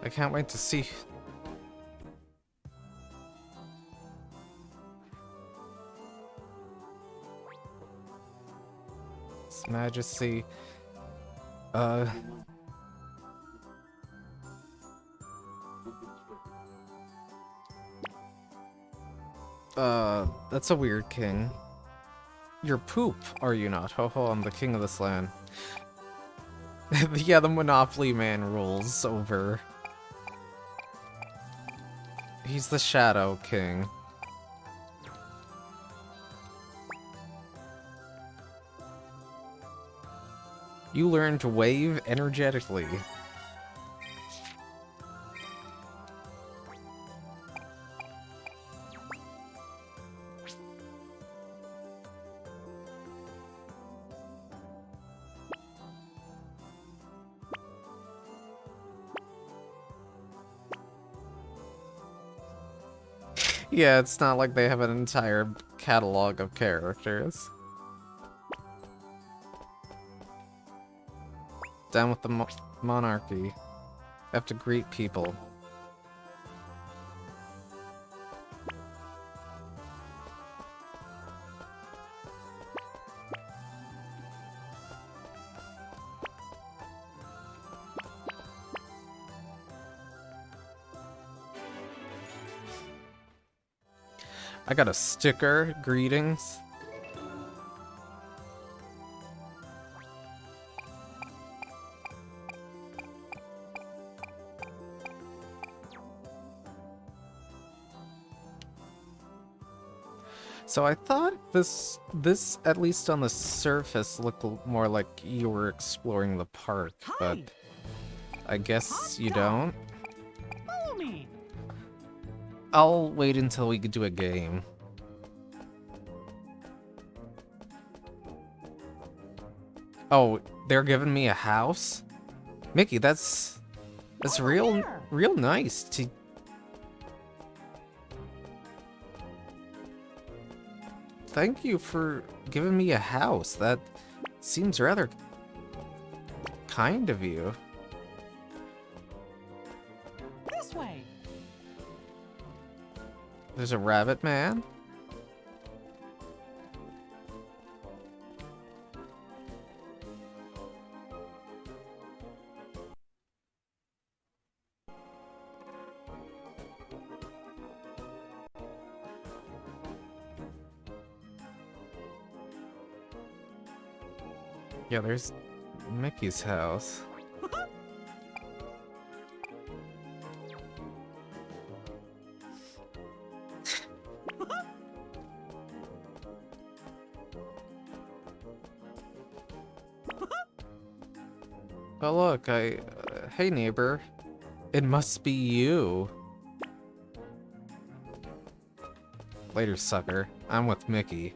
I can't wait to see. His Majesty. That's a weird king. You're poop, are you not? Ho ho, I'm the king of this land. Yeah, the Monopoly man rules over. He's the Shadow King. You learn to wave energetically. Yeah, it's not like they have an entire catalog of characters. Down with the monarchy. I have to greet people. I got a sticker. Greetings. So I thought this at least on the surface looked more like you were exploring the park, but I guess you don't. Follow me. I'll wait until we could do a game. Oh, they're giving me a house? Mickey, that's real nice to. Thank you for giving me a house. That seems rather kind of you. This way. There's a rabbit man. Yeah, there's Mickey's house. Oh look, hey neighbor. It must be you. Later, sucker. I'm with Mickey.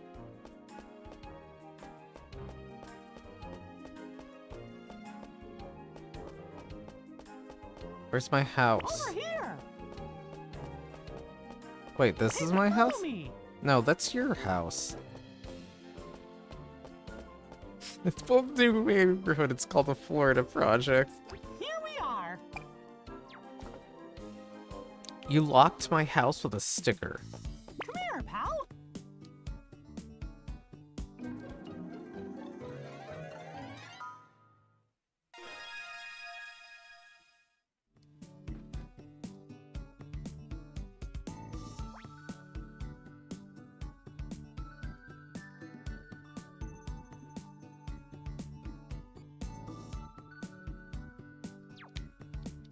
Where's my house? Over here. Wait, this is my house? Me. No, that's your house. It's both new neighborhood. It's called the Florida Project. Here we are. You locked my house with a sticker. Come here, pal.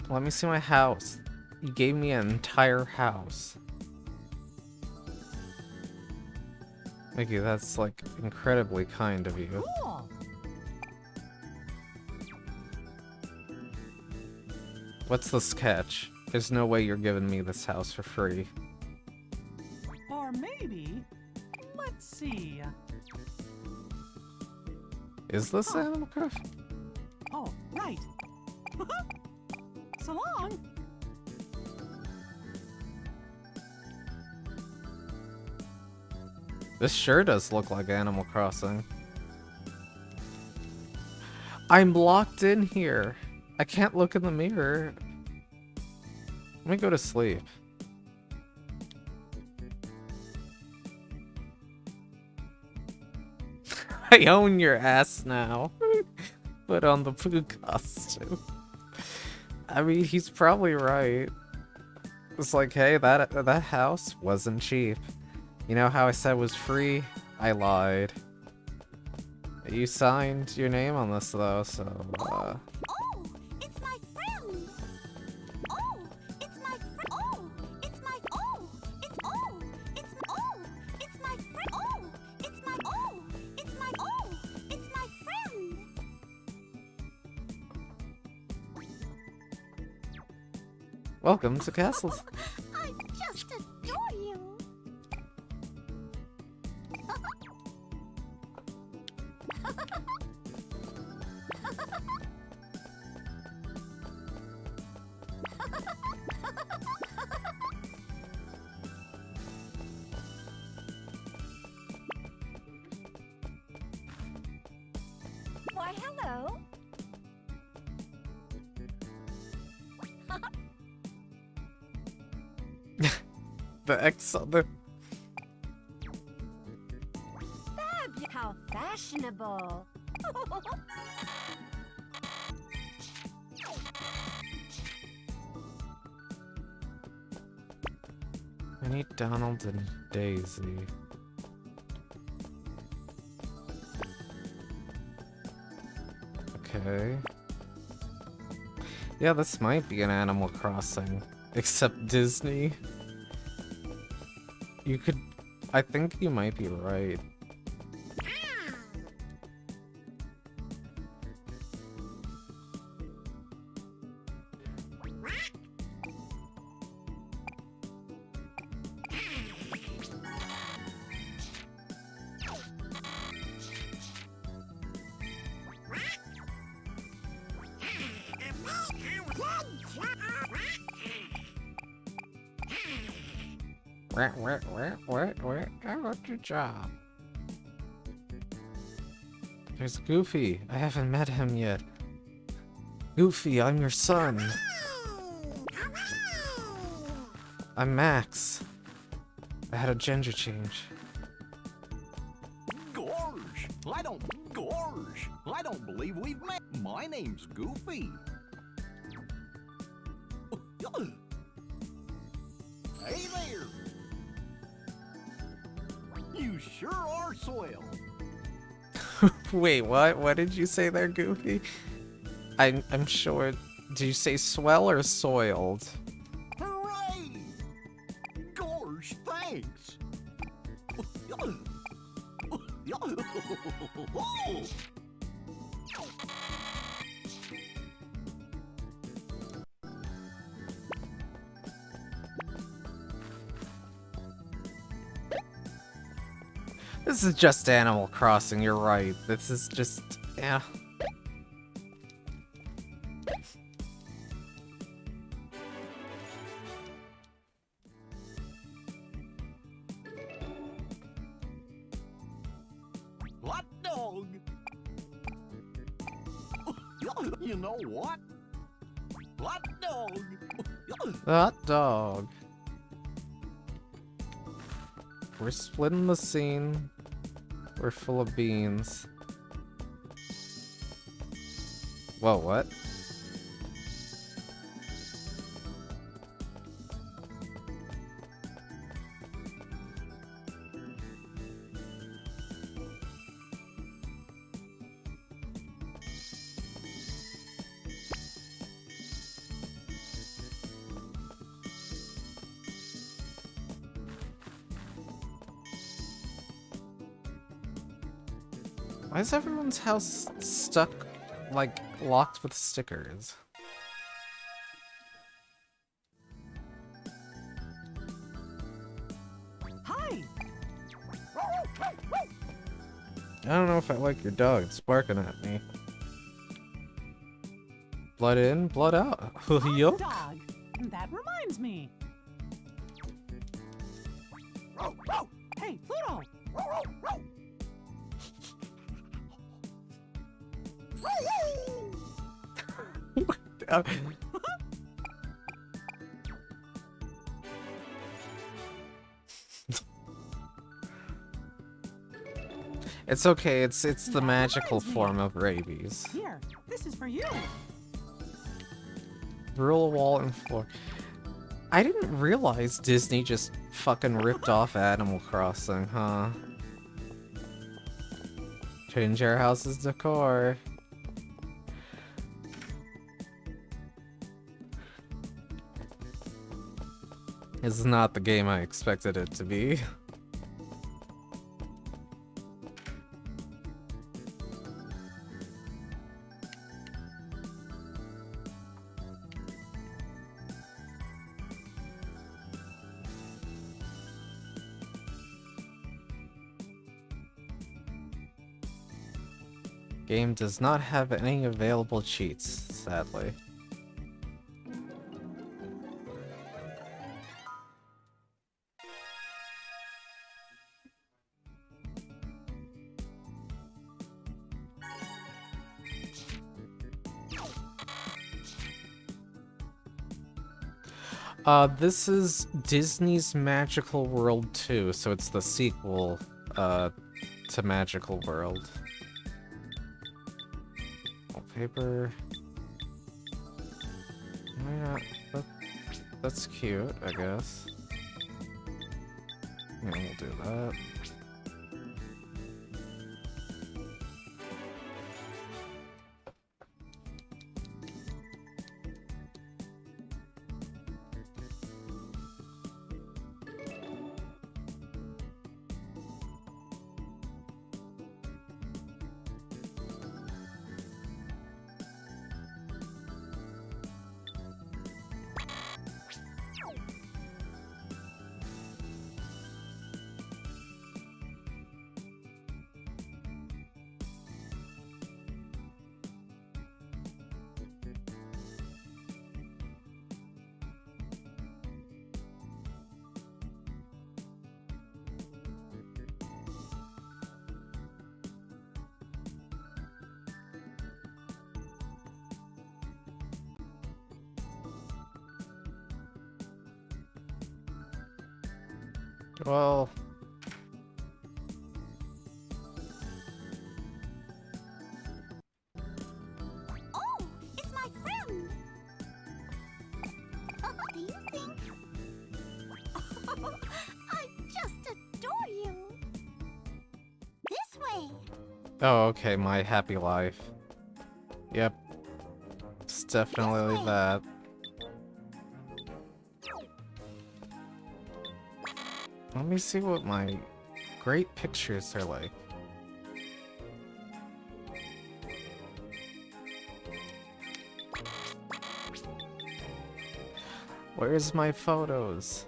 Let me see my house. You gave me an entire house. Mickey, that's like incredibly kind of you. Cool. What's the sketch? There's no way you're giving me this house for free. Or maybe, let's see. Is this Animal Crossing? Oh, right. So long. This sure does look like Animal Crossing. I'm locked in here. I can't look in the mirror. Let me go to sleep. I own your ass now. Put on the poo costume. I mean, he's probably right. It's like, hey, that house wasn't cheap. You know how I said it was free? I lied. You signed your name on this though, so Oh, it's my friend. Oh, it's my friend. Oh, it's my it's it's my friend. It's my it's my it's my friend. welcome to Castles. I just adore you. Why, hello. The X on the Fab, how fashionable. I need Donald and Daisy. Okay. Yeah, this might be an Animal Crossing. Except Disney. You could... I think you might be right. Where? I want your job. There's Goofy. I haven't met him yet. Goofy, I'm your son. I'm Max. I had a gender change. Gorge! I don't believe we've met. My name's Goofy. Hey there! You sure are swell. Wait, what? What did you say there, Goofy? I'm sure. Did you say swell or soiled? Hooray! Gorge, thanks. This is just Animal Crossing, you're right. This is just... yeah. Hot dog! You know what? Hot dog! Hot dog. We're splitting the scene. We're full of beans. Whoa, what? Why is everyone's house stuck, like, locked with stickers? Hi. I don't know if I like your dog. It's barking at me. Blood in, blood out. Yuck. Dog. That reminds me. Hey, Pluto. It's okay. It's the magical form of rabies. Here, this is for you. Rule a wall and floor. I didn't realize Disney just fucking ripped off Animal Crossing, huh? Change our house's decor. This is not the game I expected it to be. Game does not have any available cheats, sadly. This is Disney's Magical World 2, so it's the sequel, to Magical World. Paper. Yeah, that's cute, I guess. Yeah, we'll do that. Well... Oh, it's my friend. Do you think? I just adore you. This way. Oh, okay, My Happy Life. Yep. It's definitely that. Let me see what my great pictures are like. Where's my photos?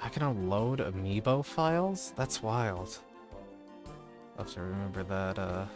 I can upload amiibo files? That's wild. I'll have to remember that,